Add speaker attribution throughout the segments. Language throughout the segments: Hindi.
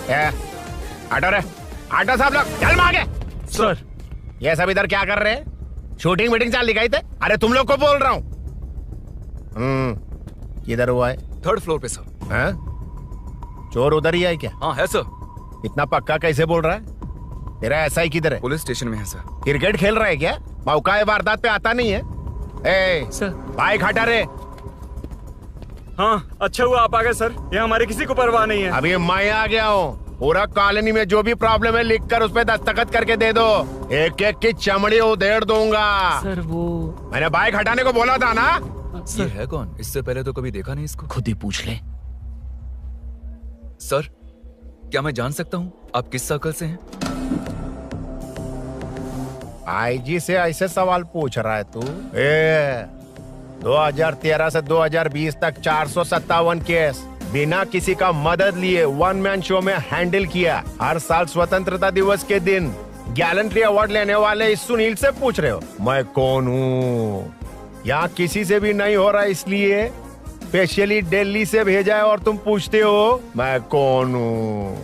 Speaker 1: ऑटो रे, ऑटो साहब लोग चल मांगे।
Speaker 2: सर
Speaker 1: ये सब इधर क्या कर रहे हैं? शूटिंग मीटिंग चाल दिखाई थे? अरे तुम लोग को बोल रहा हूँ। किधर हुआ है?
Speaker 3: 3rd फ्लोर पे सर।
Speaker 1: हाँ? चोर उधर ही है क्या?
Speaker 3: हाँ है सर।
Speaker 1: इतना पक्का कैसे बोल रहा है? तेरा ऐसा ही किधर है?
Speaker 3: पुलिस स्टेशन में है सर।
Speaker 1: क्रिकेट खेल रहा है क्या? मौका वारदात पे आता नहीं है। ए
Speaker 2: सर।
Speaker 1: बाइक हटा रे।
Speaker 2: हाँ अच्छा हुआ आप आ गए सर, ये हमारे किसी को परवाह नहीं है।
Speaker 1: अभी मैं आ गया हूँ। पूरा कॉलोनी में जो भी प्रॉब्लम है लिख कर उस पे दस्तखत करके दे दो। एक एक की चमड़ी उधेड़ दूंगा।
Speaker 2: सर वो
Speaker 1: मैंने बाइक हटाने को बोला था ना।
Speaker 3: ये है कौन? इससे पहले तो कभी देखा नहीं इसको।
Speaker 2: खुद ही पूछ ले।
Speaker 3: सर क्या मैं जान सकता हूँ आप किस सर्कल से हैं?
Speaker 1: आईजी से ऐसे सवाल पूछ रहा है तू? 2013 से 2020 तक 457 केस बिना किसी का मदद लिए 1 मैन शो में हैंडल किया। हर साल स्वतंत्रता दिवस के दिन गैलेंट्री अवार्ड लेने वाले इस सुनील से पूछ रहे हो मैं कौन हूँ? यहाँ किसी से भी नहीं हो रहा, इसलिए स्पेशली दिल्ली से भेजा है और तुम पूछते हो मैं कौन हूँ?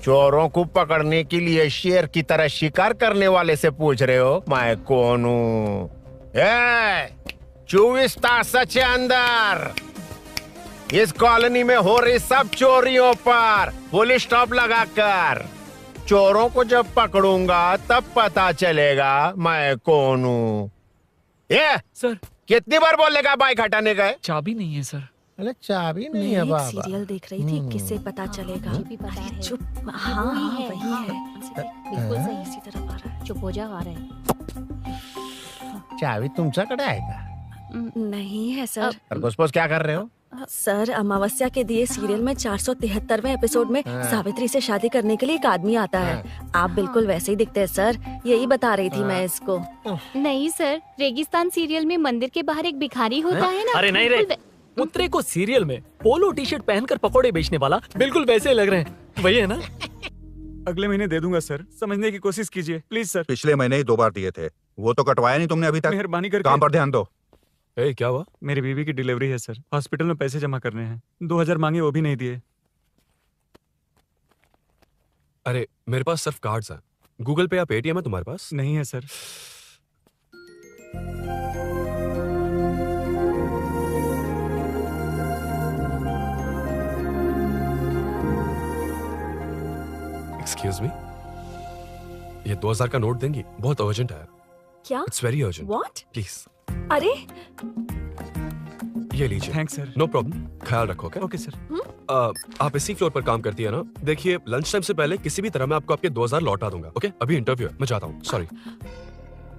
Speaker 1: चोरों को पकड़ने के लिए शेर की तरह शिकार करने वाले से पूछ रहे हो मैं कौन हूँ? 24 तास के अंदर इस कॉलोनी में हो रही सब चोरियों पर पुलिस स्टॉप लगाकर चोरों को जब पकड़ूंगा तब पता चलेगा मैं कौन हूँ। ये
Speaker 2: सर
Speaker 1: कितनी बार बोलेगा बाइक हटाने का?
Speaker 2: चाबी नहीं है सर।
Speaker 1: अरे चाबी नहीं
Speaker 4: मैं
Speaker 1: है
Speaker 4: एक
Speaker 1: बाबा।
Speaker 4: सीरियल देख रही थी, किससे पता चलेगा? अरे चुप, हाँ वही है।
Speaker 5: बिल्कुल सही।
Speaker 4: इसी तरफ आ रहा है।
Speaker 5: चुप हो जा, आ रहा है।
Speaker 1: चाबी तुमच्याकडे आहे का?
Speaker 4: नहीं है सर।
Speaker 1: खरगोश क्या कर रहे हो?
Speaker 4: सर अमावस्या के दिए सीरियल में 473वें एपिसोड में सावित्री से शादी करने के लिए एक आदमी आता है। आप बिल्कुल वैसे ही दिखते हैं सर, यही बता रही थी मैं इसको।
Speaker 5: नहीं सर, रेगिस्तान सीरियल में मंदिर के बाहर एक भिखारी होता है ना।
Speaker 2: अरे नहीं रे, पुत्रे को सीरियल में पोलो टी शर्ट पहनकर पकोड़े बेचने वाला बिल्कुल वैसे लग रहे हैं, वही है ना?
Speaker 6: अगले महीने दे दूंगा सर, समझने की कोशिश कीजिए प्लीज सर।
Speaker 7: पिछले महीने ही 2 बार दिए थे, वो तो कटवाया नहीं तुमने अभी तक।
Speaker 6: मेहरबानी करके
Speaker 7: काम पर ध्यान दो।
Speaker 3: क्या हुआ?
Speaker 6: मेरी बीवी की डिलीवरी है सर, हॉस्पिटल में पैसे जमा करने हैं। 2000 मांगे, वो भी नहीं दिए।
Speaker 3: अरे मेरे पास सिर्फ कार्ड्स हैं। गूगल पे या पेटीएम है तुम्हारे पास?
Speaker 6: नहीं है सर।
Speaker 3: एक्सक्यूज मी, ये 2000 का नोट देंगी? बहुत अर्जेंट है।
Speaker 4: क्या?
Speaker 3: It's very urgent.
Speaker 4: What?
Speaker 3: Please
Speaker 4: अरे
Speaker 3: ये लीजिए।
Speaker 6: Thanks sir.
Speaker 3: नो प्रॉब्लम, ख्याल रखो।
Speaker 6: Okay sir.
Speaker 3: आप इसी फ्लोर पर काम करती है ना? देखिए लंच टाइम से पहले किसी भी तरह मैं आपको आपके 2000 लौटा दूंगा। ओके अभी इंटरव्यू है, मैं जाता हूँ। सॉरी।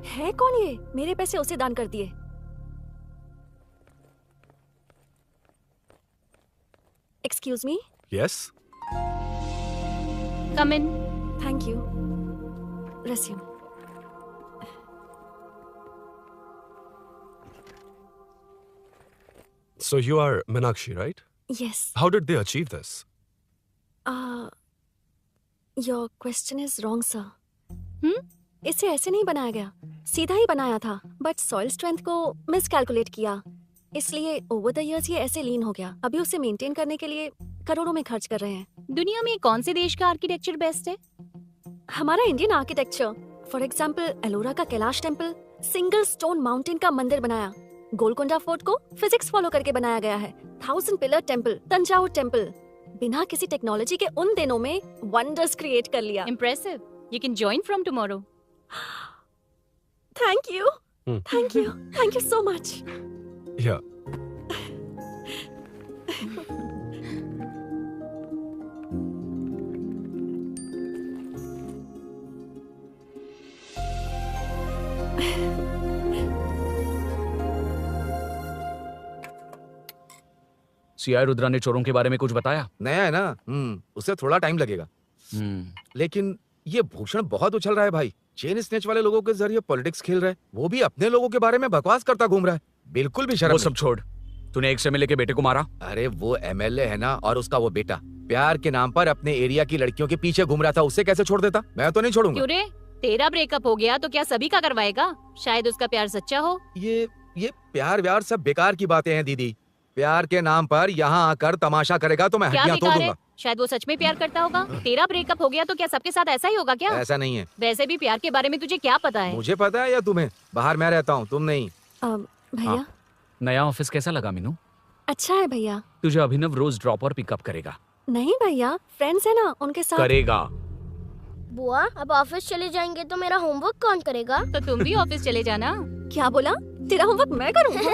Speaker 4: है कौन ये? मेरे पैसे उसे दान कर दिए। Excuse me.
Speaker 3: Yes.
Speaker 5: Come in.
Speaker 4: Thank you. Resume.
Speaker 3: So you are Meenakshi, right?
Speaker 4: Yes.
Speaker 3: How did they achieve this?
Speaker 4: Your question is wrong, sir. इसे ऐसे नहीं बनाया गया, सीधा ही बनाया था, बट सॉइल स्ट्रेंथ को मिसकैलकुलेट किया, इसलिए ओवर द इयर्स ये ऐसे लीन हो गया। अभी उसे मेंटेन करने के लिए करोड़ों में खर्च कर रहे हैं।
Speaker 5: दुनिया में कौन से देश का आर्किटेक्चर बेस्ट है?
Speaker 4: हमारा Indian architecture. For example Ellora का Kailash temple single stone mountain का मंदिर बनाया। गोलकोंडा फोर्ट को फिजिक्स फॉलो करके बनाया गया है। 1000 पिलर टेम्पल, तंजावुर टेम्पल, बिना किसी टेक्नोलॉजी के उन दिनों में वंडर्स क्रिएट कर लिया।
Speaker 5: Impressive. You can join from tomorrow.
Speaker 4: Thank you, thank you, thank you so much.
Speaker 3: Yeah.
Speaker 2: CI Rudra ने चोरों के बारे में कुछ बताया?
Speaker 8: नया है ना, उसे थोड़ा टाइम लगेगा। लेकिन ये भूषण बहुत उछल रहा है भाई। चेन स्नेच वाले लोगों के जरिए पॉलिटिक्स खेल रहा है, वो भी अपने लोगों के बारे में बकवास करता घूम रहा है। बिल्कुल भी शर्म
Speaker 2: वो
Speaker 8: नहीं।
Speaker 2: सब छोड़, तूने एक एमएलए के बेटे को मारा?
Speaker 8: अरे वो एमएलए है ना, और उसका वो बेटा प्यार के नाम पर अपने एरिया की लड़कियों के पीछे घूम रहा था, उसे कैसे छोड़ देता? मैं तो नहीं छोड़ूंगा।
Speaker 5: क्यों रे? तेरा ब्रेकअप हो गया तो क्या सभी का करवाएगा? शायद उसका प्यार सच्चा हो।
Speaker 8: ये प्यार व्यार सब बेकार की बातें हैं दीदी। प्यार के नाम पर यहाँ आकर तमाशा करेगा तो मैं
Speaker 5: क्या
Speaker 8: हड्डियां तोड़
Speaker 5: बेकार है?
Speaker 8: दूंगा।
Speaker 5: शायद वो सच में प्यार करता होगा। तेरा ब्रेकअप हो गया तो क्या सबके साथ ऐसा ही होगा क्या?
Speaker 8: ऐसा नहीं है।
Speaker 5: वैसे भी प्यार के बारे में तुझे क्या पता है?
Speaker 8: मुझे पता है या तुम्हें? बाहर मैं रहता हूँ, तुम नहीं।
Speaker 4: भैया
Speaker 9: नया ऑफिस कैसा लगा मीनू?
Speaker 4: अच्छा है भैया।
Speaker 9: तुझे अभिनव रोज ड्रॉप और पिकअप करेगा।
Speaker 4: नहीं भैया, फ्रेंड्स है ना, उनके साथ।
Speaker 9: करेगा।
Speaker 10: बुआ अब ऑफिस चले जाएंगे तो मेरा होमवर्क कौन करेगा?
Speaker 5: तो तुम भी ऑफिस चले जाना।
Speaker 4: क्या बोला? तेरा होमवर्क मैं करूँगा?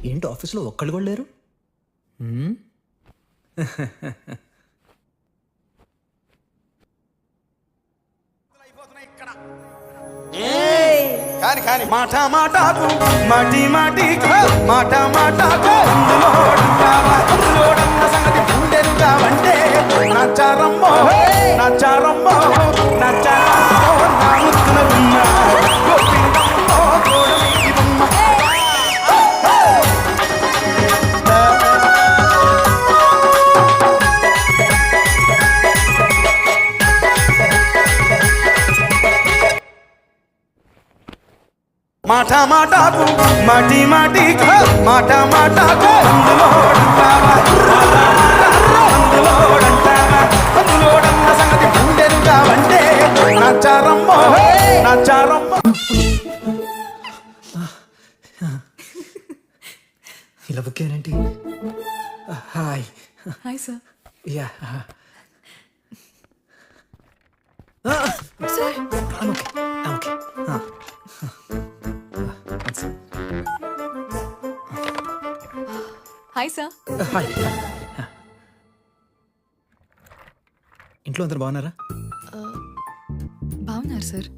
Speaker 11: ఏంటి ఆఫీస్లో ఒక్కళ్ళు కూడా లేరు?
Speaker 12: మాట మాటకు మాటి మాటికి మాట మాటకు అందులోడన్న సంగతి గుండెలుగా అంటే నచ్చారమ్మో నచ్చారమ్మో నచ్చారమ్మో నా ముక్కున ఉన్న గోపినమ్మో గోడమీది బొమ్మ. మాట మాటకు మాటి మాటికి మాట మాటకు అందులోడన్న సంగతి గుండెలుగా అంటే నచ్చారమ్మో నచ్చారమ్మో.
Speaker 11: ఇలా బుక్ ఏంటి? Hi
Speaker 13: hi sir.
Speaker 11: Yeah
Speaker 13: sir
Speaker 11: okay.
Speaker 13: Hi sir.
Speaker 11: Hi. ఇంట్లో అందరు బాగున్నారా?
Speaker 13: బాగున్నారు సార్.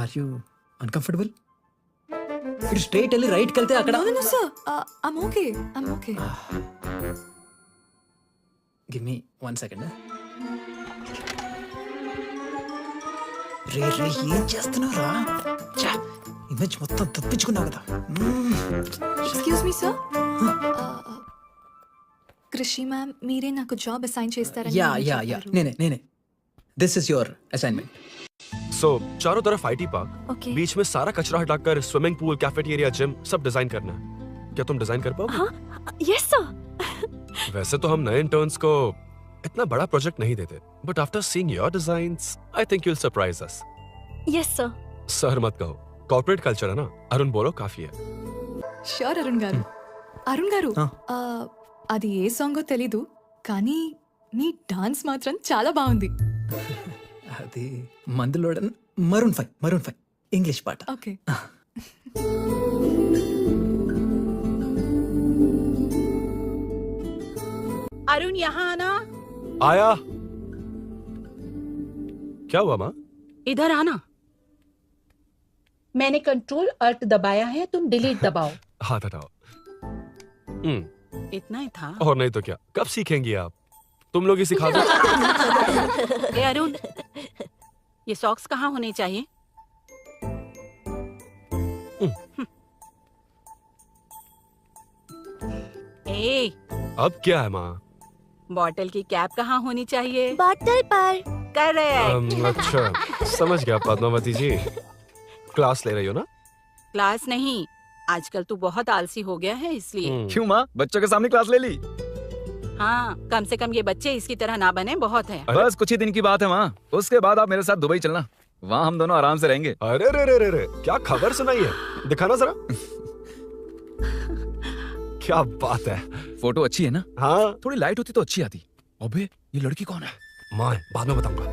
Speaker 11: Are you uncomfortable? ఇటు స్ట్రైట్ వెళ్ళి రైట్కి వెళ్తే అక్కడ.
Speaker 13: No sir, I'm okay. I'm okay.
Speaker 11: Give me 1 second. రే రే ఏం చేస్తున్నావురా? ఇమేజ్ మొత్తం తప్పించుకున్నావు కదా.
Speaker 13: Excuse me sir. Krishi ma'am మీరే నాకు జాబ్ అసైన్ చేస్తారని
Speaker 11: యా యా యా నేనే. This is your assignment.
Speaker 3: So चारों तरफ आईटी पार्क,
Speaker 4: Okay.
Speaker 3: बीच में सारा कचरा हटाकर स्विमिंग पूल, कैफेटेरिया, जिम सब डिजाइन करना है। क्या तुम डिजाइन कर पाओगे?
Speaker 4: हाँ, यस सर.
Speaker 3: वैसे तो हम नए इंटर्न्स को इतना बड़ा प्रोजेक्ट नहीं देते, but after seeing your designs I think you will surprise us.
Speaker 4: Yes sir.
Speaker 3: Sir मत कहो, कॉर्पोरेट कल्चर है ना। अरुण बोलो, काफी है।
Speaker 13: షూర్ అరుణ్ గారు. అరుణ్ గారు, అది ఏ సాంగో తెలీదు కానీ మీ డాన్స్ మాత్రం చాలా బాగుంది.
Speaker 11: అది మందులోడ మరూన్ 5 ఇంగ్లీష్ పాట.
Speaker 13: ఓకే.
Speaker 10: अरुण यहाँ आना.
Speaker 3: आया। क्या हुआ माँ?
Speaker 10: इधर आना. मैंने कंट्रोल अल्ट दबाया है, तुम डिलीट दबाओ.
Speaker 3: हाथ हटाओ।
Speaker 10: इतना ही था.
Speaker 3: और नहीं तो क्या, कब सीखेंगी आप? तुम लोग ही सिखा दो।
Speaker 10: ए अरुण, ये सॉक्स कहाँ होने चाहिए? ए,
Speaker 3: अब क्या है माँ?
Speaker 10: बॉटल की कैप कहाँ होनी चाहिए?
Speaker 4: बॉटल पर.
Speaker 10: करेक्ट.
Speaker 3: अच्छा, समझ गया पद्मावती जी। क्लास ले रही हो ना?
Speaker 10: क्लास नहीं, आजकल तू बहुत आलसी हो गया है इसलिए.
Speaker 6: क्यों माँ, बच्चों के सामने क्लास ले ली?
Speaker 10: हाँ, कम से कम ये बच्चे इसकी तरह ना बने, बहुत है.
Speaker 6: बस कुछ ही दिन की बात है माँ, उसके बाद आप मेरे साथ दुबई चलना, वहाँ हम दोनों आराम से रहेंगे।
Speaker 3: अरे रे रे रे रे, क्या खबर सुनाई है? दिखाना जरा। क्या बात है।
Speaker 6: फोटो अच्छी है ना?
Speaker 3: हाँ।
Speaker 6: थोड़ी लाइट होती तो अच्छी आती। अबे ये लड़की कौन है?
Speaker 3: माँ बाद में बताऊंगा।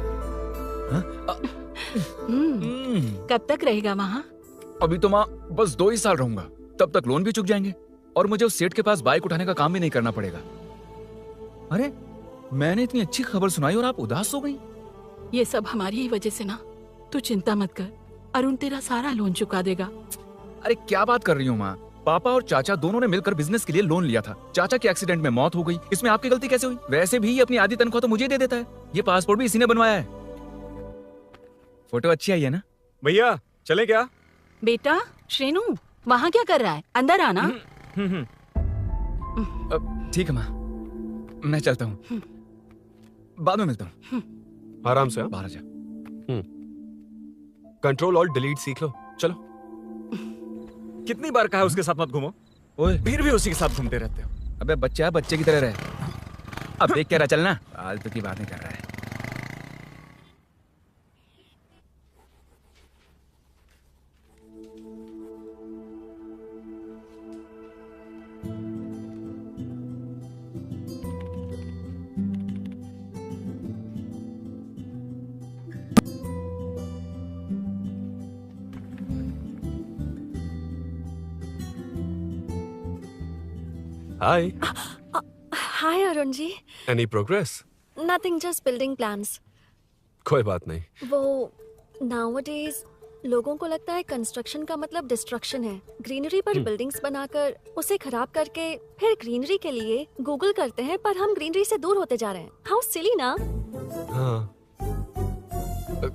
Speaker 10: कब तक रहेगा वहाँ?
Speaker 6: अभी तो माँ बस 2 ही साल रहूंगा, तब तक लोन भी चुक जाएंगे और मुझे उस सेठ के पास बाइक उठाने का काम भी नहीं करना पड़ेगा। अरे मैंने इतनी अच्छी खबर सुनाई और आप उदास हो गई।
Speaker 10: ये सब हमारी ही वजह से ना, तू चिंता मत कर, अरुण तेरा सारा लोन चुका देगा।
Speaker 6: अरे क्या बात कर रही हूँ माँ, पापा और चाचा दोनों ने मिलकर बिजनेस के लिए लोन लिया था। चाचा की एक्सीडेंट में मौत हो गई, इसमें आपकी गलती कैसे हुई? वैसे भी ये अपनी आधी तनख्वाह तो मुझे ही दे देता है। ये पासपोर्ट भी इसी ने बनवाया है। फोटो अच्छी आई है ना?
Speaker 3: भैया चले क्या?
Speaker 10: बेटा श्रेनु, वहाँ क्या कर रहा है? अंदर आना।
Speaker 6: ठीक है माँ, मैं चलता हूँ, बाद में मिलता हूँ।
Speaker 3: आराम से।
Speaker 6: बाहर जा।
Speaker 3: कंट्रोल और डिलीट सीख लो। चलो।
Speaker 6: कितनी बार कहा उसके साथ मत घूमो, ओए फिर भी उसी के साथ घूमते रहते हो। अबे बच्चा बच्चे की तरह रहे। अब देख क्या रहा, चलना। फालतू की बातें कर रहा है।
Speaker 3: Hi.
Speaker 4: Hi Arun ji.
Speaker 3: Any progress?
Speaker 4: Nothing, just building plans.
Speaker 3: कोई बात नहीं।
Speaker 4: वो nowadays लोगों को लगता है कंस्ट्रक्शन का मतलब डिस्ट्रक्शन है। ग्रीनरी पर बिल्डिंग्स बनाकर उसे खराब करके फिर ग्रीनरी के लिए गूगल करते हैं, पर हम ग्रीनरी से दूर होते जा रहे हैं। हाउ सिली ना।
Speaker 3: हाँ।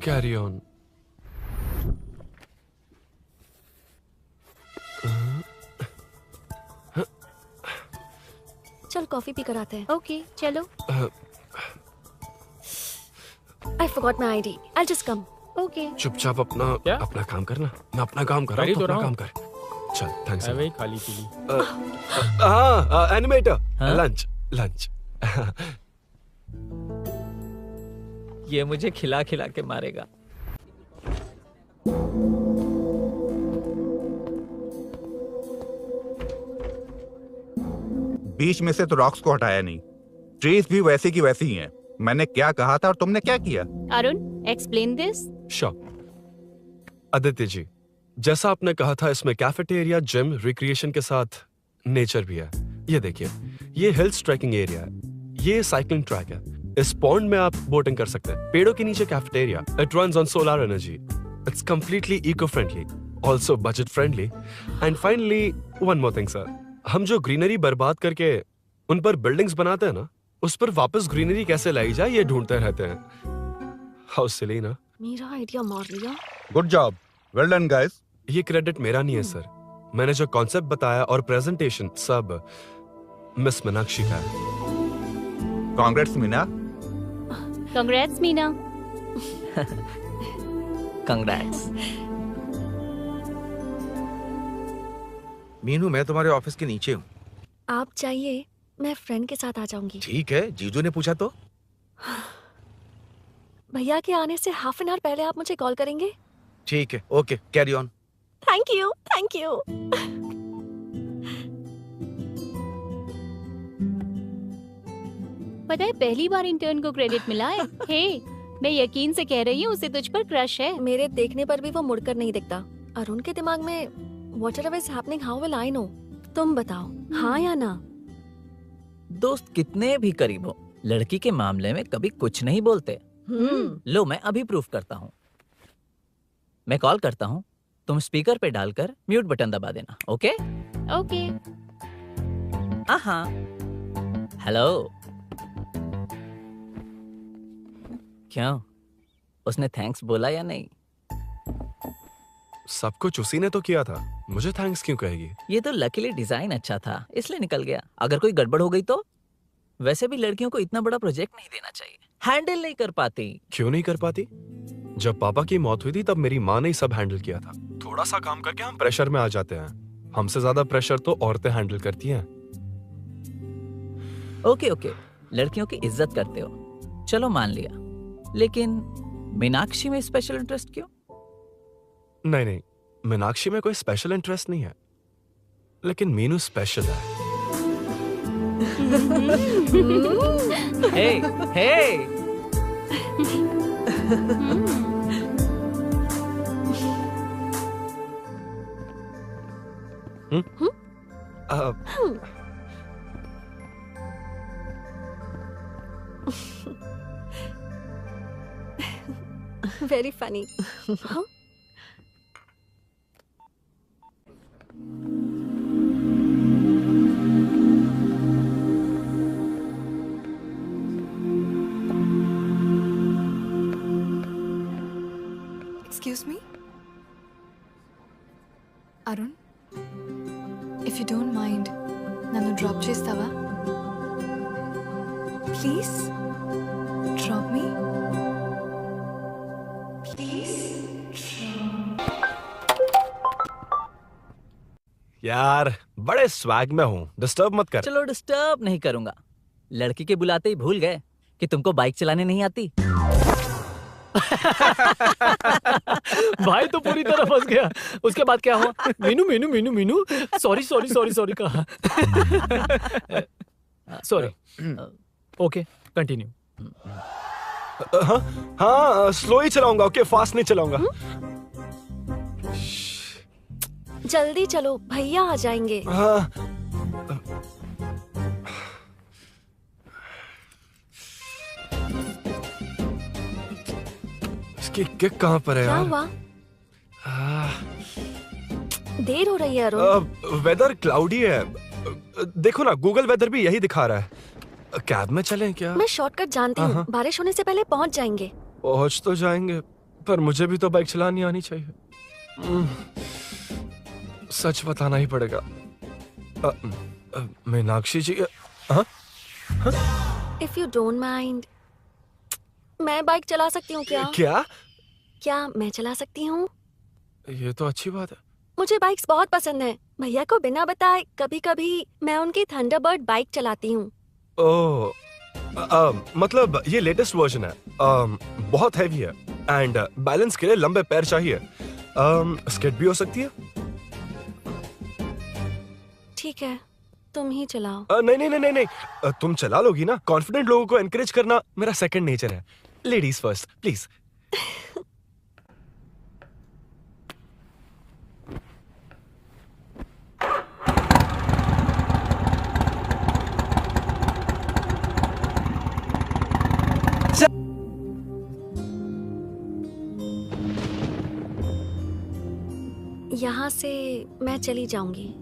Speaker 3: Carry on.
Speaker 4: चल कॉफी पी कर आते हैं।
Speaker 5: ओके चलो।
Speaker 4: I forgot my ID. I'll just come.
Speaker 5: Okay.
Speaker 3: चुपचाप अपना काम करना। मैं अपना काम कर रहा हूँ, अपना काम कर। चल, थैंक्स।
Speaker 2: वही खाली पीली।
Speaker 3: हाँ, एनिमेटर। लंच।
Speaker 2: ये मुझे खिला खिला के मारेगा।
Speaker 7: बीच में से तो रॉक्स को हटाया नहीं, ट्रीज भी वैसे की वैसी ही हैं। मैंने क्या कहा था और तुमने क्या किया?
Speaker 5: Arun, explain this.
Speaker 3: Sure. Aditya ji, जैसा आपने कहा था, इसमें कैफेटेरिया, जिम, रिक्रिएशन के साथ नेचर भी है। ये देखिए, ये हिल्स ट्रैकिंग एरिया है, ये साइकिलिंग ट्रैक है। इस पॉन्ड में आप बोटिंग कर सकते हैं। पेड़ों के नीचे cafeteria, it runs on solar energy, it's completely eco friendly, also budget friendly. And finally one more thing sir, हम जो ग्रीनरी बर्बाद करके उन पर बिल्डिंग्स बनाते हैं ना, उस पर वापस ग्रीनरी कैसे लाई जाए ये ढूंढते रहते हैं। हाउ सिली ना।
Speaker 4: मेरा आइडिया मार लिया।
Speaker 7: Good job, well done guys.
Speaker 3: ये क्रेडिट मेरा नहीं है सर, मैंने जो कॉन्सेप्ट बताया और प्रेजेंटेशन सब मिस मीनाक्षी का है।
Speaker 7: Congrats Meena.
Speaker 5: Congrats Meena.
Speaker 2: Congrats.
Speaker 8: Meenu, मैं तुम्हारे ऑफिस के नीचे हूँ।
Speaker 4: आप चाहिए मैं फ्रेंड के साथ आ जाऊंगी।
Speaker 8: ठीक है, जीजू ने पूछा तो।
Speaker 4: भैया के आने से हाफ एन आवर पहले आप मुझे कॉल करेंगे?
Speaker 8: ठीक है, okay, carry on.
Speaker 4: Thank you, thank you.
Speaker 5: पता है, पहली बार इंटर्न को क्रेडिट मिला है। हे, मैं यकीन से कह रही हूँ, उसे तुझ पर क्रश है।
Speaker 4: मेरे देखने पर भी वो मुड़कर नहीं दिखता। अरुण के दिमाग में whatever is happening, how will I know? तुम बताओ, हाँ या ना?
Speaker 2: दोस्त कितने भी करीब हो, लड़की के मामले में कभी कुछ नहीं बोलते। लो, मैं अभी प्रूफ करता हूँ। मैं कॉल करता हूँ, तुम स्पीकर पे डालकर म्यूट बटन दबा देना। ओके?
Speaker 5: ओके।
Speaker 2: हाँ। हेलो। क्यों, उसने थैंक्स बोला या नहीं?
Speaker 3: सब कुछ उसी ने तो किया था, मुझे थैंक्स क्यों कहेगी?
Speaker 2: ये तो लकीली डिजाइन अच्छा था, इसलिए निकल गया। अगर कोई गड़बड़ हो गई तो? वैसे भी लड़कियों को इतना बड़ा प्रोजेक्ट नहीं देना चाहिए, हैंडल नहीं कर पाती।
Speaker 3: क्यों नहीं कर पाती? जब पापा की मौत हुई थी तब मेरी माँ ने ही सब हैंडल किया था। थोड़ा सा काम करके हम प्रेशर में आ जाते हैं। हमसे ज्यादा प्रेशर तो औरतें हैंडल करती हैं।
Speaker 2: ओके, लड़कियों की इज्जत करते हो, चलो मान लिया। लेकिन मीनाक्षी में स्पेशल इंटरेस्ट क्यों?
Speaker 3: नहीं, मीनाक्षी में कोई स्पेशल इंटरेस्ट नहीं है, लेकिन मीनू स्पेशल है।
Speaker 2: हे।
Speaker 4: Very funny. Huh?
Speaker 13: Excuse me? Arun? If you don't mind, nanu drop chestava? Please drop me please.
Speaker 3: यार बड़े स्वैग में हूँ, डिस्टर्ब मत कर।
Speaker 2: चलो डिस्टर्ब नहीं करूंगा। लड़की के बुलाते ही भूल गए कि तुमको बाइक चलाने नहीं आती।
Speaker 9: भाई तो पूरी तरह फंस गया। उसके बाद क्या हुआ? Meenu Meenu Meenu Meenu sorry sorry sorry sorry कहा। सॉरी। Okay continue.
Speaker 3: हाँ हाँ स्लो ही चलाऊंगा, ओके फास्ट नहीं चलाऊंगा।
Speaker 4: जल्दी चलो, भैया आ जाएंगे।
Speaker 3: हाँ इसकी किक कहाँ पर है
Speaker 4: क्या
Speaker 3: यार?
Speaker 4: हुआ? देर हो रही है अरुण।
Speaker 3: वेदर क्लाउडी है। देखो ना गूगल वेदर भी यही दिखा रहा है। कैब में चलें क्या?
Speaker 4: मैं शॉर्टकट जानती हूँ, बारिश होने से पहले पहुँच जाएंगे।
Speaker 3: पहुंच तो जाएंगे पर मुझे भी तो बाइक चलानी आनी चाहिए। सच बताना ही पड़ेगा। मीनाक्षी जी।
Speaker 4: इफ यू डोंट माइंड, मैं बाइक चला सकती हूँ क्या?
Speaker 3: क्या
Speaker 4: मैं चला सकती हूँ?
Speaker 3: ये तो अच्छी बात है।
Speaker 4: मुझे बाइक्स बहुत पसंद है। भैया को बिना बताए कभी कभी मैं उनकी थंडरबर्ड बाइक चलाती हूँ।
Speaker 3: ओह मतलब ये लेटेस्ट वर्जन है। बहुत हैवी है एंड बैलेंस के लिए लंबे पैर चाहिए। स्किड भी हो सकती है।
Speaker 4: ठीक है, तुम ही चलाओ।
Speaker 3: नहीं नहीं नहीं नहीं, तुम चला लोगी ना। कॉन्फिडेंट लोगों को एनकरेज करना मेरा सेकंड नेचर है। Ladies first please.
Speaker 4: यहाँ से मैं चली जाऊंगी।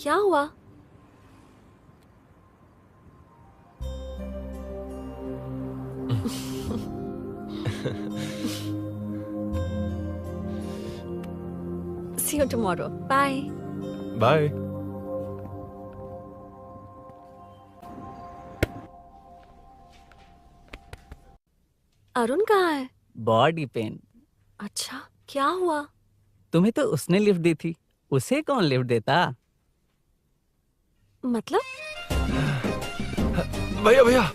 Speaker 4: क्या हुआ? See you tomorrow. Bye.
Speaker 3: Bye.
Speaker 4: Arun कहाँ है?
Speaker 2: Body pain.
Speaker 4: अच्छा, क्या हुआ?
Speaker 2: तुम्हें तो उसने लिफ्ट दी थी, उसे कौन लिफ्ट देता?
Speaker 4: मतलब?
Speaker 3: भैया भैया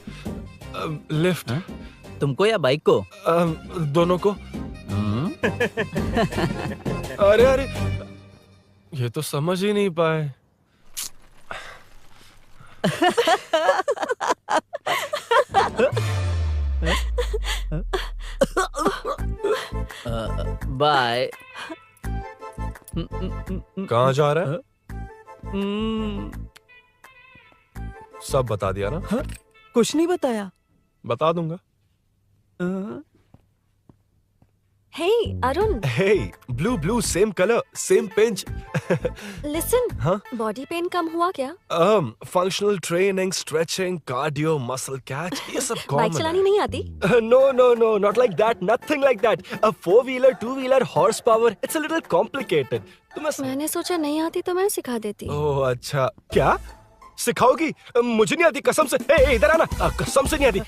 Speaker 3: लिफ्ट।
Speaker 2: तुमको या बाइक को?
Speaker 3: दोनों को। अरे अरे ये तो समझ ही नहीं पाए।
Speaker 2: बाय।
Speaker 3: कहाँ जा रहा है? सब बता दिया ना?
Speaker 2: कुछ नहीं बताया।
Speaker 3: बता दूंगा।
Speaker 4: Hey, Arun.
Speaker 3: Hey, blue, same color, same pinch.
Speaker 4: Listen.
Speaker 3: हाँ?
Speaker 4: Body pain कम हुआ क्या?
Speaker 3: Functional training, stretching, cardio, muscle catch, ये सब common
Speaker 4: बाइक चलानी नहीं आती?
Speaker 3: No, not like that, nothing like that. A 4-wheeler, 2-wheeler, horsepower, it's a little complicated.
Speaker 4: मैंने सोचा नहीं आती तो मैं सिखा देती।
Speaker 3: ओह अच्छा, क्या? सिखाओगी? मुझे नहीं आती कसम से। इधर आना, कसम से नहीं आती।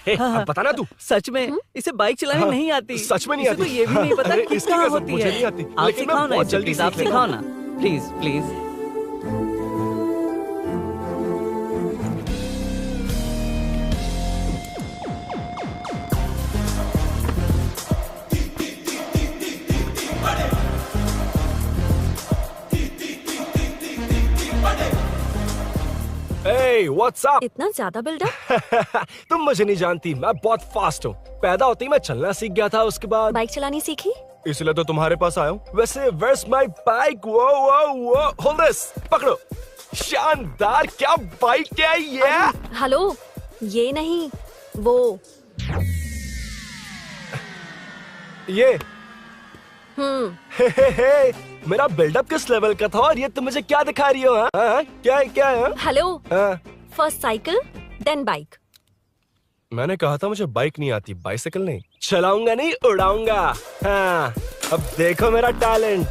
Speaker 3: बताना तू।
Speaker 2: सच में इसे बाइक चलानी नहीं आती।
Speaker 3: सच में नहीं आती।
Speaker 2: तो ये भी नहीं पता कि
Speaker 3: इसकी
Speaker 2: कहाँ
Speaker 3: कसम
Speaker 2: होती
Speaker 3: मुझे
Speaker 2: है।
Speaker 3: नहीं आती।
Speaker 2: आप
Speaker 3: लेकिन मैं
Speaker 2: सिखाओ ना
Speaker 3: बहुत
Speaker 2: इसे,
Speaker 3: जल्दी
Speaker 2: प्लीज आप
Speaker 3: सीख
Speaker 2: सिखाओ
Speaker 3: लूंगा।
Speaker 2: ना, please please.
Speaker 3: Hey, what's up?
Speaker 4: इतना ज्यादा बिल्डअप?
Speaker 3: तुम मुझे नहीं जानती, मैं बहुत फास्ट हूँ। पैदा होते ही मैं चलना सीख गया था, उसके बाद
Speaker 4: बाइक चलानी सीखी?
Speaker 3: इसलिए तो तुम्हारे पास आया हूँ। वैसे where's my bike? वो hold this, पकड़ो। शानदार, क्या बाइक है ये?
Speaker 4: हेलो, ये नहीं, वो।
Speaker 3: ये हे, मेरा बिल्डअप किस लेवल का था और ये तुम मुझे क्या दिखा रही हो? हाँ? क्या है?
Speaker 4: Hello, first cycle then bike.
Speaker 3: मैंने कहा था मुझे बाइक नहीं आती, बाइसाइकिल नहीं। चलाऊंगा नहीं, उड़ाऊंगा। हाँ, अब देखो मेरा टैलेंट।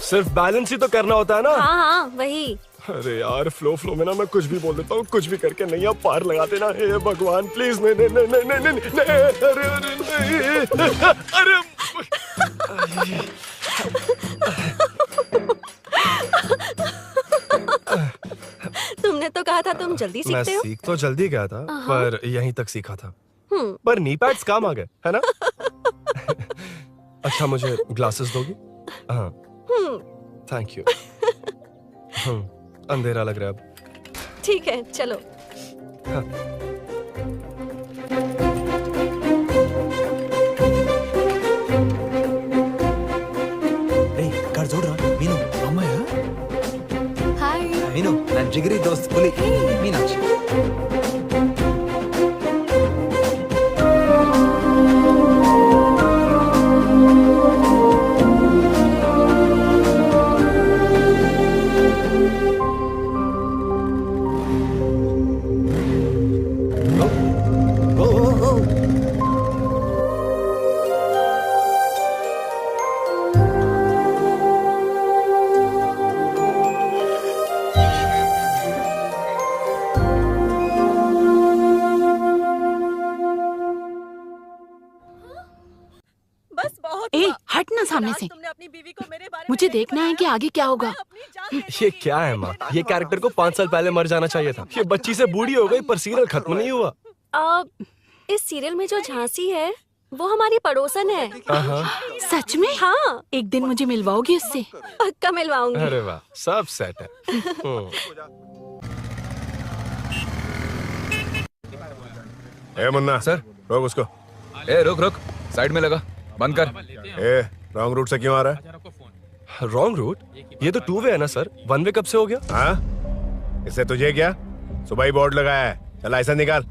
Speaker 3: सिर्फ बैलेंस ही तो करना होता है ना?
Speaker 4: हाँ वही।
Speaker 3: अरे यार फ्लो में ना मैं कुछ भी बोल देता हूँ, कुछ भी करके नहीं आप पार लगा देना। हे भगवान प्लीज, नहीं नहीं नहीं नहीं नहीं नहीं, अरे
Speaker 4: तुमने तो कहा था तुम जल्दी
Speaker 3: मैं
Speaker 4: सीखते हो।
Speaker 3: सीख तो जल्दी गया था, पर यहीं तक सीखा था।
Speaker 4: हम्म।
Speaker 3: पर नी पैड्स काम आ गए, है ना? अच्छा मुझे ग्लासेस दोगी? हाँ थैंक यू। अंधेरा लग रहा है अब।
Speaker 4: ठीक है चलो।
Speaker 3: हाँ।
Speaker 11: కార్ చూడరా మీను అమ్మాయా
Speaker 13: హాయ్
Speaker 11: మీను నా జిగిరి దోస్త్ పులి మీనాక్షి
Speaker 10: ए हट ना सामने से। मुझे देखना है कि आगे क्या होगा।
Speaker 3: ये क्या है माँ? ये कैरेक्टर को 5 साल पहले मर जाना चाहिए था। ये बच्ची से बूढ़ी हो गई पर सीरियल खत्म नहीं हुआ।
Speaker 4: इस सीरियल में जो झांसी है वो हमारी पड़ोसन है।
Speaker 10: सच में?
Speaker 4: हाँ।
Speaker 10: एक दिन मुझे मिलवाओगी उससे?
Speaker 4: पक्का मिलवाऊंगी।
Speaker 3: अरे वाह सब सेट है।
Speaker 1: ए मुन्ना
Speaker 6: सर
Speaker 1: रोक उसको।
Speaker 6: ए रुक साइड में लगा, बंद कर।
Speaker 1: ए रॉन्ग रूट से क्यों आ रहा है?
Speaker 3: Wrong route? ये तो 2 वे है ना सर, 1 वे कब से हो गया?
Speaker 1: हाँ इससे तुझे क्या? सुबह ही बोर्ड लगाया है, चल लाइसेंस निकाल।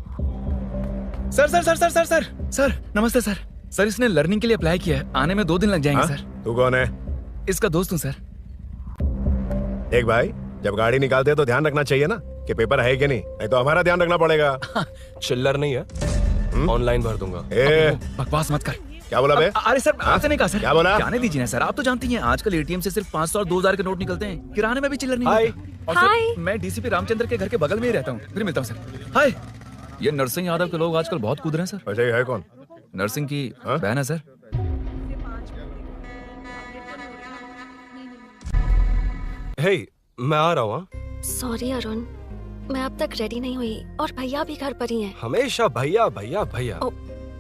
Speaker 6: सर नमस्ते सर। सर इसने लर्निंग के लिए अप्लाई किया है, आने में 2 दिन लग जाएंगे सर।
Speaker 1: तू कौन है?
Speaker 6: इसका दोस्त हूँ सर।
Speaker 1: एक भाई जब गाड़ी निकालते हैं तो ध्यान रखना चाहिए ना कि पेपर है कि नहीं तो हमारा ध्यान रखना पड़ेगा।
Speaker 3: चिल्लर नहीं है, ऑनलाइन भर दूंगा।
Speaker 6: बकवास मत कर।
Speaker 1: क्या बोला बे?
Speaker 6: अरे सर आपसे नहीं कहा सर।
Speaker 1: क्या बोला?
Speaker 6: जाने दीजिए ना सर, आप तो जानती हैं आजकल एटीएम से सिर्फ 500 और 2000 के नोट निकलते हैं, किराने में भी चिल्लर नहीं होता। और सर मैं डीसीपी रामचंद्र के घर के बगल में ही रहता हूँ। फिर मिलता हूँ सर। हाय, ये नरसिंह यादव के लोग आजकल बहुत कूद रहे हैं सर।
Speaker 1: अच्छा ये है कौन?
Speaker 6: नरसिंह की बहन है सर।
Speaker 3: हे मैं आ रहा हूँ।
Speaker 4: सॉरी अरुण, मैं अब तक रेडी नहीं हुई और भैया भी घर पर ही हैं।
Speaker 3: हमेशा भैया भैया भैया।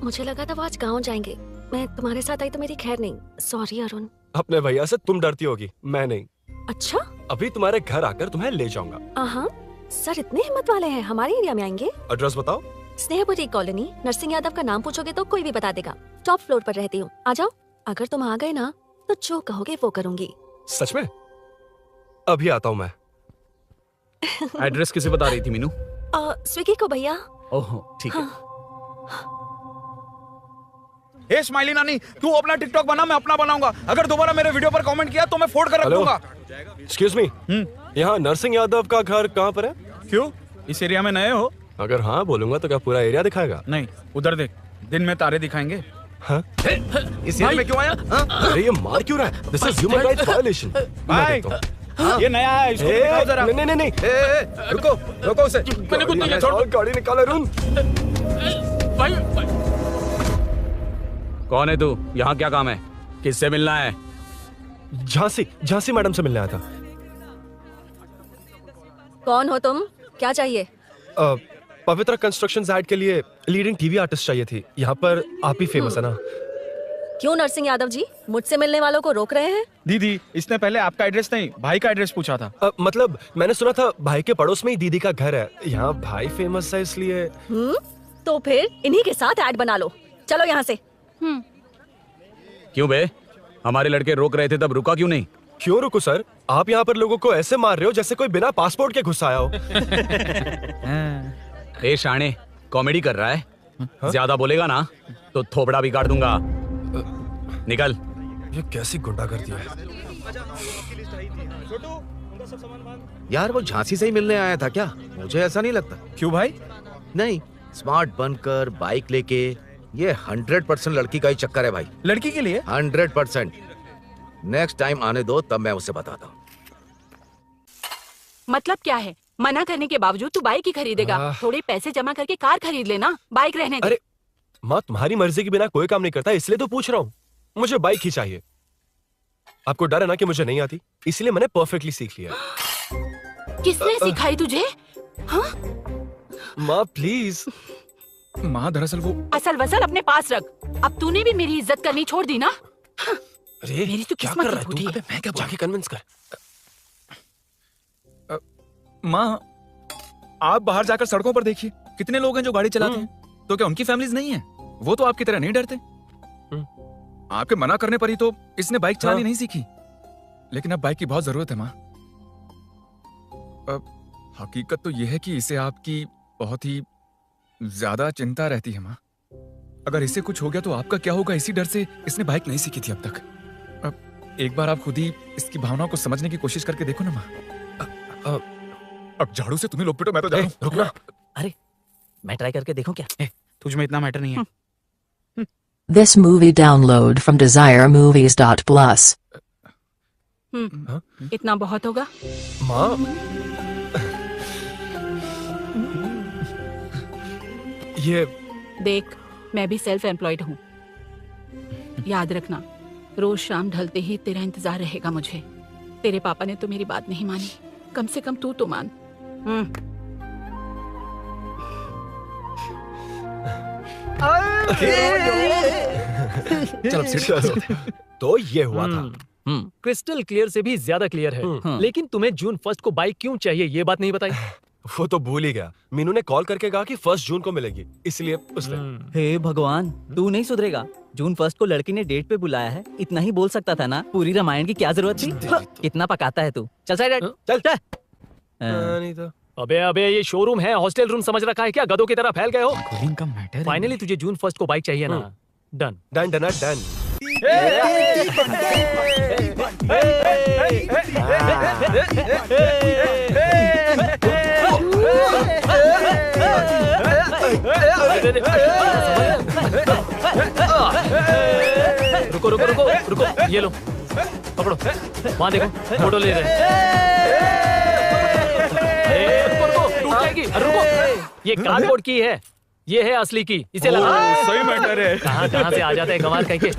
Speaker 4: मुझे लगा था वो आज गाँव जाएंगे, मैं तुम्हारे साथ आई तो मेरी खैर नहीं। सॉरी अरुण।
Speaker 3: अपने भैया से तुम डरती होगी, मैं नहीं।
Speaker 4: अच्छा
Speaker 3: अभी तुम्हारे घर आकर तुम्हें ले जाऊंगा।
Speaker 4: हाँ सर इतने हिम्मत वाले हैं, हमारे एरिया में आएंगे।
Speaker 3: एड्रेस बताओ।
Speaker 4: स्नेहपुरी कॉलोनी, नरसिंह यादव का नाम पूछोगे तो कोई भी बता देगा। टॉप फ्लोर पर रहती हूँ, आ जाओ। अगर तुम आ गए ना तो जो कहोगे वो करूँगी।
Speaker 3: सच में? अभी आता हूँ मैं।
Speaker 14: एड्रेस किसे बता रही थी मीनू?
Speaker 4: स्विगी को भैया।
Speaker 14: ओह ठीक है।
Speaker 12: हे स्माइली नानी, तू अपना टिकटॉक बना, मैं अपना बनाऊंगा। अगर दोबारा मेरे वीडियो पर कमेंट किया तो मैं फोड़ कर रख दूंगा।
Speaker 3: एक्सक्यूज मी, यहाँ नरसिंह यादव का घर कहाँ पर है?
Speaker 12: क्यों, इस एरिया में नए हो?
Speaker 3: अगर हाँ बोलूंगा तो क्या पूरा एरिया दिखाएगा?
Speaker 12: नहीं, उधर देख, दिन में तारे दिखाएंगे।
Speaker 3: हाँ?
Speaker 12: इस एरिया में क्यों आया?
Speaker 3: अरे ये मार क्यों रहा है? This is human rights violation.
Speaker 12: भाई ये नया है, इसको दिखाओ जरा।
Speaker 3: नहीं
Speaker 12: रुको उसे।
Speaker 3: मैंने कुछ नहीं किया, छोड़। गाड़ी निकाल अरुण।
Speaker 14: कौन है तू? यहाँ क्या काम है? किससे मिलना है?
Speaker 3: झांसी मैडम से मिलने आया था।
Speaker 4: कौन हो तुम? क्या चाहिए?
Speaker 3: पवित्र कंस्ट्रक्शंस ऐड के लिए लीडिंग टीवी आर्टिस्ट चाहिए थी। यहाँ पर आप ही फेमस है ना?
Speaker 4: क्यों नरसिंह यादव जी मुझसे मिलने वालों को रोक रहे हैं?
Speaker 12: दीदी, इसने पहले आपका एड्रेस नहीं भाई का एड्रेस पूछा था।
Speaker 3: मतलब मैंने सुना था भाई के पड़ोस में ही दीदी का घर है। यहाँ भाई फेमस है इसलिए।
Speaker 4: तो फिर इन्हीं के साथ ऐड बना लो। चलो यहाँ से।
Speaker 14: क्यों बे? हमारे लड़के रोक रहे थे तब रुका क्यों नहीं?
Speaker 3: क्यों रुको सर? आप यहाँ पर लोगों को ऐसे मार रहे हो जैसे कोई बिना पासपोर्ट के घुस आया हो।
Speaker 14: ए शाणे, कॉमेडी कर रहा है? ज्यादा बोलेगा ना तो थोपड़ा भी काट दूंगा। निकल।
Speaker 3: ये कैसी गुंडागर्दी है?
Speaker 8: यार वो झांसी से ही मिलने आया था क्या? मुझे ऐसा नहीं लगता।
Speaker 12: क्यों भाई?
Speaker 8: नहीं, स्मार्ट बनकर बाइक लेके, ये 100% लड़की का ही चक्कर है भाई।
Speaker 12: लड़की के लिए?
Speaker 8: 100%। नेक्स्ट टाइम आने दो, तब मैं उसे बताता हूँ।
Speaker 10: मतलब क्या है? मना करने के बावजूद तू बाइक ही खरीदेगा। थोड़े पैसे जमा करके कार खरीद लेना, बाइक रहने दे।
Speaker 3: अरे माँ, तुम्हारी मर्जी के बिना कोई काम नहीं करता, इसलिए तो पूछ रहा हूँ। मुझे बाइक ही चाहिए। आपको डर है ना कि मुझे नहीं आती, इसलिए मैंने परफेक्टली सीख लिया।
Speaker 10: किसने सिखाई तुझे? हाँ?
Speaker 3: माँ प्लीज।
Speaker 6: माँ दरअसल वो
Speaker 10: असल वसल अपने पास रख। अब तूने भी मेरी इज्जत करनी छोड़ दी ना? हाँ।
Speaker 3: अरे
Speaker 10: मेरी तो
Speaker 3: क्या
Speaker 10: किस्मत
Speaker 3: कर रहा
Speaker 10: ही
Speaker 3: है
Speaker 10: फूटी
Speaker 3: तू?
Speaker 10: है।
Speaker 3: मैं क्या जाके कन्विंस कर।
Speaker 6: माँ, आप बाहर जाकर सड़कों पर देखिए, कितने लोग हैं जो गाड़ी चलाते हैं। तो क्या उनकी फैमिलीज नहीं है? वो तो आपकी तरह नहीं डरते। आपके मना करने पर ही तो इसने बाइक चलानी नहीं सीखी। लेकिन अब बाइक की बहुत जरूरत है माँ। हकीकत तो यह है कि इसे आपकी बहुत ही ज्यादा चिंता रहती है माँ। अगर इसे कुछ हो गया तो आपका क्या होगा, इसी डर से इसने बाइक नहीं सीखी थी अब तक। अब एक बार आप खुद ही इसकी भावनाओं को समझने की कोशिश करके देखो ना माँ। अब झाड़ू से तुम्हें लोग पिटो, मैं तो जा रहा हूं।
Speaker 2: रुकना। अरे मैं ट्राई करके देखूं क्या?
Speaker 12: तुझ में इतना मैटर नहीं है।
Speaker 15: This movie download from desiremovies.plus.
Speaker 10: इतना बहुत होगा?
Speaker 3: माँ, ये
Speaker 10: देख, मैं भी सेल्फ एम्प्लॉयड हूँ। याद रखना, रोज शाम ढलते ही तेरा इंतजार रहेगा मुझे। तेरे पापा ने तो मेरी बात नहीं मानी, कम से कम तू तो मान।
Speaker 3: चलो। तो ये हुआ था।
Speaker 9: क्रिस्टल क्लियर से भी ज्यादा क्लियर है। लेकिन तुम्हें जून 1 को बाइक क्यों चाहिए, ये बात नहीं बताई।
Speaker 3: वो तो भूल ही गया। मीनू ने कॉल करके कहा कि 1 जून को मिलेगी, इसलिए उसने।
Speaker 2: हे भगवान, तू नहीं सुधरेगा। जून 1 को लड़की ने डेट पे बुलाया है, इतना ही बोल सकता था ना। पूरी रामायण की क्या जरूरत थी? कितना पकाता है तू। चल साइड चल।
Speaker 3: नहीं तो
Speaker 9: अबे ये शोरूम है, हॉस्टल रूम समझ रखा है क्या? गधों की तरह फैल गए हो।
Speaker 6: का मैटर।
Speaker 9: फाइनली तुझे जून 1 को बाइक चाहिए ना? Done
Speaker 3: done done done.
Speaker 9: रुको रुको रुको रुको, ये लो पकड़ो। वहाँ देखो, फोटो ले रहे हैं। रुको टूट जाएगी। रुको, ये कार्डबोर्ड की है, ये है असली की। इसे लगा।
Speaker 12: सही मैटर है।
Speaker 9: कहाँ से आ जाते हैं कमाल कहीं के।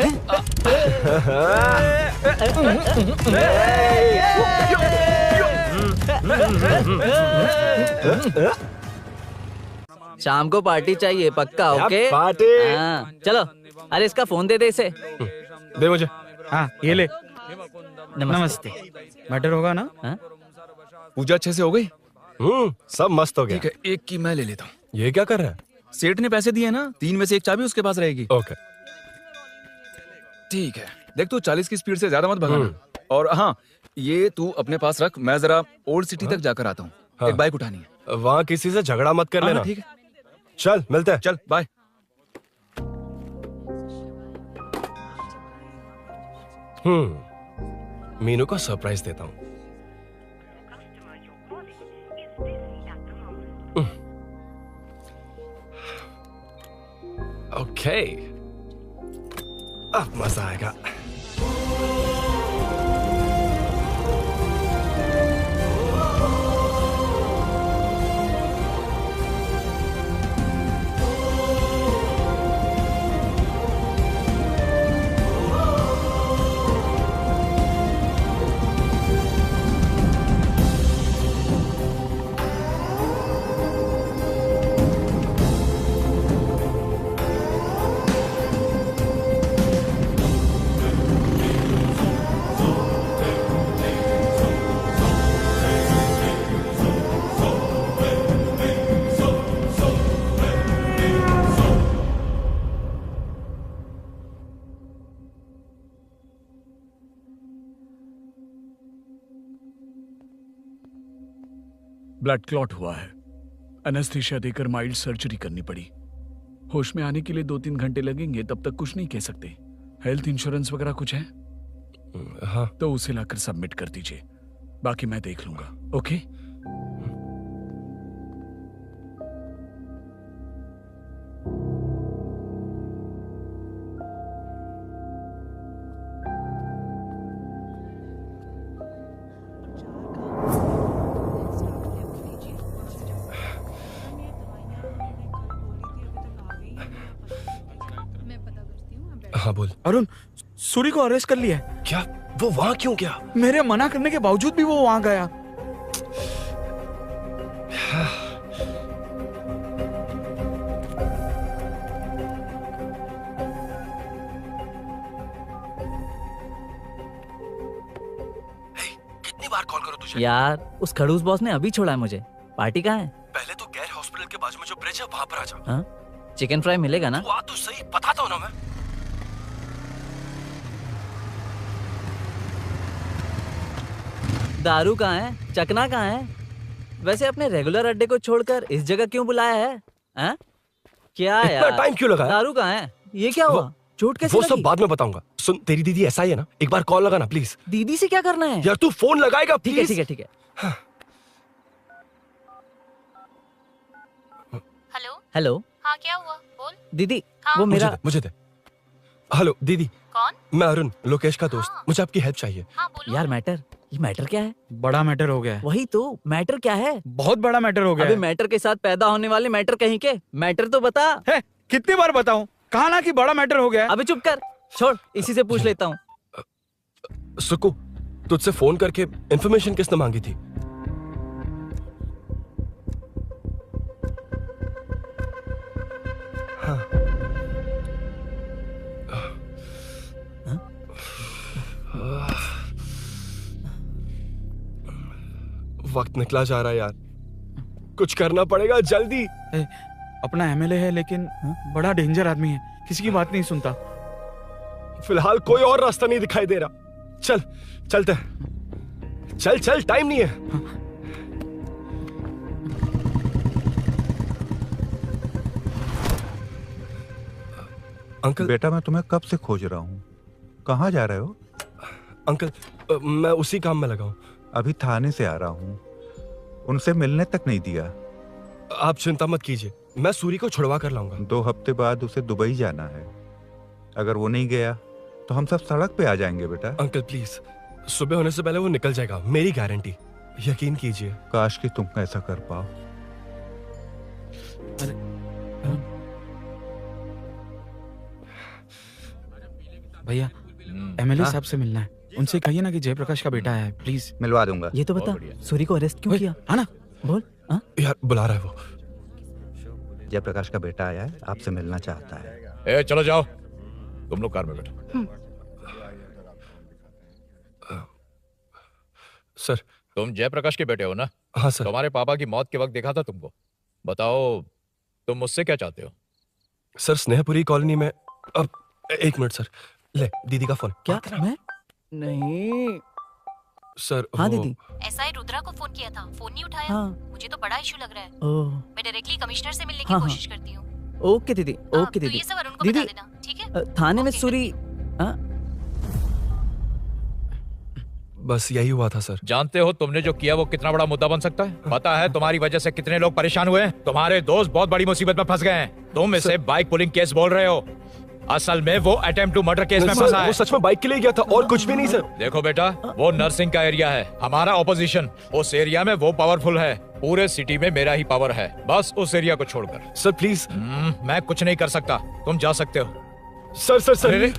Speaker 2: शाम को पार्टी चाहिए पक्का? Okay
Speaker 3: party.
Speaker 2: हाँ, चलो। अरे इसका फोन दे इसे।
Speaker 3: दे मुझे।
Speaker 12: हाँ ये ले।
Speaker 2: नमस्ते।
Speaker 12: मैटर होगा ना?
Speaker 6: पूजा अच्छे से हो गई?
Speaker 3: सब मस्त हो गया।
Speaker 6: ठीक है, एक की मैं ले लेता हूँ।
Speaker 3: ये क्या कर रहा है?
Speaker 6: सेठ ने पैसे दिए ना, 3 में से 1 चाबी उसके पास रहेगी।
Speaker 3: ओके
Speaker 6: ठीक है। देख तू 40 की स्पीड से ज्यादा मत भगाना। और हाँ, ये तू अपने पास रख, मैं जरा ओल्ड सिटी तक जाकर आता हूँ। एक बाइक उठानी है।
Speaker 3: वहाँ किसी से झगड़ा मत कर लेना।
Speaker 6: ठीक है,
Speaker 3: चल मिलते हैं।
Speaker 6: चल बाय।
Speaker 3: मीनू को सरप्राइज देता हूँ। ओके, अब मजा आएगा।
Speaker 16: ब्लड क्लॉट हुआ है। एनेस्थीसिया देकर माइल्ड सर्जरी करनी पड़ी। होश में आने के लिए 2-3 घंटे लगेंगे, तब तक कुछ नहीं कह सकते। हेल्थ इंश्योरेंस वगैरह कुछ है?
Speaker 3: हाँ।
Speaker 16: तो उसे लाकर सबमिट कर दीजिए, बाकी मैं देख लूंगा। ओके?
Speaker 3: हाँ बोल।
Speaker 12: अरुण, सूरी को अरेस्ट कर लिया है।
Speaker 3: क्या? वो वहां क्यों गया?
Speaker 12: मेरे मना करने के बावजूद भी वो वहां गया।
Speaker 3: कितनी बार कॉल करो तुझे?
Speaker 2: यार उस खड़ूस बॉस ने अभी छोड़ा है मुझे। पार्टी कहाँ है?
Speaker 3: पहले तो गैर हॉस्पिटल के बाजू में जो ब्रिज है वहां पर आ जा।
Speaker 2: हाँ? चिकन फ्राई मिलेगा ना?
Speaker 3: तू आ तो सही, बताता हूँ ना मैं।
Speaker 2: दारू कहाँ है? चकना कहाँ है? वैसे अपने रेगुलर अड्डे को छोड़कर इस जगह क्यों बुलाया है? हाँ? क्या
Speaker 3: इतना
Speaker 2: यार?
Speaker 3: टाइम क्यों लगाया?
Speaker 2: दारू कहाँ है? ये क्या हुआ? चोट कैसे
Speaker 3: वो
Speaker 2: लगी?
Speaker 3: सब बाद में बताऊंगा। सुन, तेरी दीदी ऐसा ही है ना, एक बार कॉल लगाना प्लीज।
Speaker 2: दीदी से क्या करना है?
Speaker 3: यार तू फोन लगाएगा
Speaker 2: ठीक है
Speaker 3: प्लीज।
Speaker 2: ठीक है ठीक है।
Speaker 5: Hello
Speaker 2: hello.
Speaker 5: हाँ क्या हुआ बोल।
Speaker 2: दीदी
Speaker 5: हाँ?
Speaker 2: वो मेरा
Speaker 3: मुझे दे। हेलो दीदी।
Speaker 5: कौन?
Speaker 3: मैं अरुण, लोकेश का दोस्त। मुझे आपकी हेल्प चाहिए।
Speaker 2: यार मैटर, ये मैटर क्या है?
Speaker 12: बड़ा मैटर हो गया है।
Speaker 2: वही तो, मैटर क्या है?
Speaker 12: बहुत बड़ा मैटर हो गया
Speaker 2: अबे
Speaker 12: है।
Speaker 2: मैटर के साथ पैदा होने वाले मैटर कहीं के, मैटर तो बता।
Speaker 12: है, कितनी बार बताऊं? कहा ना कि बड़ा मैटर हो गया है।
Speaker 2: अबे चुप कर, छोड़, इसी से पूछ लेता हूँ।
Speaker 3: सुकू, तुझसे फोन करके इंफॉर्मेशन किसने मांगी थी? हाँ। वक्त निकला जा रहा है यार, कुछ करना पड़ेगा जल्दी।
Speaker 12: अपना एमएलए है लेकिन बड़ा डेंजर आदमी है, किसी की बात नहीं सुनता।
Speaker 3: फिलहाल कोई और रास्ता नहीं दिखाई दे रहा। चल चलते हैं। चल चल, टाइम नहीं है। अंकल।
Speaker 7: बेटा मैं तुम्हें कब से खोज रहा हूँ, कहाँ जा रहे हो?
Speaker 3: अंकल मैं उसी काम में लगा हूँ।
Speaker 7: अभी थाने से आ रहा हूँ, उनसे मिलने तक नहीं दिया।
Speaker 3: आप चिंता मत कीजिए, मैं सूरी को छुड़वा कर लाऊंगा।
Speaker 7: 2 हफ्ते बाद उसे दुबई जाना है, अगर वो नहीं गया तो हम सब सड़क पे आ जाएंगे बेटा।
Speaker 3: अंकल प्लीज, सुबह होने से पहले वो निकल जाएगा, मेरी गारंटी, यकीन कीजिए।
Speaker 7: काश कि तुम ऐसा कर पाओ।
Speaker 12: भैया एमएलए साहब से मिलना है, उनसे कहिए ना कि जयप्रकाश का बेटा है, प्लीज।
Speaker 7: मिलवा दूंगा।
Speaker 2: ये तो बता, सूरी को अरेस्ट क्यों किया?
Speaker 12: हाँ ना,
Speaker 2: बोल। हाँ?
Speaker 3: यार बुला रहा है वो।
Speaker 7: जयप्रकाश का बेटा आया है, आपसे मिलना चाहता है।
Speaker 17: ए चलो जाओ, तुम लोग कार में बैठो।
Speaker 3: सर।
Speaker 17: तुम जयप्रकाश के बेटे हो ना?
Speaker 3: हाँ सर।
Speaker 17: तुम्हारे पापा की मौत के वक्त देखा था तुमको। बताओ तुम मुझसे क्या चाहते हो?
Speaker 3: सर स्नेहपुरी कॉलोनी में। अब 1 मिनट सर, ले दीदी का फोन।
Speaker 2: क्या? मैं नहीं
Speaker 3: सर।
Speaker 2: हाँ दीदी।
Speaker 5: एसआई रुद्रा को फोन किया था, फोन नहीं उठाया।
Speaker 2: हाँ।
Speaker 5: मुझे तो बड़ा इशू लग रहा है।
Speaker 2: ओह।
Speaker 5: मैं डायरेक्टली कमिश्नर से मिलने की
Speaker 2: हाँ,
Speaker 5: कोशिश करती हूँ।
Speaker 2: ओके दीदी, ओके
Speaker 5: तो
Speaker 2: दीदी।
Speaker 5: ये सब अरुण को
Speaker 2: दीदी,
Speaker 5: बता देना, ठीक है?
Speaker 2: थाने में सूरी।
Speaker 3: बस यही हुआ था सर।
Speaker 17: जानते हो तुमने जो किया वो कितना बड़ा मुद्दा बन सकता है? पता है तुम्हारी वजह से कितने लोग परेशान हुए हैं? तुम्हारे दोस्त बहुत बड़ी मुसीबत में फंस गए हैं। तुम इसे बाइक पुलिंग केस बोल रहे हो, असल में वो अटेम्प्ट टू मर्डर केस में फंसा है।
Speaker 3: वो सच में बाइक के लिए गया था और कुछ भी नहीं सर।
Speaker 17: देखो बेटा, वो नर्सिंग का एरिया है, हमारा ऑपोजिशन। उस एरिया में वो पावरफुल है, पूरे सिटी में मेरा ही पावर है, बस उस एरिया को छोड़कर।
Speaker 3: Sir please.
Speaker 17: मैं कुछ नहीं कर सकता, तुम जा सकते हो।
Speaker 3: Sir sir sir.
Speaker 17: अरे,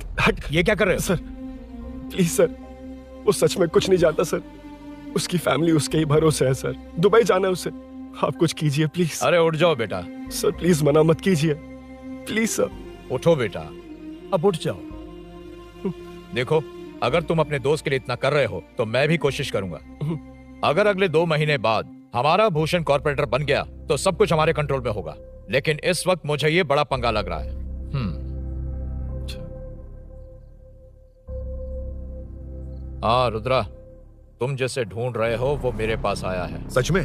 Speaker 17: ये क्या कर रहे हो?
Speaker 3: सर प्लीज सर, वो सच में कुछ नहीं जानता सर, उसकी फैमिली उसके ही भरोसे है सर, दुबई जाना है उसे, आप कुछ कीजिए प्लीज।
Speaker 17: अरे उठ जाओ बेटा।
Speaker 3: सर प्लीज मना मत कीजिए, प्लीज सर।
Speaker 17: उठो बेटा, अब उठ जाओ। देखो, अगर तुम अपने दोस्त के लिए इतना कर रहे हो तो मैं भी कोशिश करूंगा। अगर अगले 2 महीने बाद हमारा भूषण कॉर्पोरेटर बन गया तो सब कुछ हमारे कंट्रोल में होगा, लेकिन इस वक्त मुझे ये बड़ा पंगा लग रहा है। हाँ रुद्रा, तुम जैसे ढूंढ रहे हो वो मेरे पास आया है।
Speaker 1: सच में?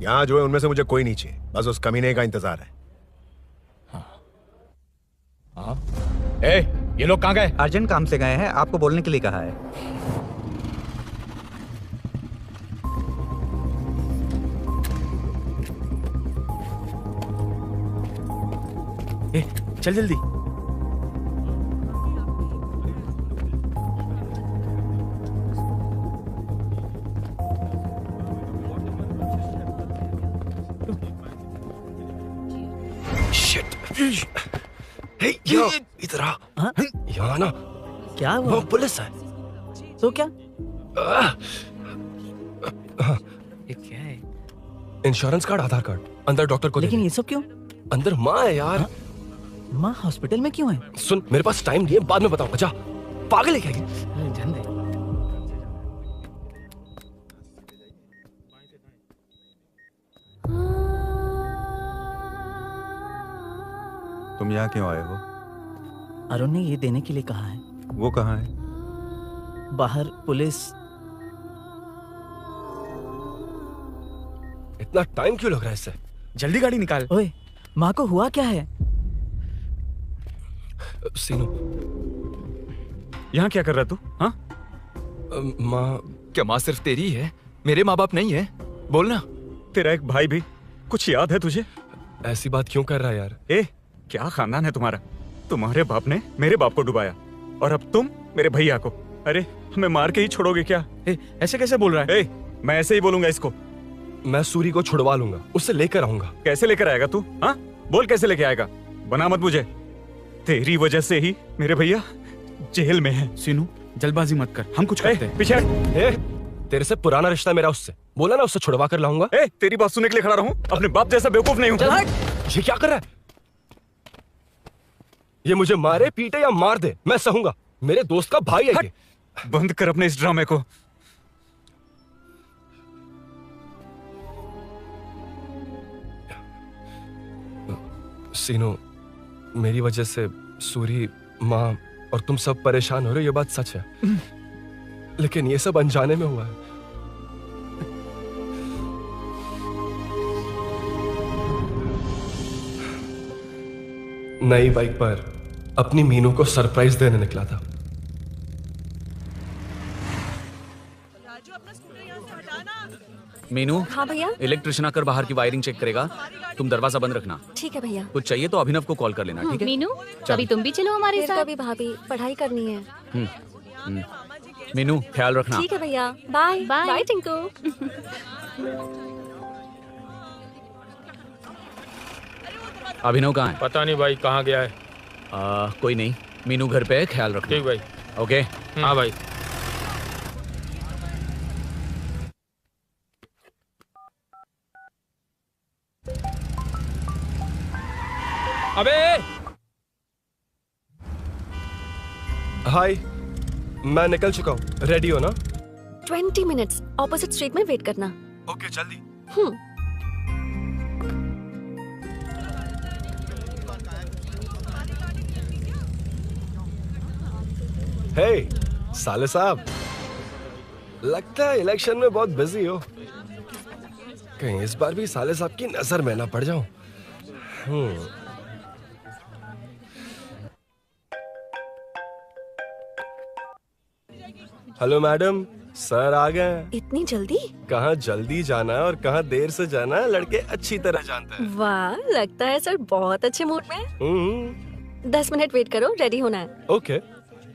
Speaker 1: यहाँ जो है उनमें से मुझे कोई नहीं चाहिए, बस उस कमीने का इंतजार है।
Speaker 17: हाँ? ए, ये लोग कहाँ गए?
Speaker 7: अर्जेंट काम से गए हैं, आपको बोलने के लिए कहा है।
Speaker 12: ए, चल जल्दी।
Speaker 3: शिट। हे, इधर आ। यहाँ ना
Speaker 2: क्या हुआ?
Speaker 3: वो पुलिस है।
Speaker 2: तो क्या?
Speaker 3: ये क्या है? इंश्योरेंस कार्ड, आधार कार्ड, अंदर डॉक्टर को।
Speaker 2: लेकिन ये सब क्यों?
Speaker 3: अंदर माँ है यार।
Speaker 2: माँ हॉस्पिटल में क्यों है?
Speaker 3: सुन, मेरे पास टाइम नहीं है, बाद में बताऊंगा। जा, पागल है क्या ये?
Speaker 2: जान दे।
Speaker 7: तुम यहाँ क्यों आए हो?
Speaker 2: अरुण ने ये देने के लिए कहा है।
Speaker 7: वो कहाँ है?
Speaker 2: बाहर पुलिस।
Speaker 3: इतना टाइम क्यों लग रहा है इससे?
Speaker 12: जल्दी गाड़ी निकाल।
Speaker 2: ओए, माँ को हुआ क्या है?
Speaker 3: सीनू,
Speaker 6: यहाँ क्या कर रहा तू? हाँ?
Speaker 3: माँ।
Speaker 6: क्या माँ सिर्फ तेरी है? मेरे माँ बाप नहीं है? बोलना। तेरा एक भाई भी। कुछ याद है तुझे?
Speaker 3: ऐसी बात क्यों कर रहा है यार?
Speaker 6: ए, क्या खानदान है तुम्हारा? तुम्हारे बाप ने मेरे बाप को डुबाया और अब तुम मेरे भैया को। अरे हमें मार के ही छोड़ोगे क्या?
Speaker 12: ऐसे कैसे बोल रहा है?
Speaker 6: मैं ऐसे ही बोलूंगा इसको।
Speaker 3: मैं सूरी को छुड़वा लूंगा, उससे लेकर आऊंगा।
Speaker 6: कैसे लेकर आएगा तू? हाँ, बोल कैसे लेके आएगा? बना मत मुझे। तेरी वजह से ही मेरे भैया जेल में है।
Speaker 12: सीनू, जल्दबाजी मत कर, हम कुछ करते हैं।
Speaker 6: पीछे हट।
Speaker 3: तेरे से पुराना रिश्ता मेरा उससे। बोला ना उससे छुड़वा कर लाऊंगा।
Speaker 6: तेरी बात सुनने के लिए खड़ा रहूं? अपने बाप जैसा बेवकूफ नहीं हूं।
Speaker 3: ये क्या कर रहा है? ये मुझे मारे पीटे या मार दे, मैं सहूंगा। मेरे दोस्त का भाई है ये।
Speaker 6: बंद कर अपने इस ड्रामे को।
Speaker 3: सीनू, मेरी वजह से सूरी, माँ और तुम सब परेशान हो रहे हो, ये बात सच है। लेकिन ये सब अनजाने में हुआ है। नई बाइक पर अपनी मीनू को सरप्राइज देने निकला था।
Speaker 14: मीनू।
Speaker 4: हाँ भैया।
Speaker 14: इलेक्ट्रिशियन आकर बाहर की वायरिंग चेक करेगा, तुम दरवाजा बंद रखना।
Speaker 4: ठीक है भैया।
Speaker 14: कुछ चाहिए तो अभिनव को कॉल कर लेना, ठीक है?
Speaker 5: मीनू, कभी तुम भी चलो हमारे साथ।
Speaker 4: कभी भाभी, पढ़ाई करनी है।
Speaker 14: मीनू, ख्याल रखना।
Speaker 4: ठीक है भैया, बाय बाय टिंकू।
Speaker 14: अभिनव कहाँ है?
Speaker 9: पता नहीं भाई, कहाँ गया है।
Speaker 14: कोई नहीं, मीनू घर पे है, ख्याल रखना।
Speaker 9: ठीक भाई।
Speaker 14: ओके।
Speaker 9: हाँ भाई। अबे
Speaker 3: हाय, मैं निकल चुका हूँ। रेडी हो ना?
Speaker 4: 20 मिनट्स ऑपोजिट स्ट्रीट में वेट करना।
Speaker 3: ओके, जल्दी। हे साले साहब, लगता है इलेक्शन में बहुत बिजी हो। कहीं इस बार भी साले साहब की नजर में ना पड़ जाऊं। हेलो मैडम, सर आ गए।
Speaker 4: इतनी जल्दी?
Speaker 3: कहाँ जल्दी जाना है और कहाँ देर से जाना है, लड़के अच्छी तरह जानते हैं।
Speaker 4: वाह, लगता है सर बहुत अच्छे मूड में हैं। 10 मिनट वेट करो, रेडी होना है।
Speaker 3: ओके।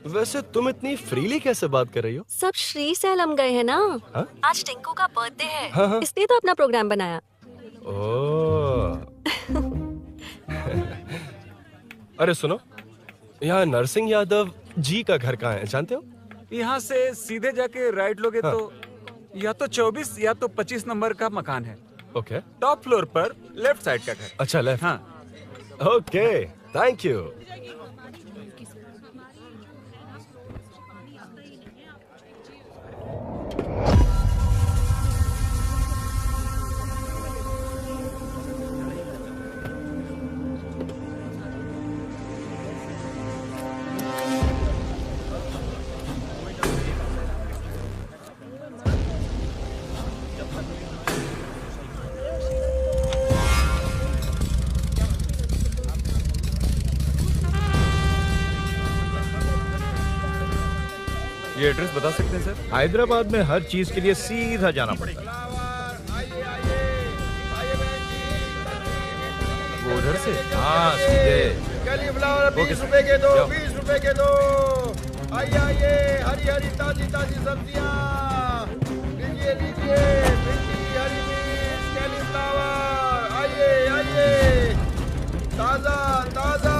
Speaker 3: वैसे तुम इतनी फ्रीली कैसे बात कर रही हो?
Speaker 4: सब श्री सैलम गए हैं ना।
Speaker 3: हा?
Speaker 4: आज टिंकू का बर्थडे है।
Speaker 3: हाँ।
Speaker 4: इसलिए तो अपना प्रोग्राम बनाया।
Speaker 3: ओह। अरे सुनो, यहाँ नरसिंह यादव जी का घर कहाँ है, जानते हो?
Speaker 6: यहाँ से सीधे जाके राइट लोगे तो या तो 24 या तो 25 नंबर का मकान है।
Speaker 3: ओके।
Speaker 6: टॉप फ्लोर पर लेफ्ट साइड का घर।
Speaker 3: अच्छा, लेफ्ट।
Speaker 6: हाँ।
Speaker 3: Okay, thank you.
Speaker 12: ये एड्रेस बता सकते हैं सर?
Speaker 18: हैदराबाद में हर चीज के लिए सीधा जाना पड़ेगा।
Speaker 12: वो उधर से?
Speaker 18: हाँ, सीधे।
Speaker 1: कैलीफ्लावर 20 रुपए के दो, 20 रुपए के दो। आइए आइए, हरी हरी ताजी ताजी सब्जियाँ लीजिए लीजिए। भिंडी, हरी मिर्च, कैलीफ्लावर, आइए आइए, ताजा ताजा।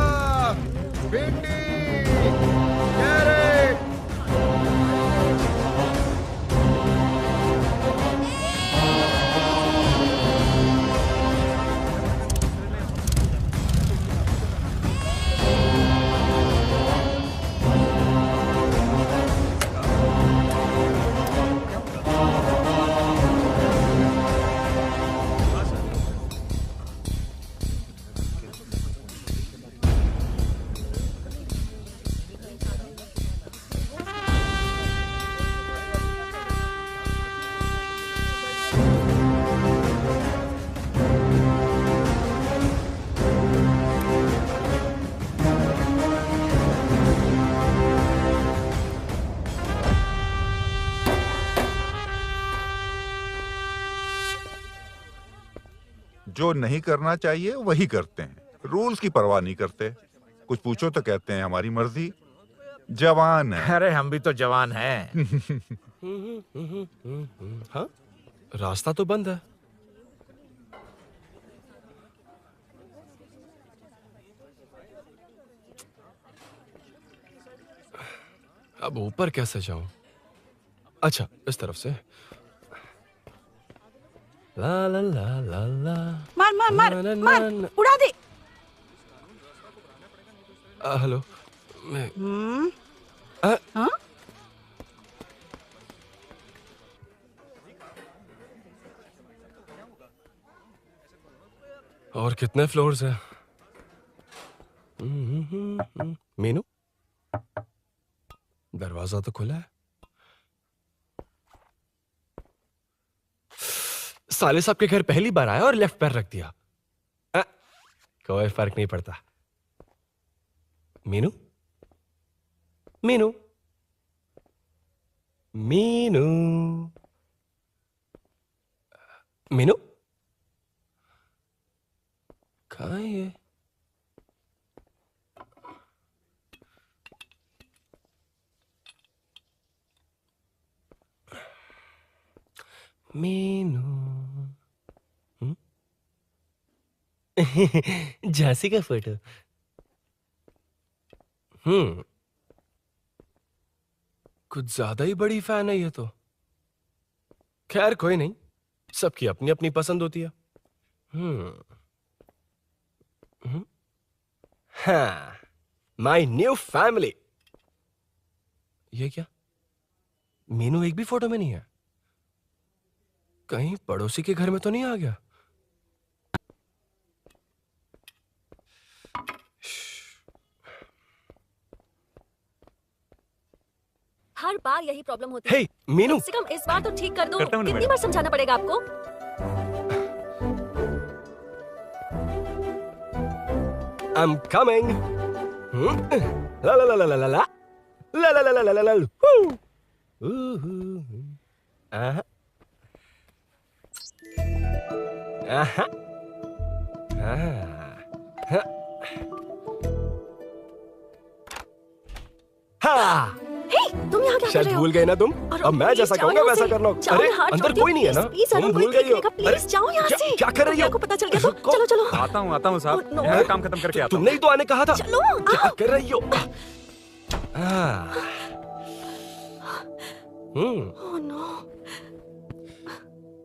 Speaker 7: जो नहीं करना चाहिए वही करते हैं, रूल्स की परवाह नहीं करते। कुछ पूछो तो कहते हैं हमारी मर्जी। जवान है।
Speaker 17: अरे हम भी तो जवान हैं।
Speaker 3: हाँ, रास्ता तो बंद है। अब ऊपर कैसे जाऊं? अच्छा, इस तरफ से। ला ला ला ला ला।
Speaker 10: मार मार मार मार, उड़ा दे।
Speaker 3: हेलो।
Speaker 10: हाँ?
Speaker 3: और कितने फ्लोर्स हैं? मीनू, दरवाजा तो खुला है। साले साहब के घर पहली बार आया और लेफ्ट पैर रख दिया। कोई फर्क नहीं पड़ता। मीनू, मीनू, मीनू, मीनू, कहाँ है ये? मीनू। झांसी का फोटो। कुछ ज्यादा ही बड़ी फैन है ये तो। खैर कोई नहीं, सबकी अपनी अपनी पसंद होती है। हाँ, माई न्यू फैमिली। ये क्या? मीनू एक भी फोटो में नहीं है। कहीं पड़ोसी के घर में तो नहीं आ गया?
Speaker 4: हर बार यही प्रॉब्लम होती
Speaker 3: है।
Speaker 4: है।
Speaker 3: मीनू,
Speaker 4: कम से कम इस बार तो ठीक कर दो।
Speaker 3: करता हूँ ना
Speaker 4: कितनी बार समझाना पड़ेगा आपको?
Speaker 3: I'm coming. La la la la la la la la la la la la la la. Aha. Aha. हाँ।
Speaker 4: तुम यहाँ क्या कर
Speaker 3: शायद
Speaker 4: रहे हो?
Speaker 3: भूल गए ना तुम? अब मैं जैसा कहूँगा वैसा करना। अरे अंदर कोई नहीं है ना? तुम भूल गई हो?
Speaker 4: प्लीज जाओ यहाँ से।
Speaker 3: क्या कर रही हो?
Speaker 4: को पता चल गया तो चलो चलो।
Speaker 12: आता हूँ साहब, मेरा काम खत्म करके आता हूँ।
Speaker 3: तुमने ही तो आने कहा था।
Speaker 4: चलो।
Speaker 3: क्या कर रही हो?
Speaker 4: Oh no.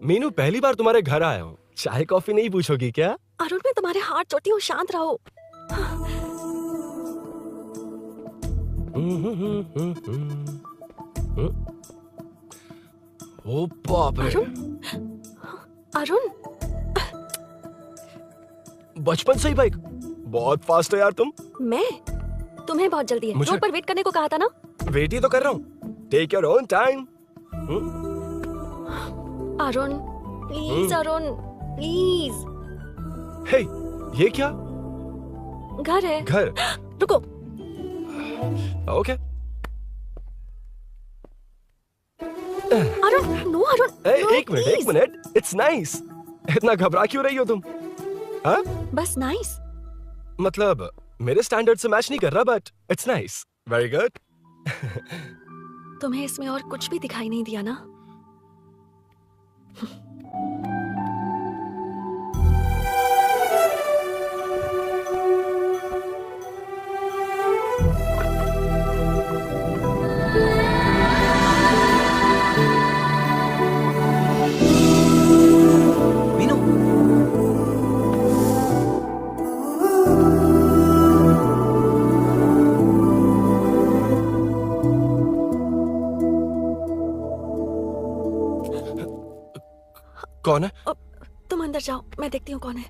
Speaker 3: मीनू, पहली बार तुम्हारे घर आया हूँ। चाय कॉफी नहीं पूछोगी क्या?
Speaker 4: अरुण, मैं तुम्हारे हाथ जोड़ती हूँ, शांत रहो।
Speaker 3: ओ बाप रे।
Speaker 4: अरुण,
Speaker 3: बचपन से ही बाइक। बहुत फास्ट है यार तुम।
Speaker 4: मैं? तुम्हें बहुत जल्दी है।
Speaker 3: मुझे-
Speaker 4: रोड पर वेट करने को कहा था ना?
Speaker 3: वेट ही तो कर रहा हूँ। Take your own time.
Speaker 4: Arun please, Arun please.
Speaker 3: Hey, ये क्या?
Speaker 4: घर है।
Speaker 3: घर?
Speaker 4: रुको।
Speaker 3: ओके।
Speaker 4: अरुण, नो अरुण।
Speaker 3: एक मिनट, इट्स नाइस। इतना घबरा क्यों रही हो तुम? हाँ?
Speaker 4: बस नाइस।
Speaker 3: मतलब मेरे स्टैंडर्ड से मैच नहीं कर रहा, but it's nice. Very good.
Speaker 4: तुम्हें इसमें और कुछ भी दिखाई नहीं दिया ना?
Speaker 3: कौन है?
Speaker 4: तुम अंदर जाओ, मैं देखती हूँ कौन है।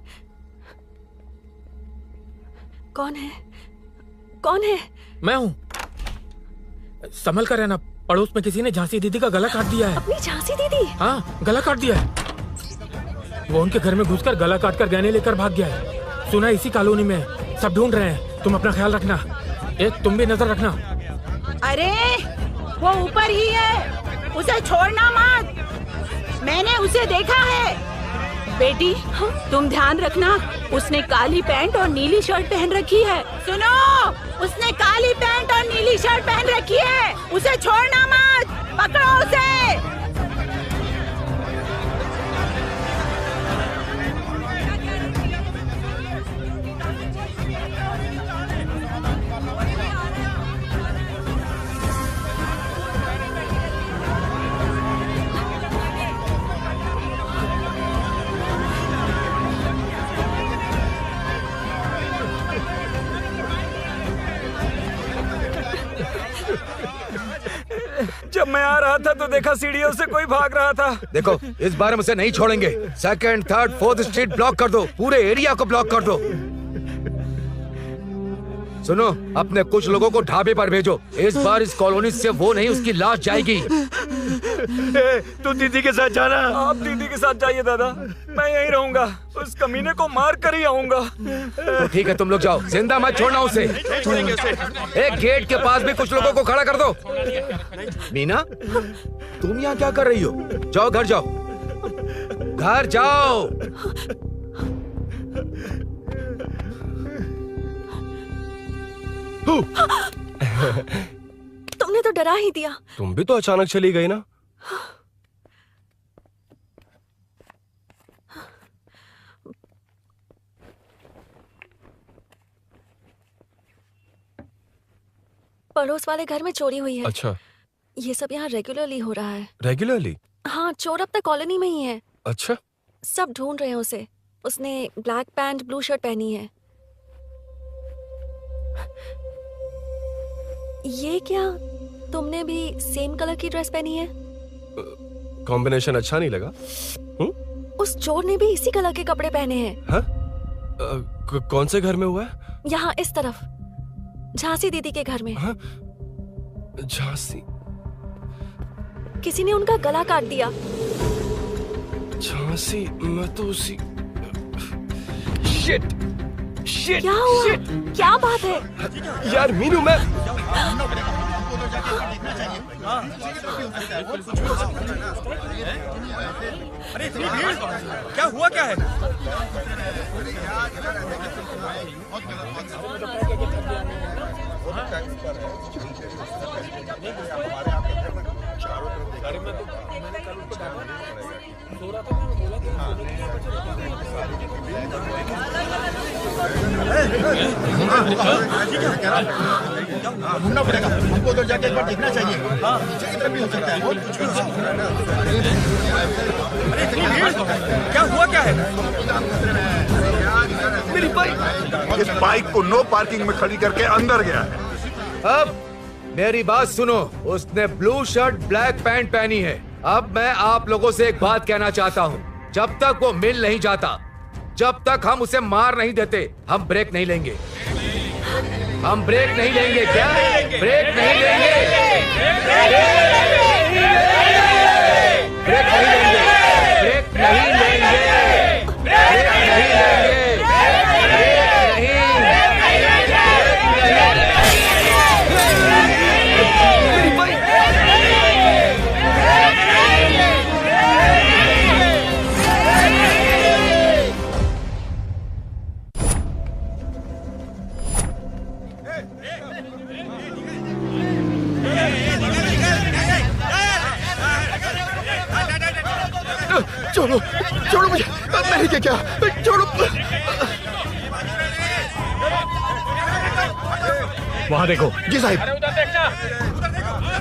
Speaker 4: कौन है? कौन है?
Speaker 19: मैं हूँ। संभल कर रहना, पड़ोस में किसी ने झांसी दीदी का गला काट दिया है।
Speaker 4: अपनी झांसी दीदी?
Speaker 19: हाँ, गला काट दिया है। वो उनके घर में घुसकर गला काट कर गहने लेकर भाग गया है। सुना इसी कॉलोनी में, सब ढूंढ रहे हैं। तुम अपना ख्याल रखना। तुम भी नजर रखना।
Speaker 10: अरे वो ऊपर ही है, उसे छोड़ना मत। मैंने उसे देखा है। बेटी तुम ध्यान रखना, उसने काली पैंट और नीली शर्ट पहन रखी है। सुनो, उसने काली पैंट और नीली शर्ट पहन रखी है, उसे छोड़ना मत, पकड़ो उसे।
Speaker 12: जब मैं आ रहा था तो देखा सीढ़ियों से कोई भाग रहा था।
Speaker 8: देखो, इस बार हम उसे नहीं छोड़ेंगे। Second, third, fourth street block कर दो, पूरे एरिया को ब्लॉक कर दो। सुनो, अपने कुछ लोगों को ढाबे पर भेजो। इस बार इस कॉलोनी से वो नहीं, उसकी लाश जाएगी।
Speaker 12: तू दीदी के साथ जाना। आप दीदी के साथ जाइए दादा, मैं यहीं रहूंगा। उस कमीने को मार कर ही आऊंगा।
Speaker 8: तो ठीक है, तुम लोग जाओ, जिंदा मत छोड़ना उसे। एक गेट के पास भी कुछ लोगों को खड़ा कर दो। मीना, तुम यहाँ क्या कर रही हो? जाओ घर जाओ, घर जाओ।
Speaker 4: तुमने तो डरा ही दिया।
Speaker 3: तुम भी तो अचानक चली गई ना।
Speaker 4: पड़ोस वाले घर में चोरी हुई है।
Speaker 3: अच्छा।
Speaker 4: ये सब यहाँ रेगुलरली हो रहा है।
Speaker 3: रेगुलरली?
Speaker 4: हाँ, चोर अब तक कॉलोनी में ही है।
Speaker 3: अच्छा।
Speaker 4: सब ढूंढ रहे हैं उसे। उसने ब्लैक पैंट ब्लू शर्ट पहनी है। ये क्या, तुमने भी सेम कलर की ड्रेस पहनी है?
Speaker 3: कॉम्बिनेशन अच्छा नहीं लगा?
Speaker 4: उस चोर ने भी इसी कलर के कपड़े पहने हैं।
Speaker 3: हाँ? कौन से घर में हुआ है?
Speaker 4: यहाँ इस तरफ, झांसी दीदी के घर में।
Speaker 3: हाँ? झांसी?
Speaker 4: किसी ने उनका गला काट दिया।
Speaker 3: झांसी? मैं तो उसी... शिट! शिट!
Speaker 4: क्या हुआ?
Speaker 3: शिट!
Speaker 4: क्या बात है?
Speaker 3: यार मीनू, मैं...
Speaker 12: क्या हुआ, क्या है?
Speaker 20: ढूंढना पड़ेगा हमको, उधर जाके एक बार देखना चाहिए। इधर भी हो सकता है, कुछ भी हो सकता है।
Speaker 12: क्या हुआ, क्या है?
Speaker 7: मेरी बाइक, इस बाइक को नो पार्किंग में खड़ी करके अंदर गया है।
Speaker 8: अब मेरी बात सुनो, उसने ब्लू शर्ट ब्लैक पैंट पहनी है। अब मैं आप लोगों से एक बात कहना चाहता हूँ, जब तक वो मिल नहीं जाता, जब तक हम उसे मार नहीं देते, हम ब्रेक नहीं लेंगे। हम ब्रेक नहीं लेंगे। क्या ब्रेक नहीं लेंगे? ब्रेक नहीं लेंगे। ब्रेक नहीं लेंगे। ब्रेक नहीं लेंगे। ब्रेक नहीं।
Speaker 20: छोड़ो, छोड़ो मुझे, मैंने क्या, छोड़ो।
Speaker 18: वहाँ देखो।
Speaker 20: जी साहब।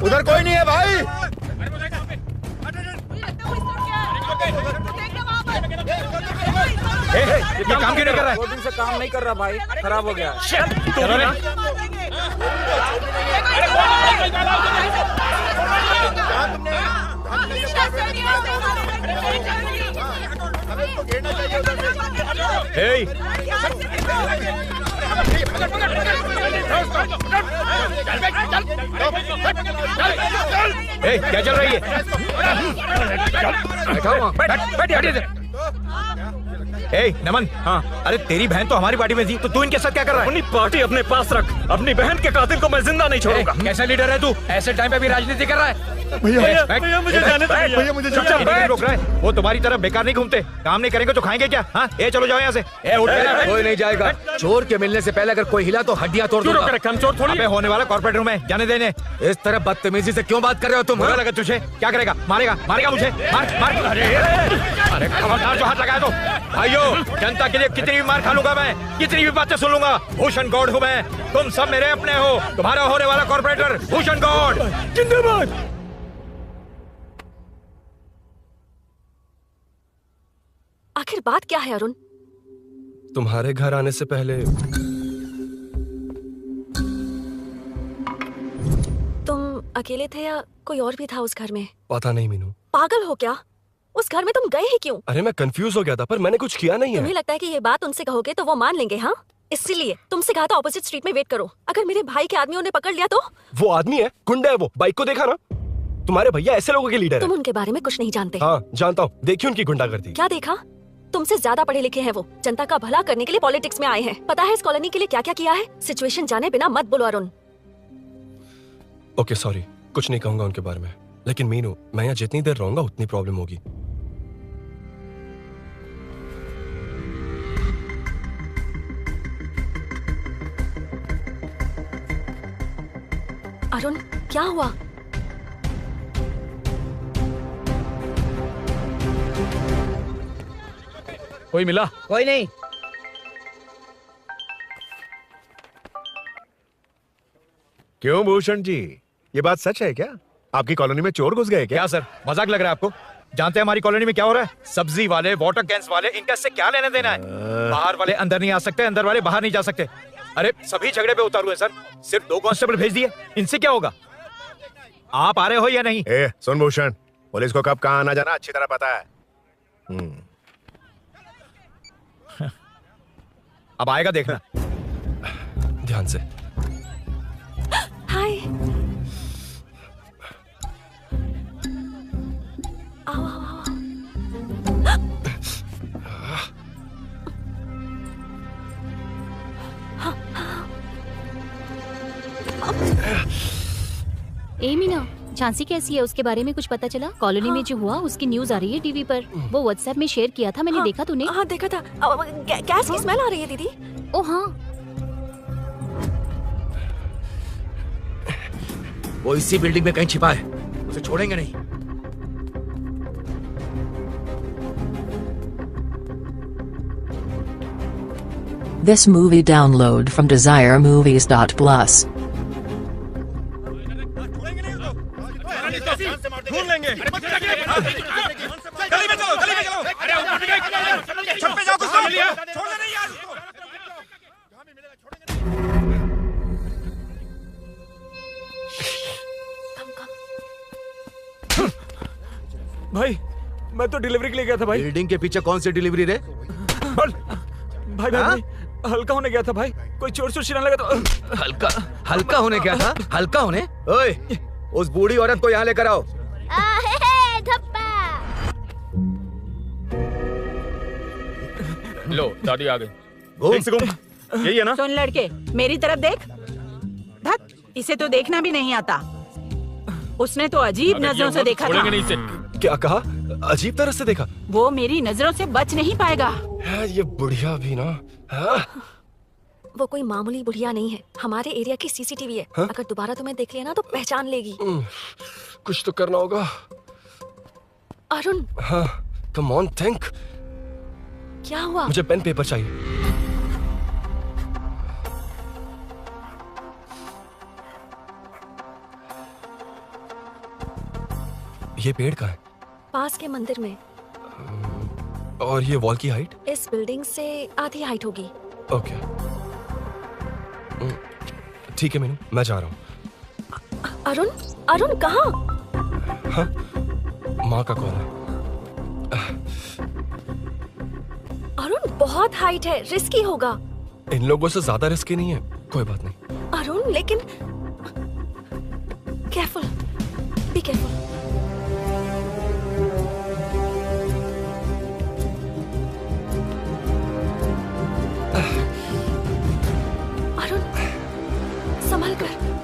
Speaker 18: उधर कोई नहीं है भाई।
Speaker 12: ये काम क्यों नहीं कर रहा है?
Speaker 19: 2 दिन से काम नहीं कर रहा भाई, खराब हो गया।
Speaker 12: चलो रे।
Speaker 18: Hey!
Speaker 12: Hey, क्या चल रही है?
Speaker 8: बैठा हुआ।
Speaker 12: बैठ, हटिए। ए नमन, हाँ, अरे तेरी बहन तो हमारी पार्टी में थी, तो तू इनके साथ क्या कर रहा है?
Speaker 19: अपनी पार्टी अपने पास रख, अपनी बहन के कातिल को मैं जिंदा नहीं छोड़ूंगा।
Speaker 12: कैसा लीडर है तू? ऐसे टाइम पे भी राजनीति कर रहा है?
Speaker 19: भैया मुझे जाने दो
Speaker 12: भैया, मुझे रोक रहा है। वो तुम्हारी तरफ बेकार नहीं घूमते, काम नहीं करेंगे तो खाएंगे क्या? हाँ, ए चलो जाओ यहाँ से। ए उठ के
Speaker 8: कोई नहीं जाएगा। चोर के मिलने से पहले अगर कोई हिला तो हड्डियां तोड़ दूंगा।
Speaker 12: चोर थोड़ी होने वाला कॉर्पोरेट रूम है, जाने देने।
Speaker 8: इस तरह बदतमीजी से क्यों बात कर रहे हो तुम?
Speaker 12: बुरा लगा तुझे? क्या करेगा? मारेगा मुझे? मार। अरे खबरदार जो हाथ लगाया तो। भाइयों, जनता के लिए कितनी भी मार खा लूंगा मैं, कितनी भी बातें सुन लूंगा। भूषण गौड़ हूँ मैं, तुम सब मेरे अपने हो। तुम्हारा होने वाला कॉर्पोरेटर भूषण गौड़ जिंदाबाद।
Speaker 4: आखिर बात क्या है अरुण?
Speaker 3: तुम्हारे घर आने से पहले
Speaker 4: तुम अकेले थे या कोई और भी था उस घर में?
Speaker 3: पता नहीं मीनू।
Speaker 4: पागल हो क्या? उस घर में तुम गए ही क्यों?
Speaker 3: अरे मैं कंफ्यूज हो गया था, पर मैंने कुछ किया नहीं है।
Speaker 4: तुम्हें लगता है कि ये बात उनसे कहोगे तो वो मान लेंगे? हाँ, इसलिए तुमसे कहा था ऑपोजिट स्ट्रीट में वेट करो। अगर मेरे भाई के आदमियों ने पकड़ लिया तो?
Speaker 3: वो आदमी है, गुंडा है वो। बाइक को देखा ना? तुम्हारे भैया ऐसे लोगों के लीडर
Speaker 4: तुम
Speaker 3: है।
Speaker 4: उनके बारे में कुछ नहीं जानते।
Speaker 3: हाँ जानता हूँ, देखिए उनकी गुंडागर्दी।
Speaker 4: क्या देखा? तुमसे ज्यादा पढ़े लिखे हैं वो। जनता का भला करने के लिए पॉलिटिक्स में आए हैं। पता है इस कॉलोनी के लिए क्या क्या किया है? सिचुएशन जाने बिना मत बोलो अरुण।
Speaker 3: ओके सॉरी, कुछ नहीं कहूंगा उनके बारे में। लेकिन मीनू, मैं यहाँ जितनी देर रहूंगा उतनी प्रॉब्लम होगी।
Speaker 4: अरुण, क्या हुआ?
Speaker 19: कोई मिला?
Speaker 21: कोई नहीं।
Speaker 1: क्यों भूषण जी, ये बात सच है क्या? आपकी कॉलोनी में चोर घुस गए क्या?
Speaker 12: सर, मजाक लग रहा है आपको? जानते हैं हमारी कॉलोनी में क्या हो रहा है? सब्जी वाले, वाटर कैंस वाले, इनका इससे क्या लेना देना है? बाहर वाले अंदर नहीं आ सकते, अंदर वाले बाहर नहीं जा सकते। अरे सभी झगड़े पे उतारू है सर, सिर्फ 2 कांस्टेबल भेज दिए, इनसे क्या होगा? आप आ रहे हो या नहीं?
Speaker 1: ए, सुन भूषण, पुलिस को कब कहाँ आना जाना अच्छी तरह पता है।
Speaker 12: अब आएगा देखना।
Speaker 3: ध्यान से।
Speaker 4: हाय। आओ आओ आओ।
Speaker 5: ए मीना, झांसी कैसी है? उसके बारे में कुछ पता चला? कॉलोनी में जो हुआ उसकी न्यूज आ रही है टीवी पर। वो व्हाट्सएप में शेयर किया था, मैंने देखा। तूने?
Speaker 4: हाँ देखा था। गैस की स्मेल आ रही है दीदी।
Speaker 5: ओ हाँ,
Speaker 8: वो इसी बिल्डिंग में कहीं छिपा है, उसे छोड़ेंगे नहीं।
Speaker 15: This movie download from DesireMovies.plus.
Speaker 18: ढूंढ लेंगे। गली में चलो, गली में चलो। अरे छत पे जाओ, कुछ तो मिलिए। छोड़ना नहीं यार।
Speaker 19: भाई, मैं तो डिलीवरी के लिए गया था भाई।
Speaker 8: बिल्डिंग के पीछे कौन सी डिलीवरी रे?
Speaker 19: भाई भाई, हल्का होने गया था भाई, कोई चोर चिल्लाने लगा तो।
Speaker 8: हल्का होने गया था? हल्का होने? ओए, उस बूढ़ी औरत को यहाँ लेकर आओ।
Speaker 19: लो, दादी आ गई।
Speaker 10: यही है ना? सुन लड़के, मेरी तरफ देख। धत, इसे तो देखना भी नहीं आता। उसने तो अजीब नजरों से देखा था।
Speaker 19: नहीं से।
Speaker 3: क्या कहा? अजीब तरह से देखा?
Speaker 10: वो मेरी नजरों से बच नहीं पाएगा।
Speaker 3: ये बुढ़िया भी ना।
Speaker 4: वो कोई मामूली बुढ़िया नहीं है, हमारे एरिया की सीसीटीवी है। अगर दोबारा तुम्हें देख लिया ना तो पहचान लेगी।
Speaker 3: कुछ तो करना होगा।
Speaker 4: अरुण।
Speaker 3: हाँ, कम ऑन थिंक।
Speaker 4: क्या हुआ?
Speaker 3: मुझे पेन पेपर चाहिए। ये पेड़ कहाँ है?
Speaker 4: पास के मंदिर में।
Speaker 3: और ये वॉल की हाइट?
Speaker 4: इस बिल्डिंग से आधी हाइट होगी।
Speaker 3: ओके, ठीक है मीनू, मैं जा रहा हूँ।
Speaker 4: अरुण, अरुण कहाँ?
Speaker 3: हाँ, माँ का कॉल है।
Speaker 4: अरुण बहुत हाइट है, रिस्की होगा।
Speaker 3: इन लोगों से ज्यादा रिस्की नहीं है, कोई बात नहीं।
Speaker 4: अरुण लेकिन केयरफुल, बी केयरफुल। संभल कर।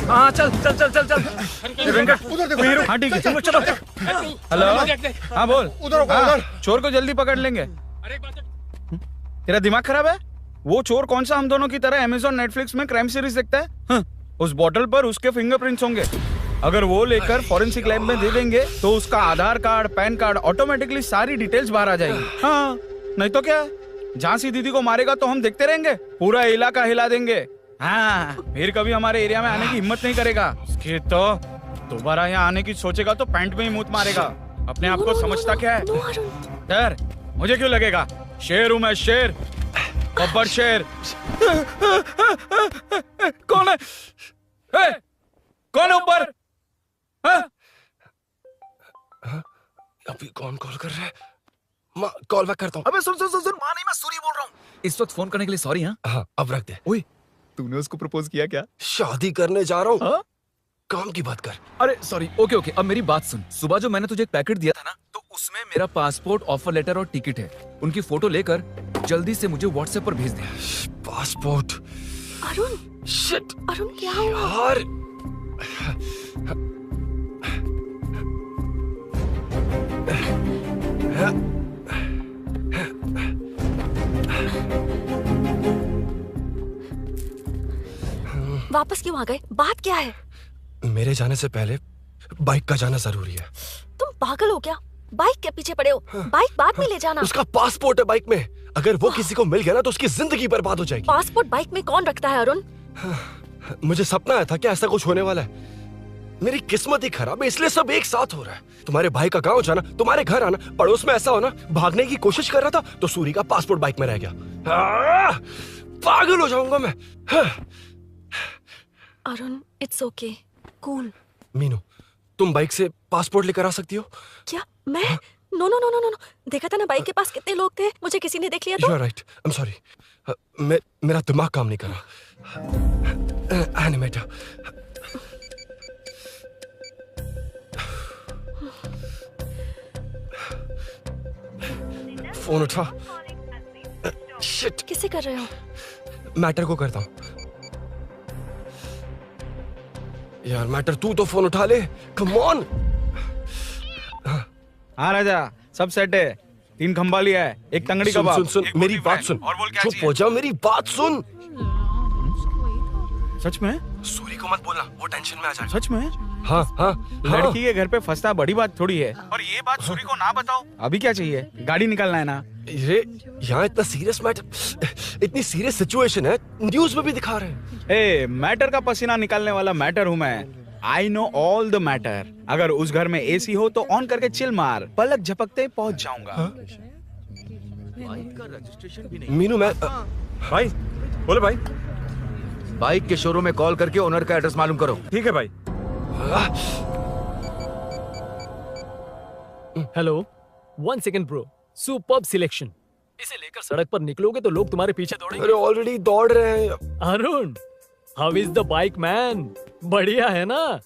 Speaker 6: हाँ चल चल चल चल चल वेंकट
Speaker 20: उधर देखो,
Speaker 6: वीरू, हाँ ठीक है तुम लोग चलो। हेलो हाँ बोल।
Speaker 20: उधर रुको,
Speaker 6: हाँ,
Speaker 20: उधर।
Speaker 6: चोर को जल्दी पकड़ लेंगे। तेरा दिमाग खराब है? वो चोर कौन सा हम दोनों की तरह अमेज़न नेटफ्लिक्स में क्राइम सीरीज देखता है? उस बॉटल पर उसके फिंगरप्रिंट्स होंगे। अगर वो लेकर फॉरेंसिक लैब में दे देंगे तो उसका आधार कार्ड, पैन कार्ड, ऑटोमेटिकली सारी डिटेल्स बाहर आ जाएगी। हाँ नहीं तो क्या, झांसी दीदी को मारेगा तो हम देखते रहेंगे, पूरा इलाका हिला देंगे। हाँ फिर कभी हमारे एरिया में आने की हिम्मत नहीं करेगा। उसके तो दोबारा यहाँ आने की सोचेगा तो पैंट में ही मूत मारेगा। अपने आप को समझता क्या है? डर मुझे क्यों लगेगा? शेर हूँ मैं, शेर, बब्बर शेर। कौन है? कौन है ऊपर?
Speaker 3: अभी कौन कॉल कर रहा है? माँ कॉल बैक करता हूँ।
Speaker 6: अबे सुन सुन सुन सुन, माँ नहीं, मैं सूरी बोल रहा हूँ। इस वक्त फोन करने के लिए सॉरी। हाँ
Speaker 3: अब रख दे।
Speaker 6: ओए तूने उसको प्रपोज किया क्या?
Speaker 3: शादी करने जा रहा हूँ। काम की बात कर।
Speaker 6: अरे सॉरी, ओके ओके, अब मेरी बात सुन। सुबह जो मैंने तुझे एक पैकेट दिया था ना, तो उसमें मेरा पासपोर्ट, ऑफर लेटर और टिकट है। उनकी फोटो लेकर जल्दी से मुझे व्हाट्सएप पर भेज दे।
Speaker 3: पासपोर्ट?
Speaker 4: अरुण,
Speaker 3: शिट,
Speaker 4: अरुण क्या हुआ?
Speaker 3: यार
Speaker 4: वापस क्यों आ गए? बात क्या है?
Speaker 3: मेरे जाने से पहले बाइक का जाना जरूरी है।
Speaker 4: तुम पागल हो क्या? बाइक के पीछे पड़े हो? बाइक बाद में ले जाना।
Speaker 3: उसका पासपोर्ट है बाइक में, अगर वो किसी को मिल गया ना तो उसकी जिंदगी बर्बाद हो जाएगी।
Speaker 4: पासपोर्ट बाइक में कौन रखता है अरुण?
Speaker 3: मुझे सपना आया था कि ऐसा कुछ होने वाला है। मेरी किस्मत ही खराब है, इसलिए सब एक साथ हो रहा है। तुम्हारे भाई का गांव जाना, तुम्हारे घर आना, पड़ोस में ऐसा होना। भागने की कोशिश कर रहा था तो सूरी का पासपोर्ट बाइक में रह गया। पागल हो जाऊंगा मैं।
Speaker 4: Arun it's okay, cool.
Speaker 3: Meenu, तुम बाइक से पासपोर्ट लेकर आ सकती हो?
Speaker 4: क्या मैं? No no no no no, देखा था ना बाइक के पास कितने लोग थे, मुझे किसी ने देख लिया तो।
Speaker 3: You are right. I'm sorry. मेरा दिमाग काम नहीं कर रहा। एनिमेटर। फोन उठा। शिट।
Speaker 4: किसे कर रहे हो?
Speaker 3: मैटर को करता हूँ। यार मैटर, तू तो फोन उठा ले। Come on.
Speaker 6: हाँ राजा, सब सेट है। 3 खंबा लिया है, एक तंगड़ी कबाब।
Speaker 3: सुन सुन, मेरी बात सुन। चुप हो जा, मेरी बात सुन।
Speaker 6: सच में?
Speaker 3: सूरी को मत बोलना, वो टेंशन में आ जाएगा।
Speaker 6: सच में?
Speaker 3: हाँ हाँ।
Speaker 6: लड़की के घर पे फंसना बड़ी बात थोड़ी है। और ये बात सूरी को ना बताओ। अभी क्या चाहिए? गाड़ी निकालना है ना?
Speaker 3: ये यहाँ इतना सीरियस मैटर, इतनी सीरियस सिचुएशन है, न्यूज में भी दिखा रहे हैं।
Speaker 6: ए, मैटर का पसीना निकालने वाला मैटर हूँ मैं। I know all the matter. अगर उस घर में एसी हो तो ऑन करके चिल मार, पलक झपकते पहुंच जाऊंगा।
Speaker 3: मीनू, मैं
Speaker 8: भाई बोलो भाई। बाइक के शोरूम में कॉल करके ओनर का एड्रेस मालूम करो।
Speaker 6: ठीक है भाई।
Speaker 9: Hello, 1 second bro. Superb selection. इसे लेकर सड़क पर निकलोगे तो लोग तुम्हारे पीछे दौड़ेंगे।
Speaker 3: अरे ऑलरेडी दौड़ रहे हैं।
Speaker 9: Arun, how is the bike man? बढ़िया है ना?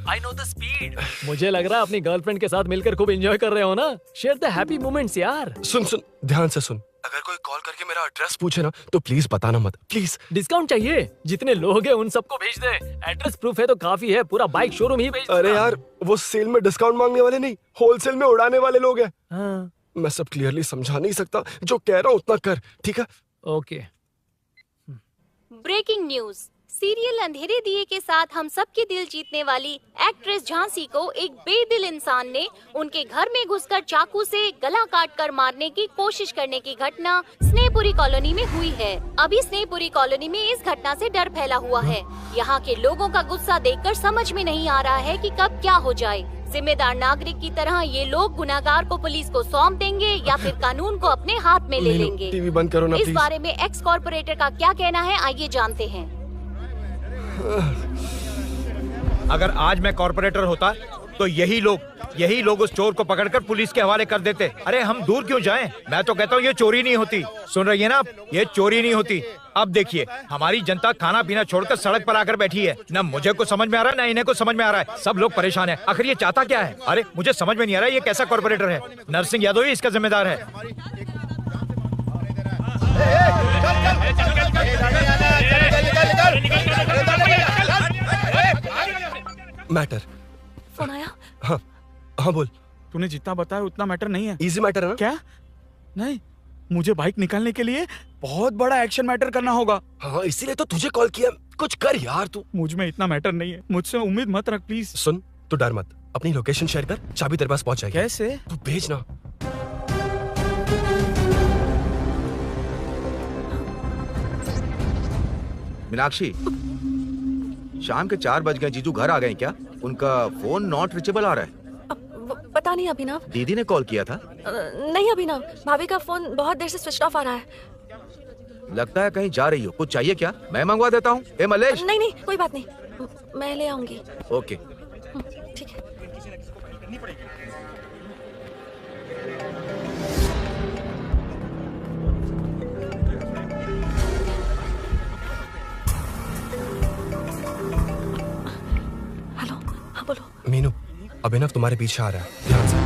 Speaker 9: I know the speed. मुझे लग रहा है अपनी गर्लफ्रेंड के साथ मिलकर खूब एंजॉय कर रहे हो ना? शेयर द हैप्पी मोमेंट्स यार।
Speaker 3: सुन सुन, ध्यान से सुन। अगर कोई कॉल करके मेरा एड्रेस पूछे ना तो प्लीज बताना मत, प्लीज।
Speaker 9: डिस्काउंट चाहिए? जितने लोग हैं उन सबको भेज दे। एड्रेस प्रूफ है तो काफी है, पूरा बाइक शोरूम ही भेज दे।
Speaker 3: अरे यार, वो सेल में डिस्काउंट मांगने वाले नहीं, होलसेल में उड़ाने वाले लोग हैं।
Speaker 9: हाँ।
Speaker 3: मैं सब क्लियरली समझा नहीं सकता, जो कह रहा हूँ उतना कर, ठीक है?
Speaker 9: ओके।
Speaker 5: Breaking news. सीरियल अंधेरे दिए के साथ हम सबके दिल जीतने वाली एक्ट्रेस झांसी को एक बेदिल इंसान ने उनके घर में घुसकर चाकू से गला काटकर मारने की कोशिश करने की घटना स्नेहपुरी कॉलोनी में हुई है। अभी स्नेहपुरी कॉलोनी में इस घटना से डर फैला हुआ है। यहाँ के लोगों का गुस्सा देखकर समझ में नहीं आ रहा है कि कब क्या हो जाए। जिम्मेदार नागरिक की तरह ये लोग गुनाहगार को पुलिस को सौंप देंगे या फिर कानून को अपने हाथ में ले लेंगे।
Speaker 3: टीवी बंद करो ना
Speaker 5: इस
Speaker 3: प्लीज।
Speaker 5: बारे में एक्स कॉर्पोरेटर का क्या कहना है, आइए जानते हैं।
Speaker 12: अगर आज मैं कॉर्पोरेटर होता तो यही लोग यही लोग उस चोर को पकड़कर पुलिस के हवाले कर देते। अरे हम दूर क्यों जाएं? मैं तो कहता हूँ ये चोरी नहीं होती। सुन रही है ना आप? ये चोरी नहीं होती। अब देखिए हमारी जनता खाना पीना छोड़कर सड़क पर आकर बैठी है। ना मुझे को समझ में आ रहा है ना इन्हें को समझ में आ रहा है। सब लोग परेशान है। आखिर ये चाहता क्या है? अरे मुझे समझ में नहीं आ रहा है ये कैसा कॉर्पोरेटर है। नरसिंह यादव ही इसका जिम्मेदार है।
Speaker 3: मैटर।
Speaker 4: फोन आया?
Speaker 3: हाँ हाँ बोल।
Speaker 16: तूने जितना बताया उतना मैटर नहीं है।
Speaker 3: इजी मैटर है ना?
Speaker 16: क्या? नहीं, मुझे बाइक निकालने के लिए बहुत बड़ा एक्शन मैटर करना होगा।
Speaker 3: हाँ इसीलिए तो तुझे कॉल किया। कुछ कर यार तू।
Speaker 16: मुझ में इतना मैटर नहीं है। मुझसे उम्मीद मत रख प्लीज।
Speaker 3: सुन तू डर मत, अपनी लोकेशन शेयर कर, चाबी तेरे पास पहुंच जाएगी।
Speaker 16: कैसे?
Speaker 3: तू भेज ना।
Speaker 8: मीनाक्षी, शाम के 4 बज गए। जीजू घर आ गए क्या? उनका फोन नॉट रीचेबल आ रहा है।
Speaker 4: पता नहीं अभिनव।
Speaker 8: दीदी ने कॉल किया था?
Speaker 4: नहीं अभिनव, भाभी का फोन बहुत देर से स्विच ऑफ आ रहा है।
Speaker 8: लगता है कहीं जा रही हो। कुछ चाहिए क्या? मैं मंगवा देता हूँ। ए मलेश।
Speaker 4: नहीं नहीं कोई बात नहीं, मैं ले आऊंगी।
Speaker 8: ओके
Speaker 4: ठीक है। हेलो, हाँ बोलो।
Speaker 3: मीनू, अभिनव तुम्हारे पीछे आ रहा है, ध्यान से।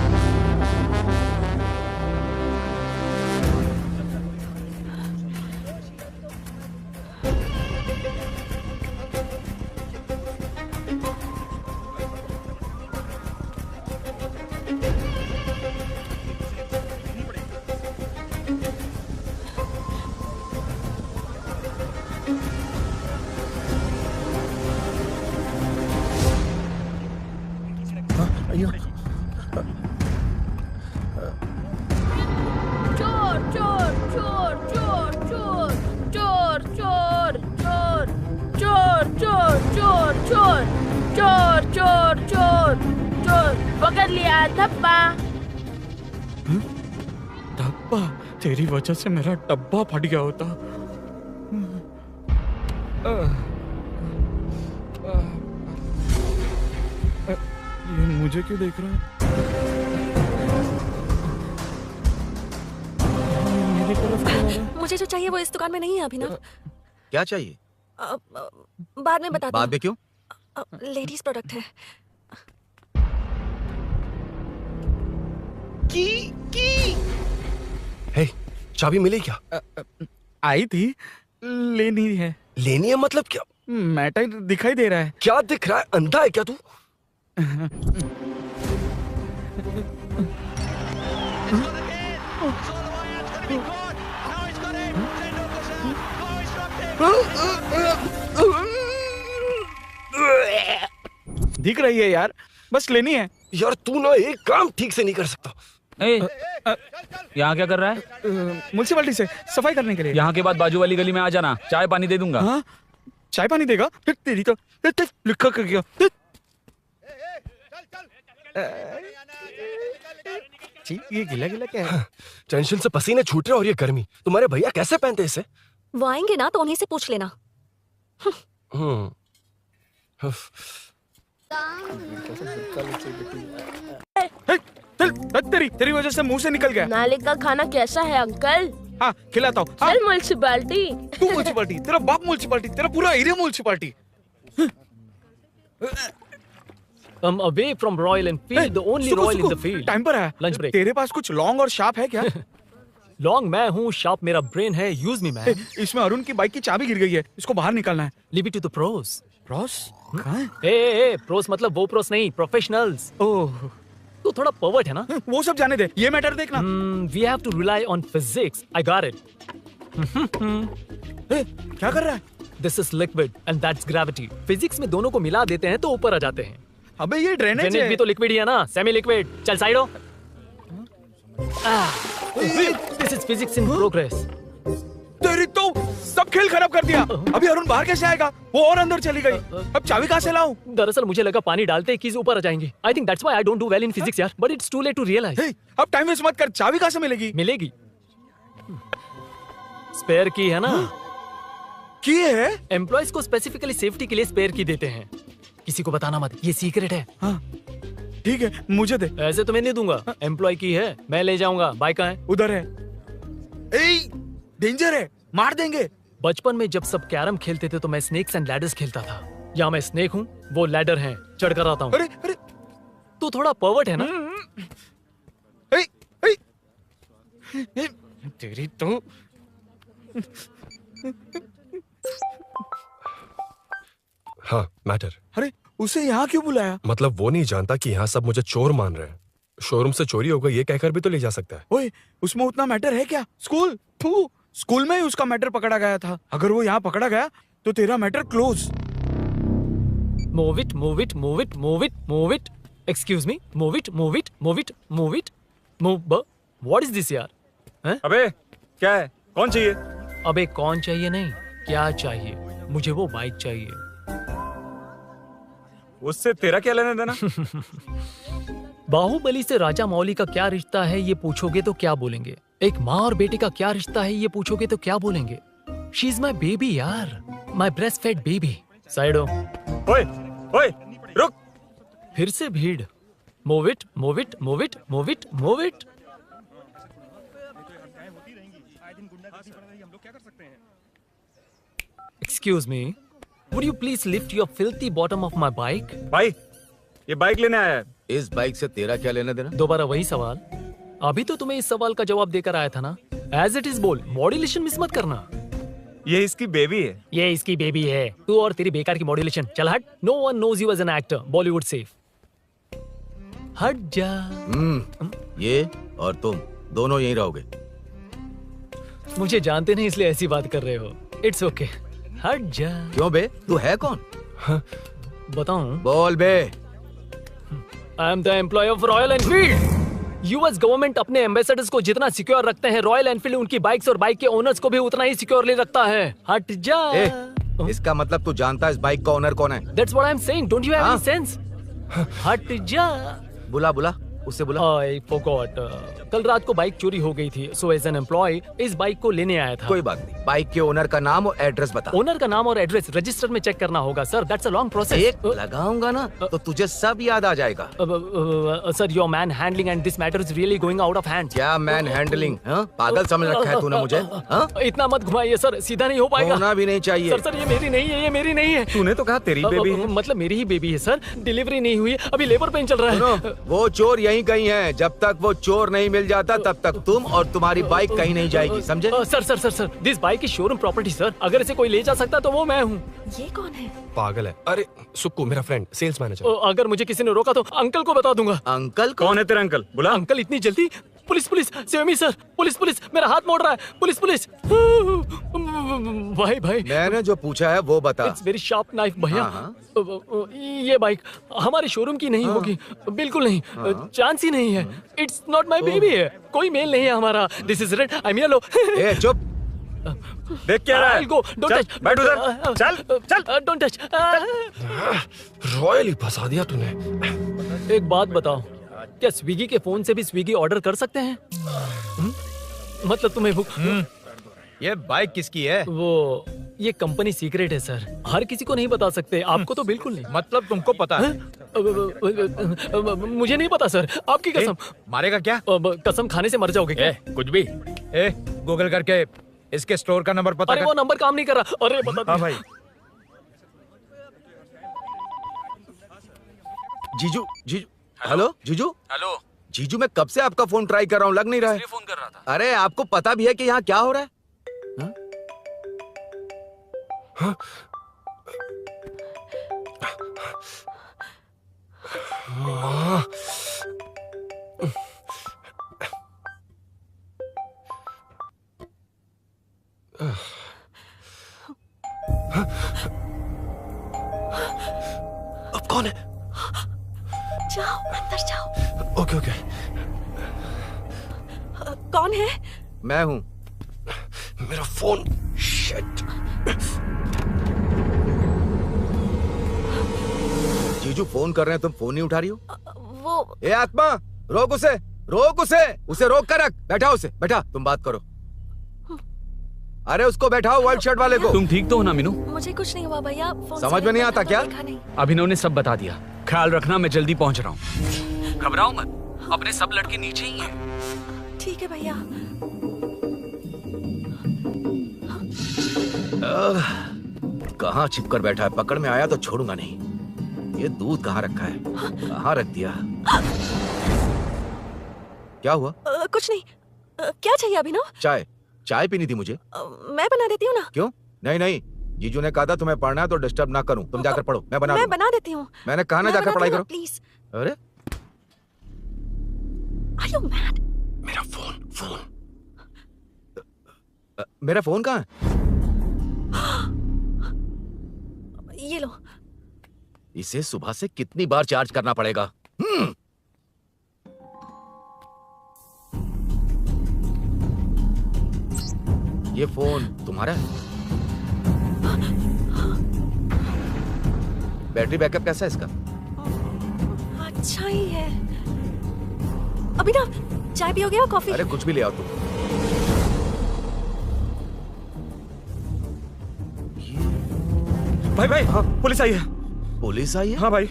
Speaker 16: तेरी वजह से मेरा डब्बा फट गया होता। ये मुझे क्यों देख रहा है? मेरी तरफ क्यों आ रहा है?
Speaker 4: मुझे जो चाहिए वो इस दुकान में नहीं है अभिनव।
Speaker 8: क्या चाहिए?
Speaker 4: बाद में बताती हूँ।
Speaker 8: बाद में क्यों?
Speaker 4: लेडीज प्रोडक्ट है।
Speaker 3: हे, चाबी मिली क्या?
Speaker 16: आई थी, लेनी है।
Speaker 3: लेनी है मतलब क्या?
Speaker 16: मैटर दिखाई दे रहा है।
Speaker 3: क्या दिख रहा है? अंधा है क्या तू?
Speaker 16: दिख रही है यार, बस लेनी है।
Speaker 3: यार तू ना एक काम ठीक से नहीं कर सकता।
Speaker 14: यहाँ क्या कर रहा है?
Speaker 16: म्युनिसिपैलिटी से सफाई करने के लिए।
Speaker 14: यहाँ के बाद बाजू वाली गली में आ जाना, चाय पानी दे दूंगा।
Speaker 16: हाँ? चाय पानी देगा? तेरी तो लिखा कर गया। ये गिला गिला क्या है?
Speaker 3: टेंशन से पसीने छूट रहे और ये गर्मी। तुम्हारे भैया कैसे पहनते इसे?
Speaker 4: वो आएंगे ना तो उन्हीं से पूछ लेना।
Speaker 16: तेरी वजह से मुंह से निकल गया।
Speaker 21: नाले का खाना कैसा है अंकल?
Speaker 16: हाँ खिलाता हूँ।
Speaker 21: चल म्युनिसिपैलिटी।
Speaker 16: तू म्युनिसिपैलिटी, तेरा बाप म्युनिसिपैलिटी, तेरा पूरा area municipality.
Speaker 9: I'm away from Royal Enfield, the only Royal in the field.
Speaker 16: Time पर है।
Speaker 9: Lunch break.
Speaker 16: तेरे पास कुछ लॉन्ग और शार्प है क्या?
Speaker 9: लॉन्ग मैं हूँ, शार्प मेरा ब्रेन है। Use me man.
Speaker 16: इसमें अरुण की बाइक की चाबी गिर गई है, इसको बाहर निकालना है।
Speaker 9: Leave it to the pros.
Speaker 16: Pros? कहाँ है?
Speaker 9: ए प्रोस मतलब वो प्रोस नहीं, प्रोफेशनल्स।
Speaker 16: ओह,
Speaker 9: तो थोड़ा पर्वर्ट है ना?
Speaker 16: वो सब जाने दे, ये मैटर देखना।
Speaker 9: We have to rely on physics. I got it.
Speaker 16: क्या कर रहा है?
Speaker 9: This is liquid and that's gravity. Physics में दोनों को मिला देते हैं तो ऊपर आ जाते हैं।
Speaker 16: अबे ये ड्रेनेज है।
Speaker 9: भी तो लिक्विड ही है ना, सेमी लिक्विड। चल साइड हो। This is physics in progress.
Speaker 16: तेरी तो सब खेल खराब कर दिया। अभी अरुण बाहर कैसे आएगा? वो और अंदर चली गई। अब चाबी कहाँ से लाऊं?
Speaker 9: दरअसल मुझे लगा पानी डालते ही कीज ऊपर आ जाएंगी। I think that's why I don't do well in physics यार। But it's too late to realize.
Speaker 16: अब टाइम वेस्ट मत कर, चाबी कहाँ से मिलेगी?
Speaker 9: मिलेगी। स्पेयर की है ना?
Speaker 16: की है?
Speaker 9: एम्प्लॉयज को स्पेसिफिकली सेफ्टी के लिए स्पेयर की देते हैं। किसी को बताना मत, ये सीक्रेट है।
Speaker 16: हाँ।
Speaker 6: ठीक है, मुझे दे।
Speaker 9: ऐसे तो मैं नहीं दूंगा, एम्प्लॉय की है, मैं ले जाऊंगा। बाइक कहाँ है?
Speaker 6: उधर है। ए, डेंजर है, मार देंगे।
Speaker 9: बचपन में जब सब कैरम खेलते थे तो मैं स्नेक्स एंड लैडर्स खेलता था। यहाँ मैं स्नेक हूँ, वो लैडर है, चढ़ कर आता हूँ।
Speaker 6: अरे अरे,
Speaker 9: तू थोड़ा पर्वर्ट है ना? तेरी तो
Speaker 3: हाँ, मैटर।
Speaker 6: अरे उसे यहाँ क्यों बुलाया?
Speaker 3: मतलब वो नहीं जानता कि यहाँ सब मुझे चोर मान रहे हैं। शोरूम से चोरी हो गई ये कहकर भी तो ले जा सकता है।
Speaker 6: ओए, उसमें उतना मैटर है क्या? स्कूल में ही उसका मैटर पकड़ा गया था। अगर वो यहाँ पकड़ा गया तो तेरा matter close.
Speaker 9: Move it, move it, move it, move it, move it. Excuse me, move it, move it, move it, move it, move. What is this यार? हैं?
Speaker 6: अबे क्या है? कौन चाहिए?
Speaker 9: अबे कौन चाहिए नहीं, क्या चाहिए? मुझे वो बाइक चाहिए।
Speaker 6: उससे तेरा क्या लेना देना?
Speaker 9: बाहुबली से राजा मौली का क्या रिश्ता है ये पूछोगे तो क्या बोलेंगे? एक माँ और बेटे का क्या रिश्ता है ये पूछोगे तो क्या बोलेंगे? शी इज माई बेबी यार, my breast fed baby. Side हो।
Speaker 6: ओए, ओए, रुक।
Speaker 9: फिर से भीड़। Move it, move it, move it, move it, move it. Excuse me, would you please lift your filthy bottom of my bike?
Speaker 6: भाई, ये बाइक लेने आया है।
Speaker 8: इस बाइक से तेरा क्या लेना देना?
Speaker 9: दोबारा वही सवाल। अभी तो तुम्हें इस सवाल का जवाब देकर आया था ना। एज इट इज बोल, मॉड्यूलेशन मिस मत करना।
Speaker 6: ये इसकी बेबी है।
Speaker 9: ये इसकी बेबी है। तू और तेरी बेकार की मॉड्यूलेशन। चल हट। No one knows you as an actor. Bollywood safe. हट जा।
Speaker 8: ये और तुम दोनों यहीं रहोगे।
Speaker 9: मुझे जानते नहीं इसलिए ऐसी बात कर रहे हो। It's okay. हट जा।
Speaker 8: क्यों बे? तू है कौन?
Speaker 9: बताऊं?
Speaker 8: बोल बे।
Speaker 9: I am the employ of Royal Enfield. US government अपने एम्बेसडर्स को जितना सिक्योर रखते हैं, रॉयल एनफील्ड उनकी बाइक्स और बाइक के ओनर्स को भी उतना ही सिक्योरली रखता है। हट जा।
Speaker 8: इसका मतलब तू जानता है इस बाइक का ओनर कौन है?
Speaker 9: That's what I'm saying. Don't you have any sense? हट जा।
Speaker 8: बुला बुला, उससे बुला।
Speaker 9: I forgot. कल रात को बाइक चोरी हो गई थी, so as an employee इस बाइक को लेने आया था।
Speaker 8: कोई बात नहीं, बाइक के ओनर का नाम और एड्रेस बता।
Speaker 9: ओनर का नाम और एड्रेस रजिस्टर में चेक करना होगा sir. That's a long process.
Speaker 8: एक लगाऊंगा ना तो तुझे सब याद आ जाएगा।
Speaker 9: Sir, your man handling and this matter is really going out of hand.
Speaker 8: क्या मैन हैंडलिंग? पागल समझ रखा है तूने मुझे?
Speaker 9: इतना मत घुमाइए सर, सीधा नहीं हो पाएगा।
Speaker 8: होना भी नहीं चाहिए।
Speaker 9: सर ये मेरी नहीं है, ये मेरी नहीं है।
Speaker 6: तूने तो कहा तेरी बेबी है।
Speaker 9: मतलब मेरी ही बेबी है सर। डिलीवरी नहीं हुई, अभी लेबर पेन चल रहा है।
Speaker 8: वो चोर यहीं कहीं है। जब तक वो चोर नहीं मिल जाता तब तक तुम और तुम्हारी बाइक कहीं नहीं जाएगी, समझे?
Speaker 9: Sir, this bike is showroom property sir. अगर इसे कोई ले जा सकता तो वो मैं हूँ।
Speaker 4: ये कौन है?
Speaker 3: पागल है। अरे सुक्कू, मेरा फ्रेंड, सेल्स मैनेजर।
Speaker 9: अगर मुझे किसी ने रोका तो अंकल को बता दूंगा।
Speaker 8: अंकल?
Speaker 6: कौन है तेरा अंकल? बुला।
Speaker 9: अंकल इतनी जल्दी? Police, save me sir. Police, मेरा हाथ मोड़ रहा है। पुलिस। भाई
Speaker 8: मैंने जो पूछा है वो बता।
Speaker 9: इट्स वेरी शार्प नाइफ भैया। ये बाइक हमारे शोरूम की नहीं होगी, बिल्कुल नहीं। चांस ही नहीं है। इट्स नॉट माय बेबी है। कोई मेल नहीं है हमारा। This is red, I am yellow.
Speaker 8: ए चुप।
Speaker 6: देख क्या रहा है?
Speaker 9: Don't touch.
Speaker 6: बैठ उधर। चल।
Speaker 9: Don't touch.
Speaker 3: रॉयली फंसा दिया तूने।
Speaker 9: एक बात बताओ, क्या स्विगी के फोन से भी स्विगी ऑर्डर कर सकते हैं? मतलब तुम्हें भूख?
Speaker 17: ये बाइक किसकी है?
Speaker 9: वो ये कंपनी सीक्रेट है सर, हर किसी को नहीं बता सकते। आपको तो बिल्कुल नहीं।
Speaker 17: मतलब तुमको पता है?
Speaker 9: मुझे नहीं पता सर, आपकी कसम।
Speaker 17: मारेगा क्या?
Speaker 9: कसम खाने से मर जाओगे क्या?
Speaker 17: कुछ भी। गूगल करके इसके स्टोर का नंबर पता
Speaker 9: कर। वो नंबर काम नहीं कर रहा। अरे बता।
Speaker 6: हाँ भाई।
Speaker 8: जीजू। हेलो जीजू, मैं कब से आपका फोन ट्राई कर रहा हूँ, लग नहीं रहा है।
Speaker 6: फोन कर रहा था।
Speaker 8: अरे आपको पता भी है कि यहाँ क्या हो रहा है?
Speaker 3: अब कौन है?
Speaker 4: जाओ अंदर जाओ।
Speaker 3: ओके।
Speaker 4: कौन है?
Speaker 8: मैं हूँ।
Speaker 3: मेरा फोन। शिट।
Speaker 8: जीजू फोन कर रहे हैं, तुम फोन नहीं उठा रही हो?
Speaker 4: वो
Speaker 8: ए आत्मा, रोक उसे रोक कर रख। बैठा, तुम बात करो। अरे उसको बैठाओ, व्हाइट शर्ट वाले को।
Speaker 6: तुम ठीक तो हो ना मीनू?
Speaker 4: मुझे कुछ नहीं हुआ भैया।
Speaker 8: समझ में नहीं आता क्या?
Speaker 6: अभिनव ने सब बता दिया। ख्याल रखना, मैं जल्दी पहुंच रहा हूँ। घबराओ मत, अपने सब लड़के नीचे ही हैं।
Speaker 4: ठीक है भैया।
Speaker 12: कहाँ छिप कर बैठा है? पकड़ में आया तो छोड़ूंगा नहीं। ये दूध कहाँ रखा है? कहाँ रख दिया? क्या हुआ?
Speaker 4: कुछ नहीं। क्या चाहिए अभिनव?
Speaker 12: चाय। चाय पीनी थी मुझे।
Speaker 4: मैं बना देती हूँ ना।
Speaker 12: क्यों? नहीं नहीं, जीजू ने कहा था तुम्हें पढ़ना है तो डिस्टर्ब ना करूं। तुम जाकर पढ़ो, मैं बना
Speaker 4: देती हूँ।
Speaker 12: मैंने कहा ना जाकर पढ़ाई करो
Speaker 4: प्लीज।
Speaker 12: अरे
Speaker 4: Are you mad?
Speaker 12: मेरा फोन मेरा फोन कहाँ है?
Speaker 4: ये लो।
Speaker 12: इसे सुबह से कितनी बार चार्ज करना पड़ेगा? ये फोन तुम्हारा है? बैटरी बैकअप कैसा है इसका?
Speaker 4: अच्छा ही है। अभिनव, चाय पियोगे या कॉफी?
Speaker 12: अरे कुछ भी ले आओ तुम।
Speaker 6: भाई भाई, हाँ, पुलिस आई है।
Speaker 12: पुलिस आई है?
Speaker 6: हाँ भाई।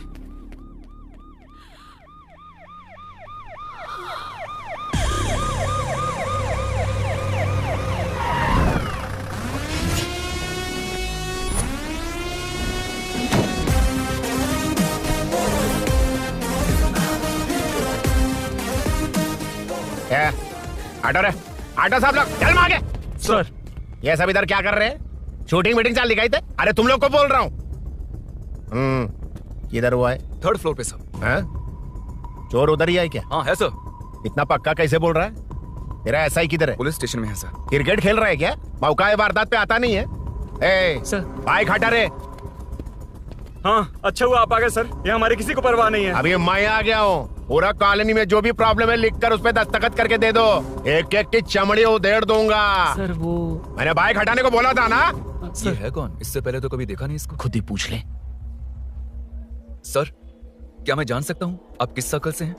Speaker 1: आटो रे, आटो साहब लोग चल मांगे।
Speaker 6: सर,
Speaker 1: ये सब इधर क्या कर रहे हैं? शूटिंग मीटिंग चाल दिखाई थे? अरे तुम लोग को बोल रहा हूँ। किधर हुआ है?
Speaker 6: 3rd फ्लोर पे सर।
Speaker 1: हैं? चोर उधर ही है क्या?
Speaker 6: हाँ है सर।
Speaker 1: इतना पक्का कैसे बोल रहा है? तेरा एसआई किधर है?
Speaker 6: पुलिस स्टेशन में है सर।
Speaker 1: क्रिकेट खेल रहा है क्या? मौका है वारदात पे आता नहीं है?
Speaker 6: सर
Speaker 1: बाइक हटा रे।
Speaker 6: हाँ, अच्छा हुआ आप आ गए सर, ये हमारे किसी को परवाह नहीं है।
Speaker 1: अभी मैं आ गया हूँ। पूरा कॉलोनी में जो भी प्रॉब्लम है लिख कर उस पे दस्तखत करके दे दो। एक एक की चमड़ी उधेड़ दूंगा।
Speaker 9: सर वो
Speaker 1: मैंने बाइक हटाने को बोला था ना?
Speaker 6: ये है कौन? इससे पहले तो कभी देखा नहीं इसको।
Speaker 2: खुद ही पूछ ले।
Speaker 6: सर, क्या मैं जान सकता हूँ आप किस सर्कल से हैं?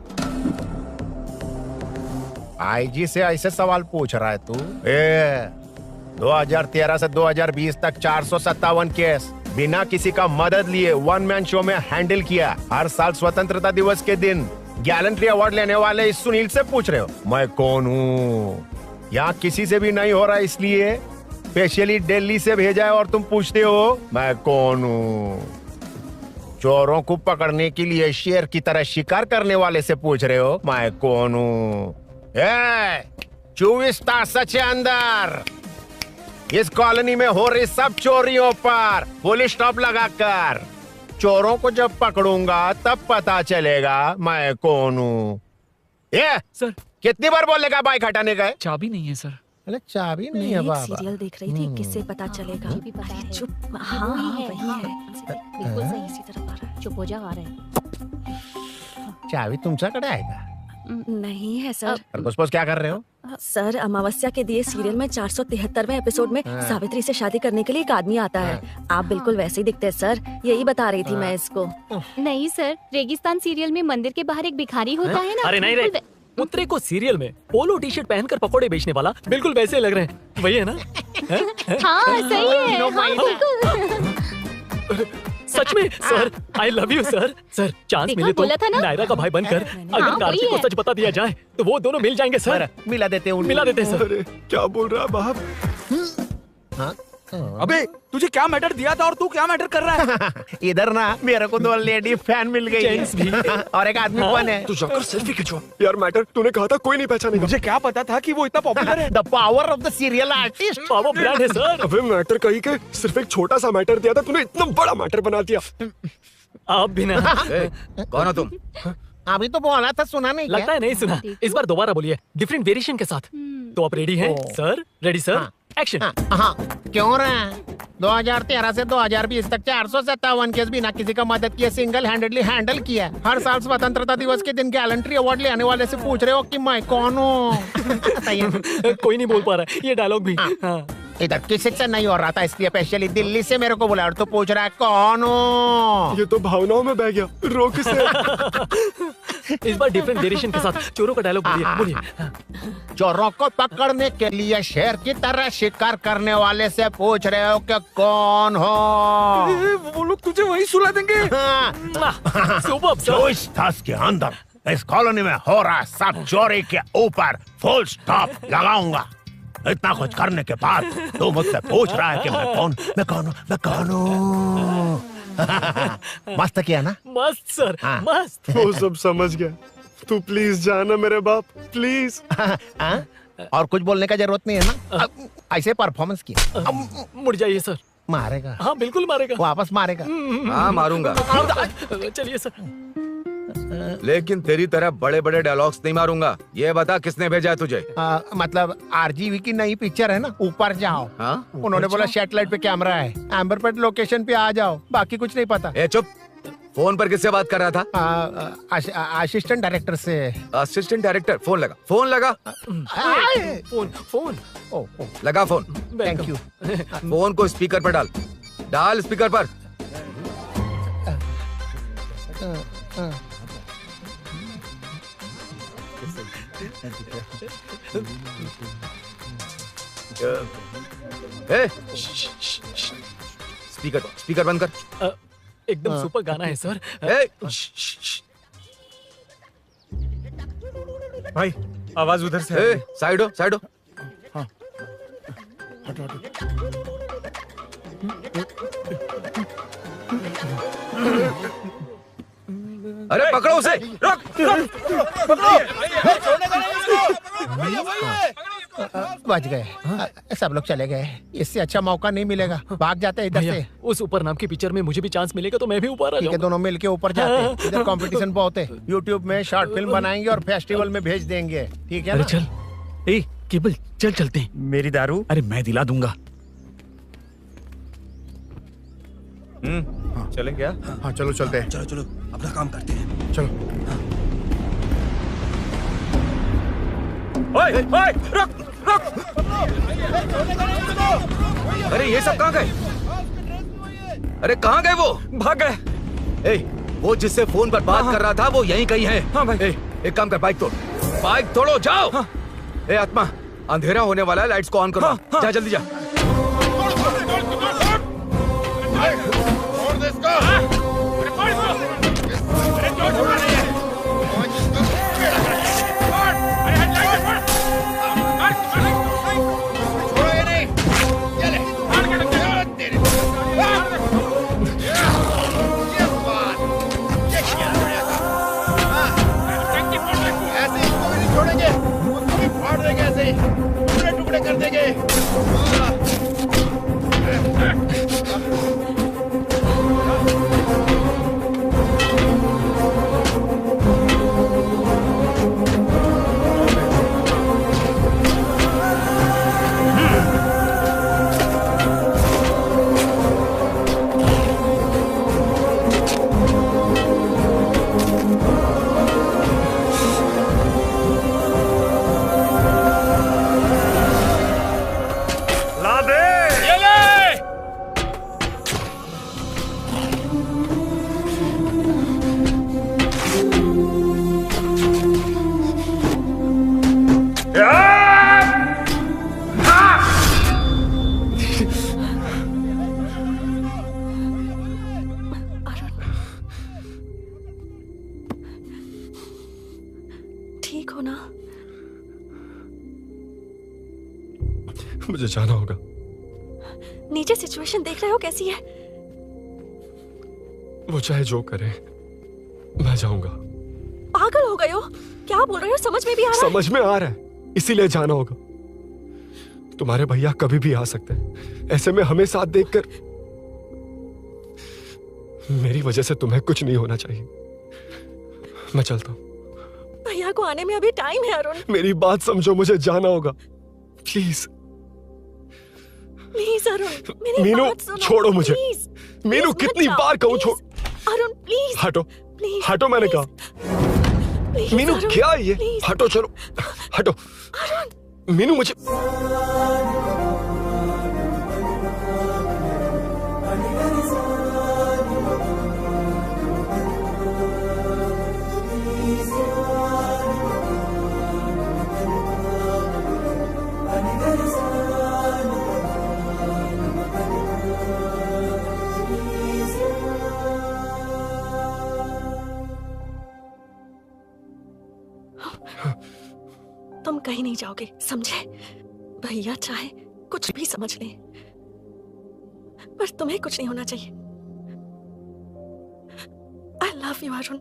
Speaker 1: आईजी से ऐसे सवाल पूछ रहा है तू? 2013 से 2020 तक 457 केस बिना किसी का मदद लिए 1 मैन शो में हैंडल किया। हर साल स्वतंत्रता दिवस के दिन गैलेंट्री अवार्ड लेने वाले इस सुनील से पूछ रहे हो मैं कौन हूँ? यहाँ किसी से भी नहीं हो रहा, इसलिए स्पेशली दिल्ली से भेजा है और तुम पूछते हो मैं कौन हूँ? चोरों को पकड़ने के लिए शेर की तरह शिकार करने वाले से पूछ रहे हो मैं कौन हूँ? 24 तास के अंदर इस कॉलोनी में हो रही सब चोरियों पर पुलिस स्टॉप लगाकर चोरों को जब पकड़ूंगा तब पता चलेगा मैं कौन हूँ। ये
Speaker 9: सर
Speaker 1: कितनी बार बोलेगा बाइक हटाने का है?
Speaker 9: चाबी नहीं है सर।
Speaker 1: अरे चाबी नहीं है बाबा।
Speaker 4: सीरियल देख रही थी, किससे पता चलेगा? अरे चुप। हाँ वही है। बिल्कुल सही, इसी तरफ आ रहा है। चुप हो जा, आ रहे हैं।
Speaker 1: चाबी तुमच्याकडे आहे का?
Speaker 4: नहीं है सर।
Speaker 1: खरगोश क्या कर रहे हो?
Speaker 4: सर, अमावस्या के दिए सीरियल में 473वें एपिसोड में सावित्री से शादी करने के लिए एक आदमी आता है। आप बिल्कुल वैसे ही दिखते हैं सर, यही बता रही थी मैं इसको।
Speaker 5: नहीं सर, रेगिस्तान सीरियल में मंदिर के बाहर एक भिखारी होता है ना।
Speaker 9: अरे नहीं रे, पुत्रे को सीरियल में पोलो टी शर्ट पहनकर पकोड़े बेचने वाला बिल्कुल वैसे लग रहे हैं। वही है ना?
Speaker 5: हाँ सही है। हाँ, बिल्कुल।
Speaker 9: सच में sir, I love you sir. Sir chance
Speaker 5: देखा,
Speaker 9: मिले तो
Speaker 5: बोला था ना?
Speaker 9: नायरा का भाई बनकर अगर
Speaker 5: हाँ,
Speaker 9: कार्तिक
Speaker 5: वही
Speaker 9: को
Speaker 5: है।
Speaker 9: सच बता दिया जाए तो वो दोनों मिल जाएंगे सर।
Speaker 1: मिला देते हैं
Speaker 9: मिला देते हैं सर।
Speaker 3: क्या बोल रहा है बाप?
Speaker 6: अबे तुझे क्या मैटर दिया था और तू क्या मैटर कर रहा है?
Speaker 1: इधर ना मेरे को 2 लेडी फैन मिल गई
Speaker 9: जेंट्स भी।
Speaker 1: और एक आदमी कौन है?
Speaker 3: तू जाकर सेल्फी खिंचवा। यार मैटर तूने कहा था कोई नहीं पहचानेगा।
Speaker 6: मुझे क्या पता था कि वो इतना पॉपुलर है।
Speaker 1: The power of the serial artist.
Speaker 9: Power brand है सर।
Speaker 3: अबे मैटर कहीं के सिर्फ एक छोटा सा मैटर दिया था, तूने इतना बड़ा मैटर बना दिया।
Speaker 9: आप भी ना।
Speaker 12: कौन हो तुम?
Speaker 1: अभी तो बोला था, सुना नहीं क्या?
Speaker 9: लगता है नहीं सुना। इस बार दोबारा बोलिए, डिफरेंट वेरिएशन के साथ। तो आप रेडी हैं सर? Ready sir, action.
Speaker 1: हाँ, क्यों रहे? 2013 से 2020 तक 457 केस बिना किसी का मदद किए सिंगल हैंडेडली हैंडल किया। हर साल स्वतंत्रता दिवस के दिन गैलेंट्री अवार्ड लेने वाले से पूछ रहे हो कि मैं कौन हूँ?
Speaker 9: कोई नहीं बोल पा रहा है ये डायलॉग भी। हाँ।
Speaker 1: इधर किसी से नहीं हो रहा था, इसलिए स्पेशली दिल्ली से मेरे को बुलाया और तो पूछ रहा है कौन हूँ?
Speaker 3: ये तो भावनाओं में बह गया, रोक इसे।
Speaker 9: इस बार डिफरेंट वेरिएशन के साथ चोरों का डायलॉग बोलिए बोलिए।
Speaker 1: चोरों को पकड़ने के लिए शेर की तरह शिकार करने वाले से पूछ रहे हो कि कौन हो?
Speaker 6: वो लोग तुझे वहीं सुला देंगे।
Speaker 9: Super sir.
Speaker 1: 24 तास के अंदर इस कॉलोनी में हो रहा सब चोरी के ऊपर फुल स्टॉप लगाऊंगा। इतना कुछ करने के बाद तू मुझसे पूछ रहा है कि मैं कौन हूँ। मस्त किया ना?
Speaker 9: मस्त सर, मस्त।
Speaker 3: वो सब समझ गया। तू प्लीज जाना मेरे बाप, प्लीज।
Speaker 1: और कुछ बोलने का जरूरत नहीं है ना, ऐसे परफॉर्मेंस किया।
Speaker 9: मुड़ जाइए सर।
Speaker 1: मारेगा?
Speaker 9: हाँ बिल्कुल मारेगा।
Speaker 1: वापस मारेगा?
Speaker 8: हाँ मारूंगा।
Speaker 9: चलिए सर।
Speaker 8: लेकिन तेरी तरह बड़े बड़े डायलॉग्स नहीं मारूंगा। ये बता किसने भेजा है तुझे?
Speaker 1: मतलब आरजीवी की नई पिक्चर है ना, ऊपर जाओ। उन्होंने बोला सैटेलाइट पे कैमरा है, एम्बर पेट लोकेशन पे आ जाओ, बाकी कुछ नहीं पता।
Speaker 8: ए चुप। फोन पर किससे बात कर रहा था?
Speaker 1: असिस्टेंट डायरेक्टर से।
Speaker 8: Assistant director? फोन लगा, फोन लगा।
Speaker 9: फोन
Speaker 8: लगा फोन।
Speaker 1: Thank you.
Speaker 8: फोन को स्पीकर पर डाल, डाल स्पीकर पर। स्पीकर बंद कर।
Speaker 9: एकदम सुपर गाना है सर।
Speaker 12: भाई आवाज उधर से।
Speaker 8: साइड हो, साइड हो।
Speaker 12: हाँ।
Speaker 20: हटो हटो।
Speaker 8: अरे पकड़ो उसे, रुक।
Speaker 1: बच गए, सब लोग चले गए। इससे अच्छा मौका नहीं मिलेगा, भाग जाते हैं इधर से।
Speaker 9: उस ऊपर नाम की पिक्चर में मुझे भी चांस मिलेगा तो मैं भी ऊपर आ जाऊंगा।
Speaker 1: दोनों मिलके ऊपर जाते हैं। इधर कंपटीशन बहुत है। यूट्यूब में शॉर्ट फिल्म बनाएंगे और फेस्टिवल में भेज देंगे, ठीक है ना?
Speaker 6: चल, ए केबल चल चलते हैं।
Speaker 12: मेरी दारू?
Speaker 6: अरे मैं दिला दूंगा।
Speaker 8: चले क्या?
Speaker 20: हाँ चलो चलते हैं।
Speaker 11: चलो चलो अपना काम करते हैं।
Speaker 20: चलो।
Speaker 8: ओए ओए रुक रुक। अरे ये सब कहाँ गए? अरे कहाँ गए वो?
Speaker 12: भाग गए।
Speaker 8: ए, वो जिससे फोन पर बात कर रहा था वो यहीं कहीं है।
Speaker 12: हाँ भाई।
Speaker 8: एक काम कर, बाइक तोड़, बाइक तोड़ो, जाओ। ए आत्मा, अंधेरा होने वाला है, लाइट्स को ऑन करो। जा जल्दी जा।
Speaker 20: टुकड़े कर देंगे।
Speaker 3: मुझे जाना होगा।
Speaker 4: नीचे सिचुएशन देख रहे हो कैसी है?
Speaker 3: वो चाहे जो करे, मैं जाऊंगा।
Speaker 4: पागल हो गए हो? क्या बोल रहे हो? समझ में भी आ रहा है?
Speaker 3: समझ में आ रहा है, इसीलिए जाना होगा। तुम्हारे भैया कभी भी आ सकते हैं। ऐसे में हमें साथ देखकर मेरी वजह से तुम्हें कुछ नहीं होना चाहिए। मैं चलता हूँ।
Speaker 4: भैया को आने में अभी टाइम है अरुण।
Speaker 3: मेरी बात समझो, मुझे जाना होगा। प्लीज
Speaker 4: प्लीज अरुण, मेरी
Speaker 3: मीनू,
Speaker 4: बात सुनो।
Speaker 3: छोड़ो मुझे।
Speaker 4: प्लीज,
Speaker 3: मीनू
Speaker 4: प्लीज
Speaker 3: कितनी
Speaker 4: मत
Speaker 3: बार
Speaker 4: जाओ,
Speaker 3: कहूँ छोड़।
Speaker 4: अरुण प्लीज।
Speaker 3: हटो
Speaker 4: प्लीज,
Speaker 3: हटो, मैंने कहा।
Speaker 4: प्लीज,
Speaker 3: मीनू
Speaker 4: अरुण,
Speaker 3: क्या ये?
Speaker 4: प्लीज।
Speaker 3: हटो, चलो हटो। मीनू मुझे
Speaker 4: तुम कहीं नहीं जाओगे, समझे? भैया चाहे कुछ भी समझ लें, पर तुम्हें कुछ नहीं होना चाहिए। I love you Arun.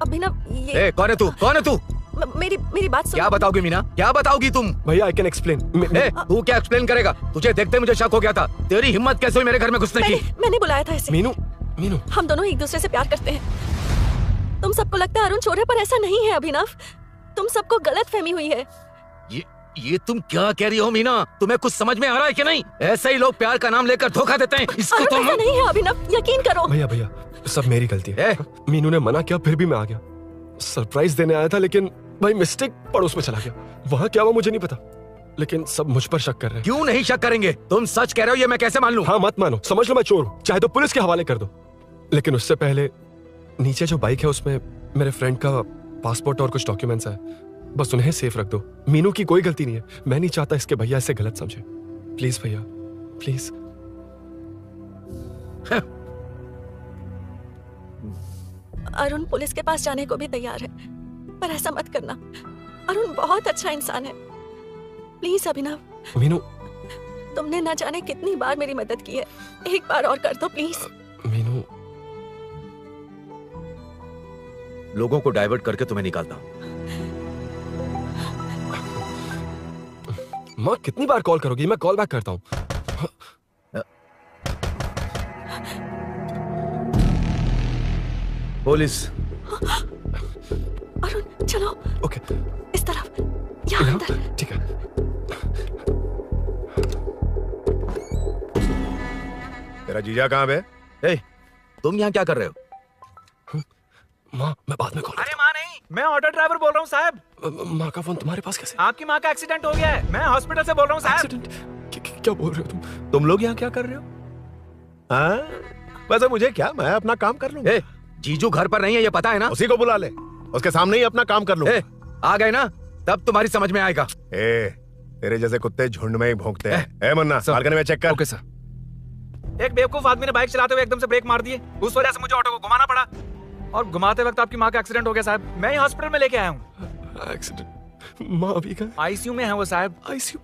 Speaker 4: Abhinav, ये
Speaker 8: कौन है तू? कौन है तू?
Speaker 4: मेरी बात सुन।
Speaker 8: क्या बताओगी मीना? क्या बताओगी तुम?
Speaker 3: भैया आई कैन एक्सप्लेन।
Speaker 8: तू क्या एक्सप्लेन करेगा? तुझे देखते मुझे शक हो गया था। तेरी हिम्मत कैसे हुई मेरे घर में घुसने की?
Speaker 4: मैंने बुलाया था इसे।
Speaker 3: मीनू
Speaker 4: हम दोनों एक दूसरे से प्यार करते हैं। तुम सबको लगता है अरुण चोर है, पर ऐसा नहीं है अभिनव। तुम सबको गलत फहमी हुई है।
Speaker 8: ये तुम क्या कह रही हो मीना? तुम्हें कुछ समझ में आ रहा है कि नहीं? ऐसे ही लोग प्यार का नाम लेकर धोखा देते हैं। इसको तुम
Speaker 4: ऐसा नहीं है अभिनव, यकीन करो।
Speaker 3: भैया सब मेरी गलती है। मीनू ने मना किया, फिर भी मैं आ गया। सरप्राइज देने आया था, लेकिन भाई मिस्टेक पड़ोस में चला गया। वहाँ क्या हुआ मुझे नहीं पता, लेकिन सब मुझ पर शक कर रहे हैं।
Speaker 8: क्यों नहीं शक करेंगे? तुम सच कह रहे हो, ये मैं कैसे मान लूं?
Speaker 3: हाँ मत मानो, समझ लो मैं चोर हूँ, चाहे तो पुलिस के हवाले कर दो। लेकिन उससे पहले नीचे जो बाइक है उसमें मेरे फ्रेंड का पासपोर्ट और कुछ डॉक्यूमेंट्स है, बस उन्हें सेफ रख दो। मीनू की कोई गलती नहीं है। मैं नहीं चाहता इसके भैया इसे गलत समझे। प्लीज भैया, प्लीज।
Speaker 4: अरुण पुलिस के पास जाने को भी तैयार है, पर ऐसा मत करना। अरुण बहुत अच्छा इंसान है। प्लीज अभिनव।
Speaker 3: मीनू,
Speaker 4: तुमने न जाने कितनी बार मेरी मदद की है, एक बार और कर दो प्लीज।
Speaker 3: मीनू,
Speaker 8: लोगों को डाइवर्ट करके तुम्हें निकालता हूं।
Speaker 3: माँ कितनी बार कॉल करोगी? मैं कॉल बैक करता हूँ।
Speaker 8: पुलिस।
Speaker 4: अरुण चलो।
Speaker 3: ओके।
Speaker 4: इस तरफ, यहाँ अंदर।
Speaker 3: ठीक है।
Speaker 1: तेरा जीजा कहाँ है?
Speaker 8: तुम यहाँ क्या कर रहे हो?
Speaker 3: माँ मैं बाद में कॉल।
Speaker 6: अरे माँ नहीं, मैं ऑटो ड्राइवर बोल रहा हूँ साहब।
Speaker 3: माँ का फोन तुम्हारे पास कैसे?
Speaker 6: आपकी माँ का एक्सीडेंट हो गया है, मैं हॉस्पिटल से बोल रहा हूँ साहब।
Speaker 3: क्या बोल रहे हो
Speaker 1: तुम लोग यहाँ क्या कर रहे हो? हाँ, वैसे मुझे क्या, मैं अपना काम कर लूँ।
Speaker 8: जीजू घर पर नहीं है, ये पता है ना?
Speaker 1: उसी को बुला ले, उसके सामने ही अपना काम कर लूँ।
Speaker 8: आ गए ना, तब तुम्हारी समझ में आएगा।
Speaker 1: तेरे जैसे कुत्ते झुंड में ही भौंकते हैं। मुन्ना बालकनी में चेक कर।
Speaker 3: Okay sir.
Speaker 6: एक बेवकूफ आदमी ने बाइक चलाते हुए एकदम से ब्रेक मार दिए, उस वजह से मुझे ऑटो को घुमाना पड़ा और घुमाते वक्त आपकी माँ का एक्सीडेंट हो गया साहब। मैं ही हॉस्पिटल में लेके आया हूँ।
Speaker 3: एक्सीडेंट? माँ अभी कहाँ?
Speaker 6: आईसीयू में है वो साहब।
Speaker 3: आईसीयू?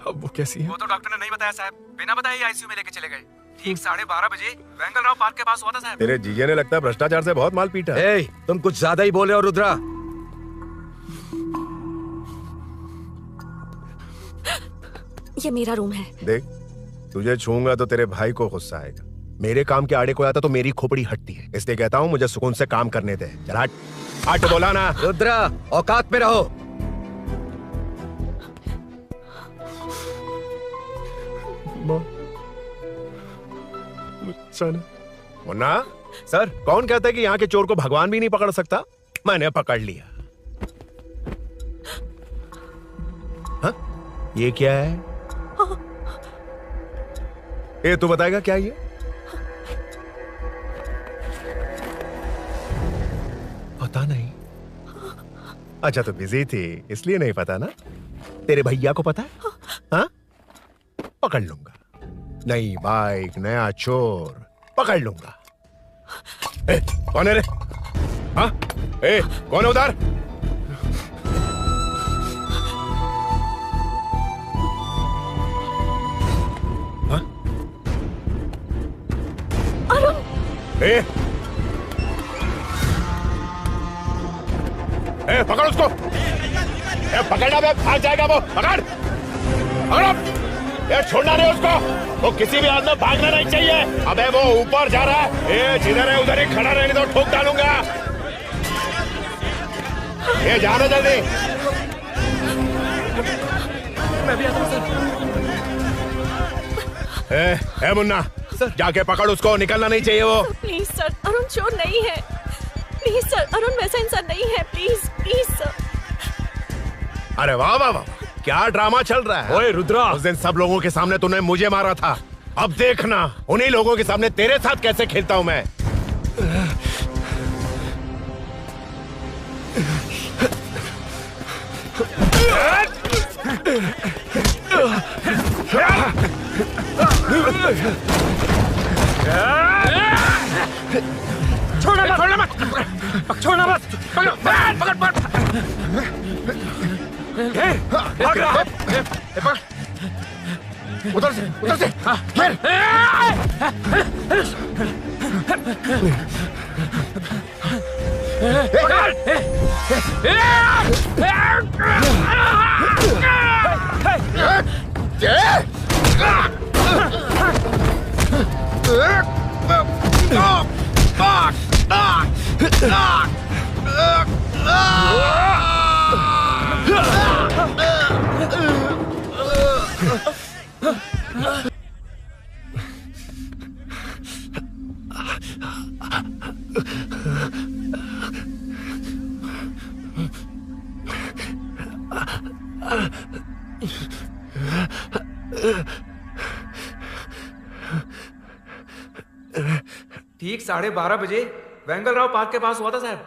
Speaker 3: अब वो कैसी है?
Speaker 6: वो तो डॉक्टर ने नहीं बताया साहब, बिना बताए ही आईसीयू में लेके चले गए। ठीक 12:30 बजे वेंगल राव पार्क के पास हुआ था साहब।
Speaker 1: तेरे जीजे ने लगता है भ्रष्टाचार से बहुत माल पीटा।
Speaker 8: तुम कुछ ज्यादा ही बोले हो रुद्रा।
Speaker 4: ये मेरा रूम है।
Speaker 1: देख, तुझे छूंगा तो तेरे भाई को गुस्सा आएगा। मेरे काम के आड़े को आता तो मेरी खोपड़ी हटती है, इसलिए कहता हूँ मुझे सुकून से काम करने दे। चल हट, हट बोला ना।
Speaker 8: रुद्रा औकात में रहो।
Speaker 1: मुन्ना सर, कौन कहता है कि यहाँ के चोर को भगवान भी नहीं पकड़ सकता? मैंने पकड़ लिया। हाँ? ये क्या है? ये तू बताएगा क्या ये? पता नहीं। अच्छा तो बिजी थी इसलिए नहीं पता ना? तेरे भैया को पता है? हाँ? पकड़ लूंगा। नई बाइक, नया चोर, पकड़ लूंगा। कौन है रे? हाँ? कौन है उधर? हाँ?
Speaker 4: अरुण!
Speaker 1: पकड़ उसको। पकड़ना बे, भाग जाएगा वो। पकड़, पकड़ो। छोड़ना नहीं उसको। वो किसी भी हाल में भागना नहीं चाहिए। अबे वो ऊपर जा रहा है। जिधर है उधर ही खड़ा रहने दो, ठोक डालूंगा। जाना जल्दी।
Speaker 6: मैं भी आता हूं
Speaker 1: सर। मुन्ना सर, जाके पकड़ उसको, निकलना नहीं चाहिए वो।
Speaker 4: प्लीज सर, अरुण चोर नहीं है। प्लीज सर, अरुण वैसा इंसान नहीं है। Please please sir.
Speaker 1: अरे वाह वाह वाह, क्या ड्रामा चल रहा है।
Speaker 3: ओए रुद्रा,
Speaker 1: उस दिन सब लोगों के सामने तूने मुझे मारा था, अब देखना उन्हीं लोगों के सामने तेरे साथ कैसे खेलता हूं मैं।
Speaker 18: छोड़ना मत, छोड़ना मत, छोड़ना मत, पकड़ो, पकड़, पकड़, भाग रहा, पकड़, उधर से, घेर।
Speaker 19: ठीक 12:30 बजे वेंगलराव पार्क के पास हुआ था साहब।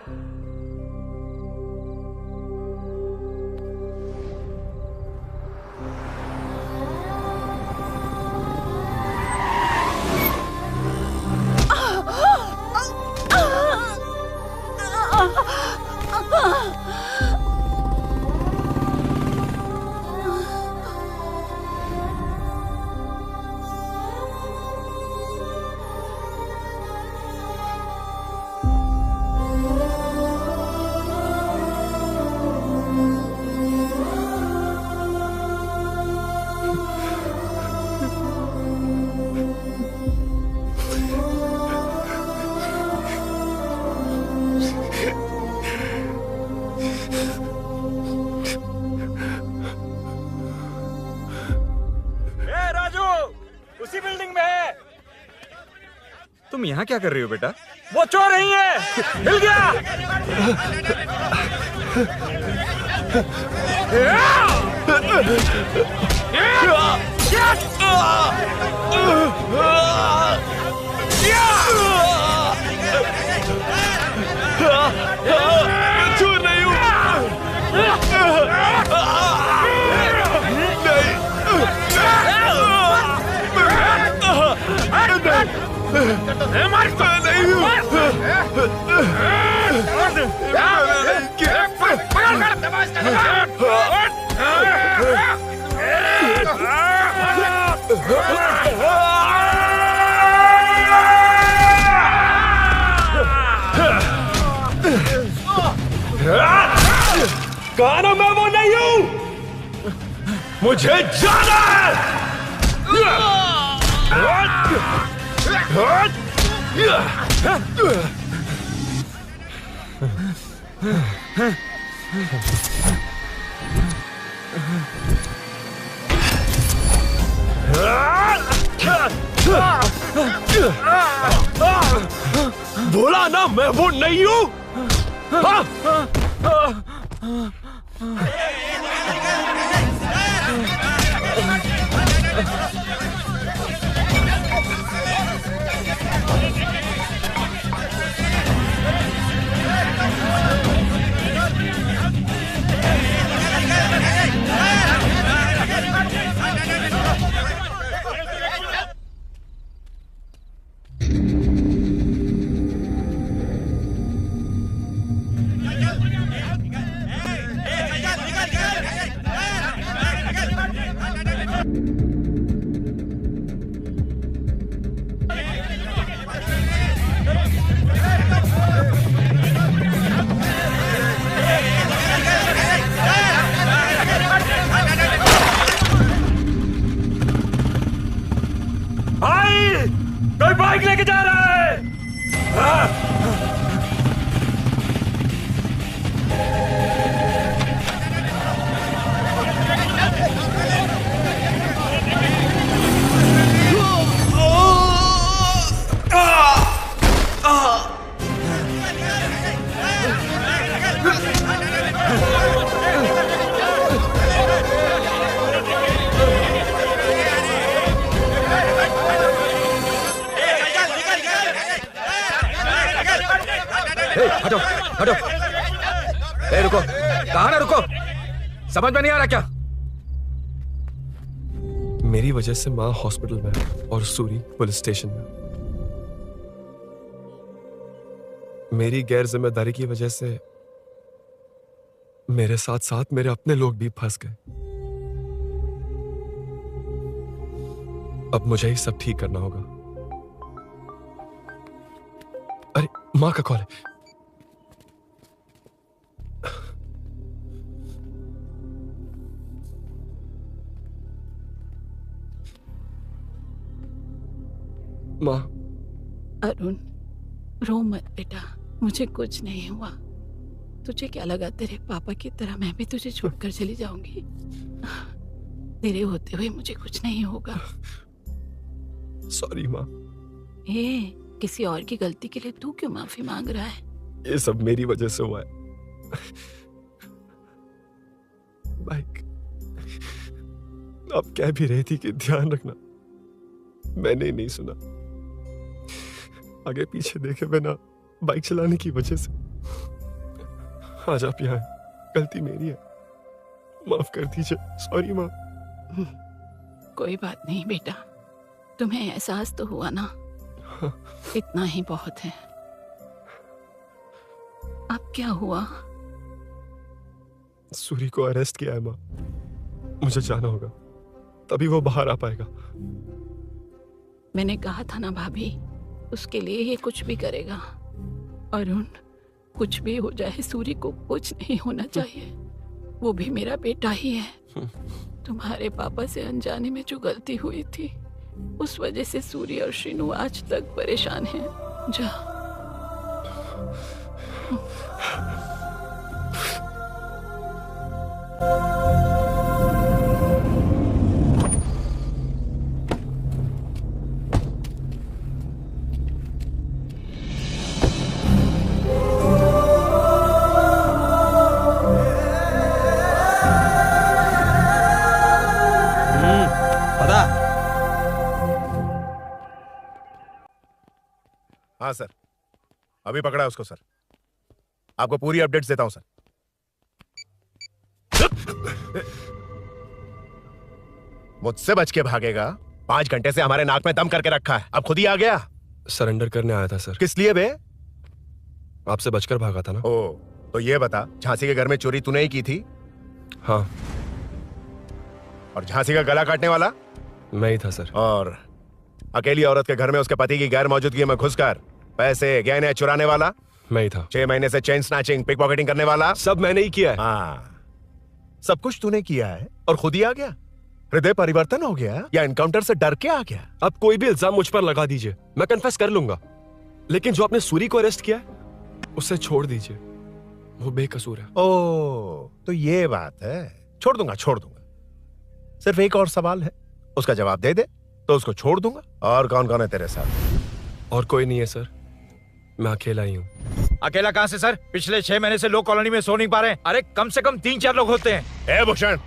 Speaker 6: तुम यहाँ क्या कर रही हो बेटा?
Speaker 19: वो चोर नहीं है, हिल गया।
Speaker 18: चोर नहीं हूँ। कहा मैं वो नहीं हूं, मुझे जाना है। बोला ना मैं वो नहीं हूं। कोई बाइक लेके जा रहा है।
Speaker 8: हटो। ए रुको, कहाँ ना रुको, समझ में नहीं आ रहा क्या?
Speaker 3: मेरी वजह से माँ हॉस्पिटल में है और सूरी पुलिस स्टेशन में। मेरी गैर जिम्मेदारी की वजह से मेरे साथ साथ मेरे अपने लोग भी फंस गए। अब मुझे ही सब ठीक करना होगा। अरे माँ का कॉल है। माँ।
Speaker 10: अरुण, रो मत बेटा, मुझे कुछ नहीं हुआ। तुझे क्या लगा तेरे पापा की तरह मैं भी तुझे छोड़कर चली जाऊंगी? तेरे होते हुए मुझे कुछ नहीं होगा।
Speaker 3: सॉरी माँ।
Speaker 10: किसी और की गलती के लिए तू क्यों माफी मांग रहा है?
Speaker 3: ये सब मेरी वजह से हुआ है। बाइक आप कह भी रही थी कि ध्यान रखना, मैंने नहीं सुना। आगे पीछे देखे बिना बाइक चलाने की वजह से आज आप यहाँ हैं। गलती मेरी है, माफ कर दीजिए। सॉरी माँ।
Speaker 10: कोई बात नहीं बेटा, तुम्हें एहसास तो हुआ ना?
Speaker 3: हाँ।
Speaker 10: इतना ही बहुत है। अब क्या हुआ?
Speaker 3: सूरी को अरेस्ट किया है माँ, मुझे जाना होगा, तभी वो बाहर आ पाएगा।
Speaker 10: मैंने कहा था ना भाभी, उसके लिए ये कुछ भी करेगा। अरुण, कुछ भी हो जाए सूरी को कुछ नहीं होना चाहिए। वो भी मेरा बेटा ही है। तुम्हारे पापा से अनजाने में जो गलती हुई थी, उस वजह से सूरी और श्रीनु आज तक परेशान हैं। जा।
Speaker 1: हाँ सर, अभी पकड़ा है उसको सर। आपको पूरी अपडेट्स देता हूं सर। मुझसे बच के भागेगा? 5 घंटे से हमारे नाक में दम करके रखा है, अब खुद ही आ गया।
Speaker 3: सरेंडर करने आया था सर।
Speaker 1: किस लिए बे?
Speaker 3: आपसे बचकर भागा था ना।
Speaker 1: ओ, तो ये बता, झांसी के घर में चोरी तूने ही की थी?
Speaker 3: हाँ।
Speaker 1: और झांसी का गला काटने वाला?
Speaker 3: मैं ही था सर।
Speaker 1: और अकेली औरत के घर में उसके पति की गैर मौजूदगी में घुसकर पैसे गहने चुराने वाला?
Speaker 3: मैं ही था।
Speaker 1: 6 महीने से चेन स्नैचिंग, पिक पॉकेटिंग करने वाला?
Speaker 3: सब मैंने ही किया है।
Speaker 1: हाँ, सब कुछ तूने किया है और खुद ही आ गया? हृदय परिवर्तन हो गया या एनकाउंटर से डर के आ गया?
Speaker 3: अब कोई भी इल्जाम मुझ पर लगा दीजिए, मैं कन्फेस कर लूंगा, लेकिन जो आपने सूरी को अरेस्ट किया उसे छोड़ दीजिए, वो बेकसूर है।
Speaker 1: ओ, तो ये बात है। छोड़ दूंगा, छोड़ दूंगा। सिर्फ एक और सवाल है, उसका जवाब दे दे तो उसको छोड़ दूंगा। और कौन कौन है तेरे साथ?
Speaker 3: और कोई नहीं है सर, मैं अकेला ही हूँ।
Speaker 12: अकेला कहाँ से सर? पिछले 6 महीने से लोग कॉलोनी में सो नहीं पा रहे हैं। अरे कम से कम 3-4 लोग होते हैं।
Speaker 1: ए भूषण,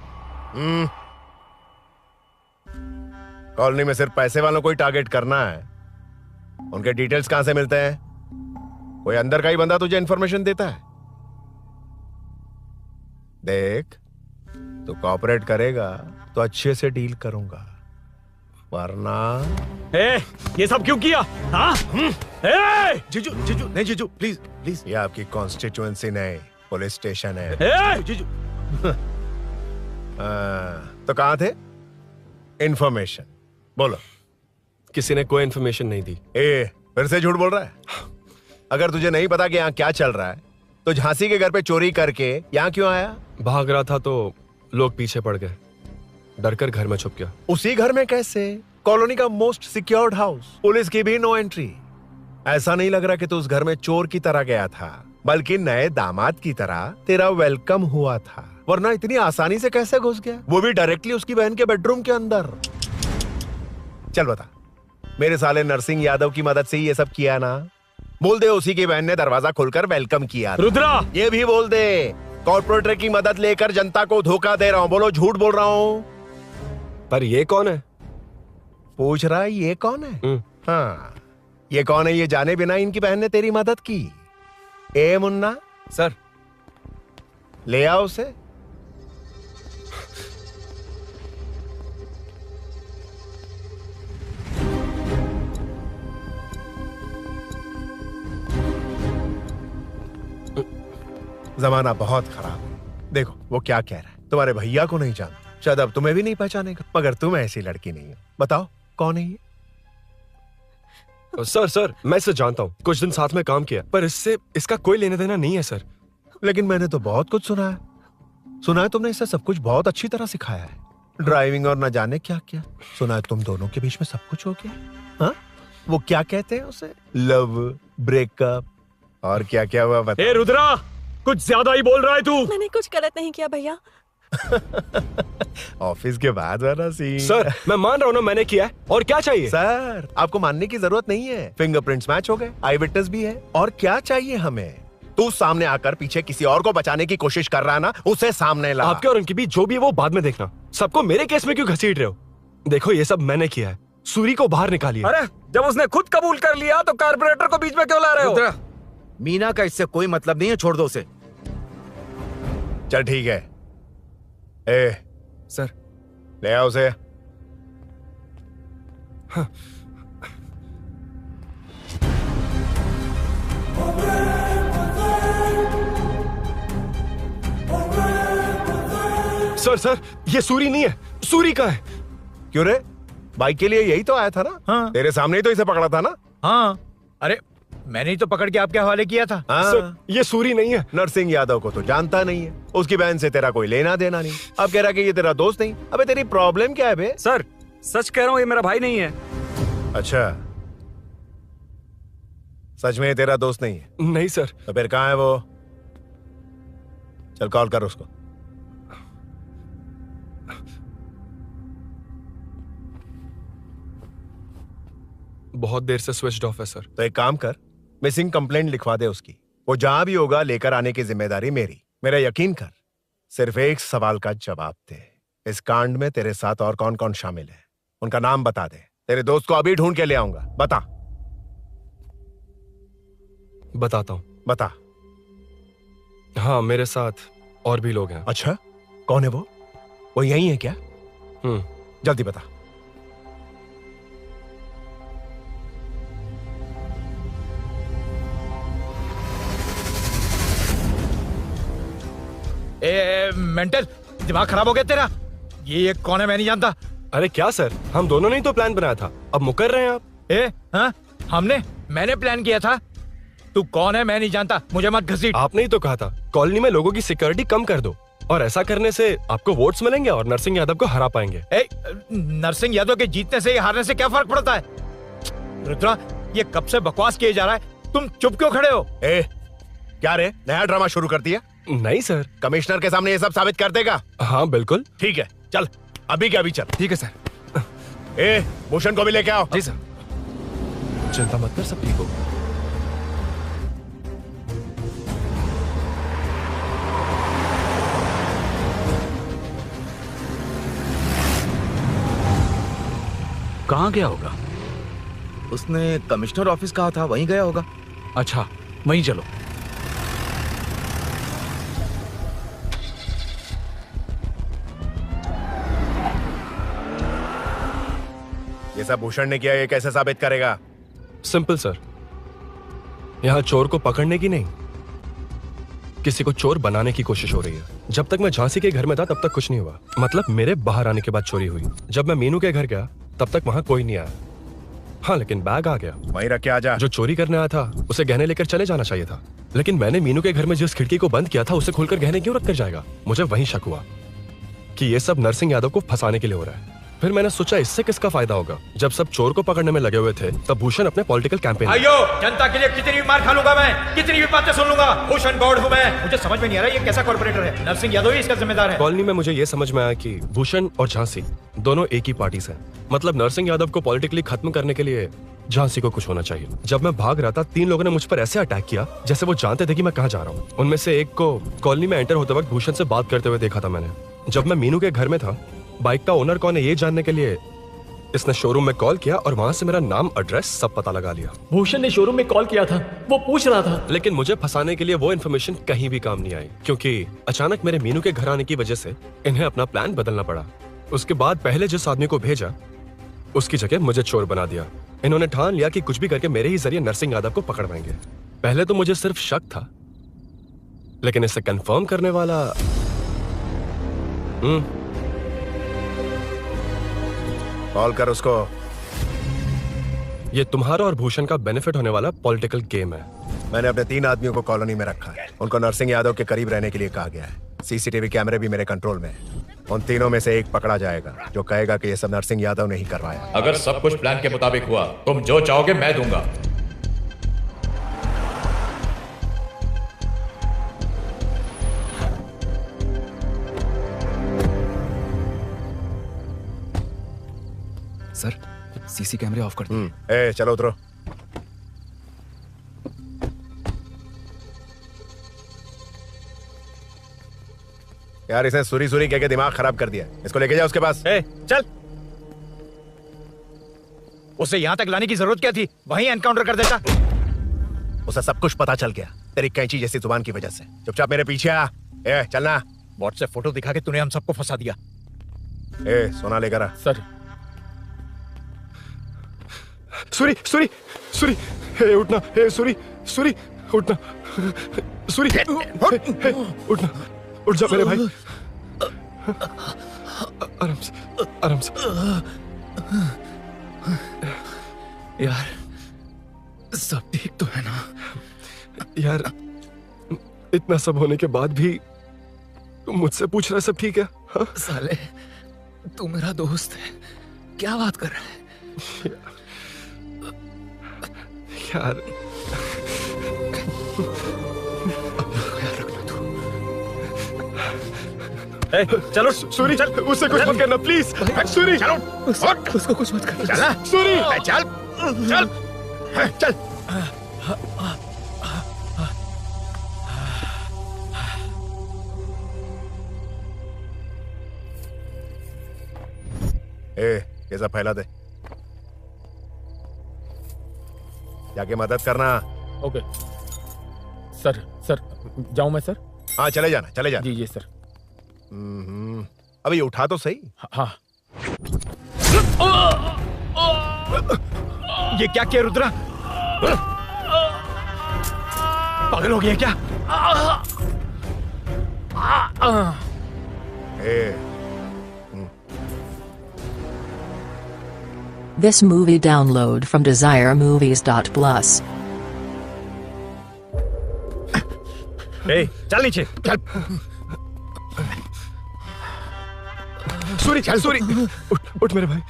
Speaker 1: कॉलोनी में सिर्फ पैसे वालों को ही टारगेट करना है? उनके डिटेल्स कहां से मिलते हैं? कोई अंदर का ही बंदा तुझे इंफॉर्मेशन देता है? देख, तू कोऑपरेट करेगा तो अच्छे से डील करूंगा, वरना
Speaker 12: ये सब क्यों किया? हाँ?
Speaker 1: जीजू, जीजू, नहीं जीजू, प्लीज प्लीज। ये आपकी कॉन्स्टिट्यूएंसी नहीं, पुलिस स्टेशन है। जीजू। तो कहाँ थे? इंफॉर्मेशन बोलो।
Speaker 3: किसी ने कोई इंफॉर्मेशन नहीं दी।
Speaker 1: फिर से झूठ बोल रहा है? अगर तुझे नहीं पता कि यहाँ क्या चल रहा है, तो झांसी के घर पे चोरी करके यहाँ क्यों आया?
Speaker 3: भाग रहा था तो लोग पीछे पड़ गए, डरकर घर में छुप गया।
Speaker 1: उसी घर में कैसे? कॉलोनी का मोस्ट सिक्योर्ड हाउस, पुलिस की भी नो एंट्री। ऐसा नहीं लग रहा कि तू उस घर में चोर की तरह गया था, बल्कि नए दामाद की तरह तेरा वेलकम हुआ था। वरना इतनी आसानी से कैसे घुस गया, वो भी डायरेक्टली उसकी बहन के बेडरूम के अंदर? चल बता, मेरे साले नरसिंह यादव की मदद से ही ये सब किया ना? बोल दे उसी की बहन ने दरवाजा खोलकर वेलकम किया।
Speaker 12: रुद्रा!
Speaker 1: ये भी बोल दे, कॉर्पोरेटर की मदद लेकर जनता को धोखा दे रहा हूं। बोलो, झूठ बोल रहा हूं?
Speaker 3: पर ये कौन है?
Speaker 1: पूछ रहा है ये कौन है? हाँ, ये कौन है ये जाने बिना इनकी बहन ने तेरी मदद की। ए मुन्ना,
Speaker 6: सर
Speaker 1: ले आओ उसे। जमाना बहुत खराब है। देखो वो क्या कह रहा है, तुम्हारे भैया को नहीं जानता, शायद अब तुम्हें भी नहीं पहचानेगा, मगर तुम ऐसी लड़की नहीं हो। बताओ कौन है ये?
Speaker 3: सर मैं इसे जानता हूँ, कुछ दिन साथ में काम किया, पर इससे इसका कोई लेना देना नहीं है सर।
Speaker 1: लेकिन मैंने तो बहुत कुछ सुना है तुमने इसे सब कुछ बहुत अच्छी तरह सिखाया है, ड्राइविंग और न जाने क्या क्या। सुना है तुम दोनों के बीच में सब कुछ हो गया। हाँ, वो क्या कहते हैं उसे, लव, ब्रेकअप और क्या क्या हुआ बता।
Speaker 18: ए रुद्रा, कुछ ज्यादा ही बोल रहा है तू।
Speaker 4: मैंने कुछ गलत नहीं किया भैया।
Speaker 1: ऑफिस के बाद वाला सीन।
Speaker 3: सर मैं मान रहा हूँ ना मैंने किया है, और क्या चाहिए?
Speaker 1: सर आपको मानने की जरूरत नहीं है, फिंगरप्रिंट्स मैच हो गए, आई विटनेस भी है, और क्या चाहिए हमें? तू सामने आकर पीछे किसी और को बचाने की कोशिश कर रहा है ना, उसे सामने ला।
Speaker 3: आपके और उनके बीच जो भी है वो बाद में देखना, सबको मेरे केस में क्यों घसीट रहे हो? देखो ये सब मैंने किया है, सूरी को बाहर निकालिए।
Speaker 6: अरे जब उसने खुद कबूल कर लिया तो कारपोरेटर को बीच में क्यों ला रहे हो?
Speaker 8: रुद्रा, मीना का इससे कोई मतलब नहीं है, छोड़ दो उसे।
Speaker 1: चल ठीक है। ए
Speaker 6: सर
Speaker 1: ले आओ उसे।
Speaker 3: हाँ। सर ये सूरी नहीं है, सूरी का है।
Speaker 1: क्यों रे, बाइक के लिए यही तो आया था ना?
Speaker 8: हाँ।
Speaker 1: तेरे सामने ही तो इसे पकड़ा था ना?
Speaker 8: हाँ, अरे मैंने ही तो पकड़ के आपके हवाले किया था।
Speaker 1: हाँ।
Speaker 3: सर ये सूरी नहीं है।
Speaker 1: नरसिंह यादव को तो जानता नहीं है, उसकी बहन से तेरा कोई लेना देना नहीं, अब कह रहा कि ये तेरा दोस्त नहीं। अबे तेरी प्रॉब्लम क्या है बे?
Speaker 6: सर सच कह रहा हूँ, ये मेरा भाई नहीं है।
Speaker 1: अच्छा, सच में ये तेरा दोस्त नहीं है?
Speaker 3: नहीं सर।
Speaker 1: तो फिर कहाँ है वो? चल कॉल कर उसको।
Speaker 3: बहुत देर से स्विच्ड ऑफ है सर।
Speaker 1: तो एक काम कर, मिसिंग कंप्लेंट लिखवा दे उसकी, वो जहां भी होगा लेकर आने की जिम्मेदारी मेरी। मेरा यकीन कर, सिर्फ एक सवाल का जवाब दे, इस कांड में तेरे साथ और कौन कौन शामिल है, उनका नाम बता दे। तेरे दोस्त को अभी ढूंढ के ले आऊंगा, बता।
Speaker 3: बताता हूँ।
Speaker 1: बता।
Speaker 3: हाँ मेरे साथ और भी लोग हैं।
Speaker 1: अच्छा, कौन है वो? वो यही है क्या? जल्दी बता।
Speaker 12: ए मेंटल, दिमाग खराब हो गया तेरा? ये कौन है, मैं नहीं जानता।
Speaker 3: अरे क्या सर, हम दोनों ने ही तो प्लान बनाया था, अब मुकर रहे हैं आप?
Speaker 12: हाँ मैंने प्लान किया था। तू कौन है मैं नहीं जानता, मुझे मत घसीट।
Speaker 3: आपने ही तो कहा था कॉलोनी में लोगों की सिक्योरिटी कम कर दो, और ऐसा करने से आपको वोट्स मिलेंगे और नरसिंह यादव को हरा पाएंगे।
Speaker 12: नरसिंह यादव के जीतने से हारने से क्या फर्क पड़ता है? रुद्रा, ये कब से बकवास किए जा रहा है, तुम चुप क्यों खड़े हो?
Speaker 1: क्या रे, नया ड्रामा शुरू कर दिया?
Speaker 3: नहीं सर।
Speaker 1: कमिश्नर के सामने ये सब साबित कर देगा?
Speaker 3: हाँ बिल्कुल।
Speaker 1: ठीक है, चल अभी क्या अभी चल।
Speaker 6: ठीक है सर।
Speaker 1: भूषण को भी लेके आओ।
Speaker 6: जी सर।
Speaker 3: चिंता मत कर, सब ठीक होगा।
Speaker 6: कहाँ गया होगा?
Speaker 8: उसने कमिश्नर ऑफिस कहा था, वहीं गया होगा।
Speaker 6: अच्छा वहीं चलो।
Speaker 1: ये सब भूषण ने किया, ये कैसे साबित करेगा?
Speaker 3: सिंपल सर, यहाँ चोर को पकड़ने की नहीं, किसी को चोर बनाने की कोशिश हो रही है। जब तक मैं झांसी के घर में था तब तक कुछ नहीं हुआ, मतलब मेरे बाहर आने के बाद चोरी हुई। जब मैं मीनू के घर गया तब तक वहां कोई नहीं आया। हाँ लेकिन बैग आ गया,
Speaker 1: वहीं रख के आ जा।
Speaker 3: जो चोरी करने आया था उसे गहने लेकर चले जाना चाहिए था, लेकिन मैंने मीनू के घर में जिस खिड़की को बंद किया था उसे खोलकर गहने क्यों रख कर जाएगा? मुझे वहीं शक हुआ कि ये सब नरसिंह यादव को फंसाने के लिए हो रहा है। फिर मैंने सोचा इससे किसका फायदा होगा। जब सब चोर को पकड़ने में लगे हुए थे तब भूषण अपने पॉलिटिकल कैंपेन।
Speaker 12: आइयो, जनता के लिए कितनी भी मार खा लूंगा मैं, कितनी भी बातें सुन लूंगा। भूषण गौड़ हूं मैं, मुझे समझ में नहीं आ रहा ये कैसा कॉर्पोरेटर है। नरसिंह यादव ही इसका जिम्मेदार है।
Speaker 3: कॉलोनी में मुझे ये समझ में आया कि भूषण और झांसी दोनों एक ही पार्टी से, मतलब नरसिंह यादव को पॉलिटिकली खत्म करने के लिए झांसी को कुछ होना चाहिए। जब मैं भाग रहा था 3 लोगों ने मुझ पर ऐसे अटैक किया जैसे वो जानते थे कि मैं कहाँ जा रहा हूँ। उनमें से एक को कॉलोनी में एंटर होते वक्त भूषण से बात करते हुए देखा था मैंने। जब मैं मीनू के घर में था, बाइक का ओनर कौन है ये जानने के लिए इसने शोरूम में कॉल किया और वहां से मेरा नाम, एड्रेस सब पता लगा लिया।
Speaker 9: भूषण ने शोरूम में कॉल किया था, वो पूछ रहा था।
Speaker 3: लेकिन मुझे फंसाने के लिए वो इन्फॉर्मेशन कहीं भी काम नहीं आई, क्योंकि अचानक मेरे मीनू के घर आने की वजह से इन्हें अपना प्लान बदलना पड़ा। उसके बाद पहले जिस आदमी को भेजा उसकी जगह मुझे चोर बना दिया। इन्होंने ठान लिया कि कुछ भी करके मेरे ही जरिए नरसिंह यादव को पकड़वाएंगे। पहले तो मुझे सिर्फ शक था, लेकिन इसे कंफर्म करने वाला
Speaker 1: कॉल कर उसको।
Speaker 3: ये तुम्हारा और भूषण का बेनिफिट होने वाला पॉलिटिकल गेम है।
Speaker 1: मैंने अपने 3 आदमियों को कॉलोनी में रखा है। उनको नरसिंह यादव के करीब रहने के लिए कहा गया है। सीसीटीवी कैमरे भी मेरे कंट्रोल में है। उन तीनों में से एक पकड़ा जाएगा जो कहेगा कि ये सब नरसिंह यादव ने ही करवाया।
Speaker 17: अगर सब कुछ प्लान के मुताबिक हुआ, तुम जो चाहोगे मैं दूंगा।
Speaker 6: सर, सीसी कैमरे ऑफ कर दो।
Speaker 1: ए, चलो उतरो। यार इसे सुरी सुरी कह के दिमाग खराब कर दिया। इसको लेके जाओ उसके पास।
Speaker 12: चल। उसे यहाँ तक लाने की जरूरत क्या थी? वहीं एनकाउंटर कर देता।
Speaker 1: उसे सब कुछ पता चल गया तेरी कैंची जैसी जुबान की वजह से। चुपचाप मेरे पीछे आ। ए, चलना।
Speaker 12: व्हाट्सएप फोटो दिखा के तूने हम सबको फंसा दिया।
Speaker 1: ए, सोना लेकर आ।
Speaker 19: सर।
Speaker 3: सूरी, सूरी, सूरी, हे उठना, हे सूरी, सूरी, उठना, सूरी, हे, उठना, उठ जा मेरे भाई। आराम से, आराम से।
Speaker 6: यार, सब ठीक तो है ना?
Speaker 3: यार, इतना सब होने के बाद भी तुम मुझसे पूछ रहा है सब ठीक है? हाँ?
Speaker 6: साले, तू मेरा दोस्त है, क्या बात कर रहा है?
Speaker 3: यार,
Speaker 12: चलो
Speaker 3: सूरी, चल, उससे कुछ मत करना प्लीज। सूरी,
Speaker 12: चलो,
Speaker 6: उसको कुछ मत करना।
Speaker 12: चल,
Speaker 3: सूरी,
Speaker 12: चल, चल, चल।
Speaker 1: ए, ये सब फैला दे। जाके मदद करना।
Speaker 19: Okay sir. सर जाऊं मैं सर?
Speaker 1: हाँ, चले जाना, चले जाना।
Speaker 19: जी जी सर।
Speaker 1: अभी उठा तो सही।
Speaker 19: हाँ।
Speaker 12: ये क्या किया रुद्रा? पागल हो गया क्या?
Speaker 15: This movie download from DesireMovies.plus.
Speaker 12: चल नीचे, चल।
Speaker 3: सूरी, सूरी, उठ मेरे भाई।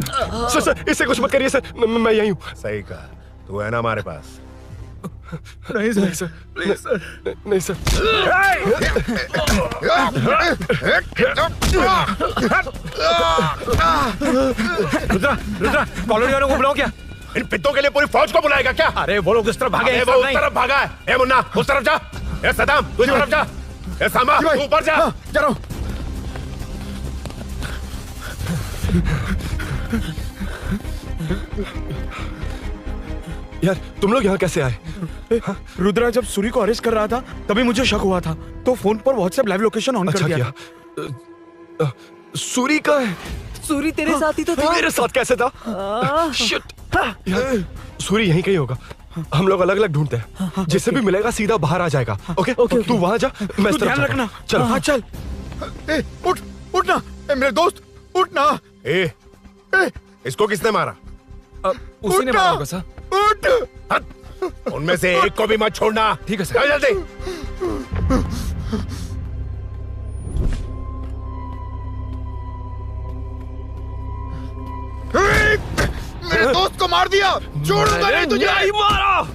Speaker 3: सर, सर, इससे कुछ मत करिए सर, मैं यहीं हूँ।
Speaker 1: सही कहा, तू है ना हमारे पास।
Speaker 3: नहीं सर, नहीं सर, प्लीज सर, नहीं सर।
Speaker 12: रुद्रा, रुद्रा, कॉलोनी वालों को बुलाओ क्या?
Speaker 1: इन पित्तों के लिए पूरी फौज को बुलाएगा क्या?
Speaker 12: अरे वो लोग उस तरफ भागे हैं।
Speaker 1: वो उस तरफ भागा है। ए मुन्ना, उस तरफ जा। ए सदाम, तू इस तरफ जा। ए सामा, तू ऊपर जा।
Speaker 12: जा रहा हूं।
Speaker 3: यार, तुम लोग यहाँ कैसे आए?
Speaker 16: रुद्रा जब सूरी को अरेस्ट कर रहा था तभी मुझे शक हुआ था, तो फोन पर व्हाट्सएप लाइव लोकेशन ऑन कर दिया।
Speaker 3: सूरी का है?
Speaker 2: सूरी तेरे साथ ही तो था।
Speaker 3: मेरे साथ कैसे था? शिट। यार, सूरी यहीं कहीं होगा। हम लोग अलग अलग ढूंढते हैं। जिसे भी मिलेगा सीधा बाहर आ जाएगा। ओके, तू वहां जा, मैं इस तरफ
Speaker 16: ध्यान रखना।
Speaker 3: चल।
Speaker 16: हाँ चल।
Speaker 12: उठ, उठना, मेरे दोस्त, उठना।
Speaker 1: इसको किसने मारा?
Speaker 6: उसी ने मारा होगा सर।
Speaker 1: उठ। उनमें से एक को भी मत छोड़ना।
Speaker 6: ठीक है सर।
Speaker 1: जल्दी।
Speaker 12: मेरे दोस्त को मार दिया। छोड़ूंगा नहीं तुझे।
Speaker 3: नहीं मारा।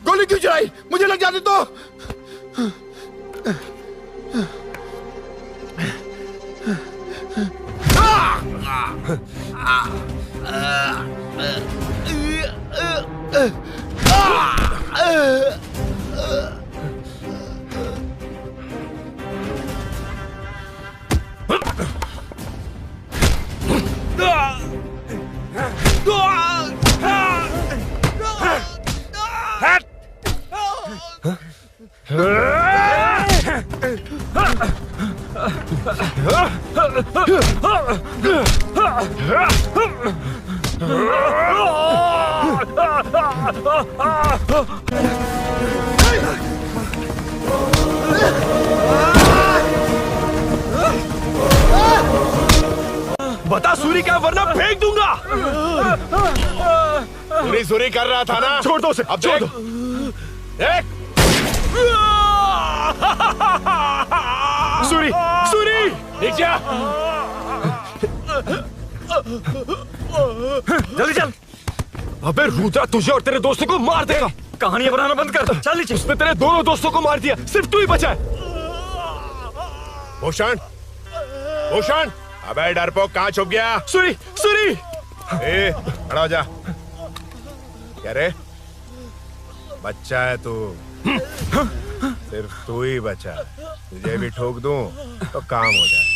Speaker 12: गोली
Speaker 20: गोली क्यों चलाई? मुझे लग जाती तो।
Speaker 18: बता सूरी क्या, वरना फेंक दूंगा।
Speaker 1: सूरी सूरी कर रहा था ना,
Speaker 18: छोड़ दो उसे, अब छोड़ दो। सूरी सूरी
Speaker 1: नीचे आ।
Speaker 18: जल्दी चल। अबे रुद्रा तुझे और तेरे दोस्तों को मार देगा। कहानियां बनाना बंद कर। चल नीचे। उसने तेरे दोनों दोस्तों को मार दिया, सिर्फ तू ही बचा है।
Speaker 1: भूषण, भूषण, अबे डरपोक कहाँ छुप गया?
Speaker 18: सूरी सूरी।
Speaker 1: खड़ा हो जा। क्या रे, बच्चा है तू, सिर्फ तू ही बचा। तुझे भी ठोक दूं तो काम हो जाए।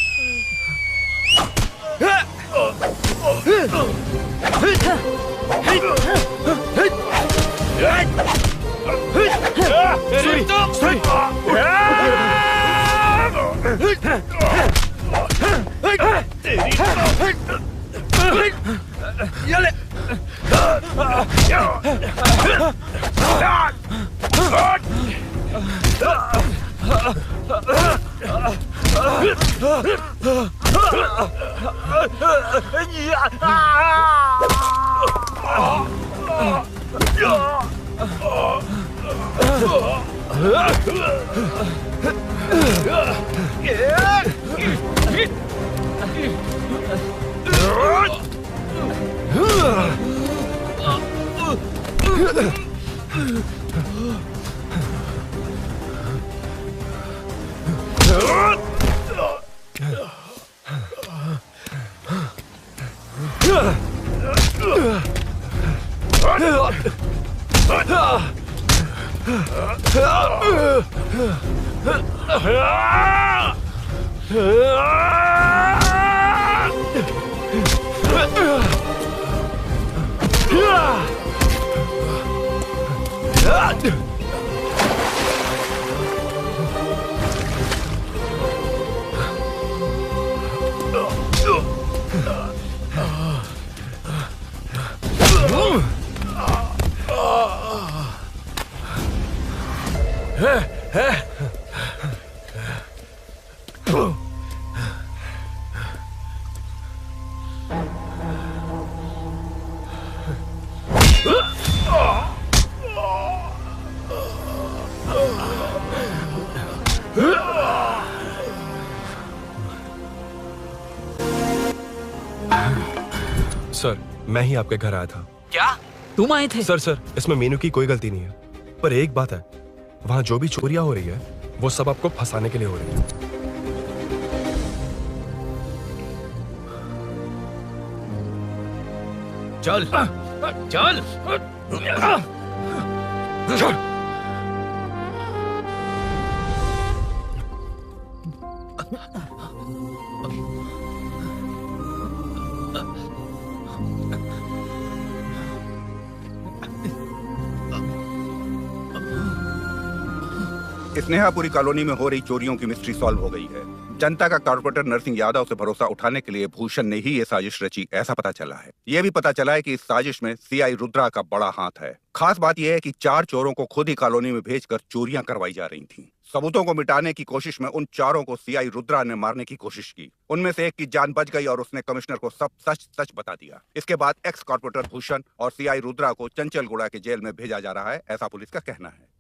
Speaker 3: सर, मैं ही आपके घर आया था।
Speaker 2: क्या तुम आए थे?
Speaker 3: सर, इसमें मीनू की कोई गलती नहीं है, पर एक बात है, वहां जो भी चोरियां हो रही है वो सब आपको फंसाने के लिए हो रही है।
Speaker 12: चल चल चल।
Speaker 7: स्नेहापुरी कॉलोनी में हो रही चोरियों की मिस्ट्री सॉल्व हो गई है। जनता का कॉर्पोरेटर नरसिंह यादव से भरोसा उठाने के लिए भूषण ने ही ये साजिश रची, ऐसा पता चला है। ये भी पता चला है कि इस साजिश में सीआई रुद्रा का बड़ा हाथ है। खास बात यह है कि 4 चोरों को खुद ही कॉलोनी में भेजकर चोरियां करवाई जा रही थीं। सबूतों को मिटाने की कोशिश में उन 4 को सीआई रुद्रा ने मारने की कोशिश की। उनमें से एक की जान बच गई और उसने कमिश्नर को सब सच सच बता दिया। इसके बाद एक्स कॉर्पोरेटर भूषण और सीआई रुद्रा को चंचलगुड़ा के जेल में भेजा जा रहा है, ऐसा पुलिस का कहना है।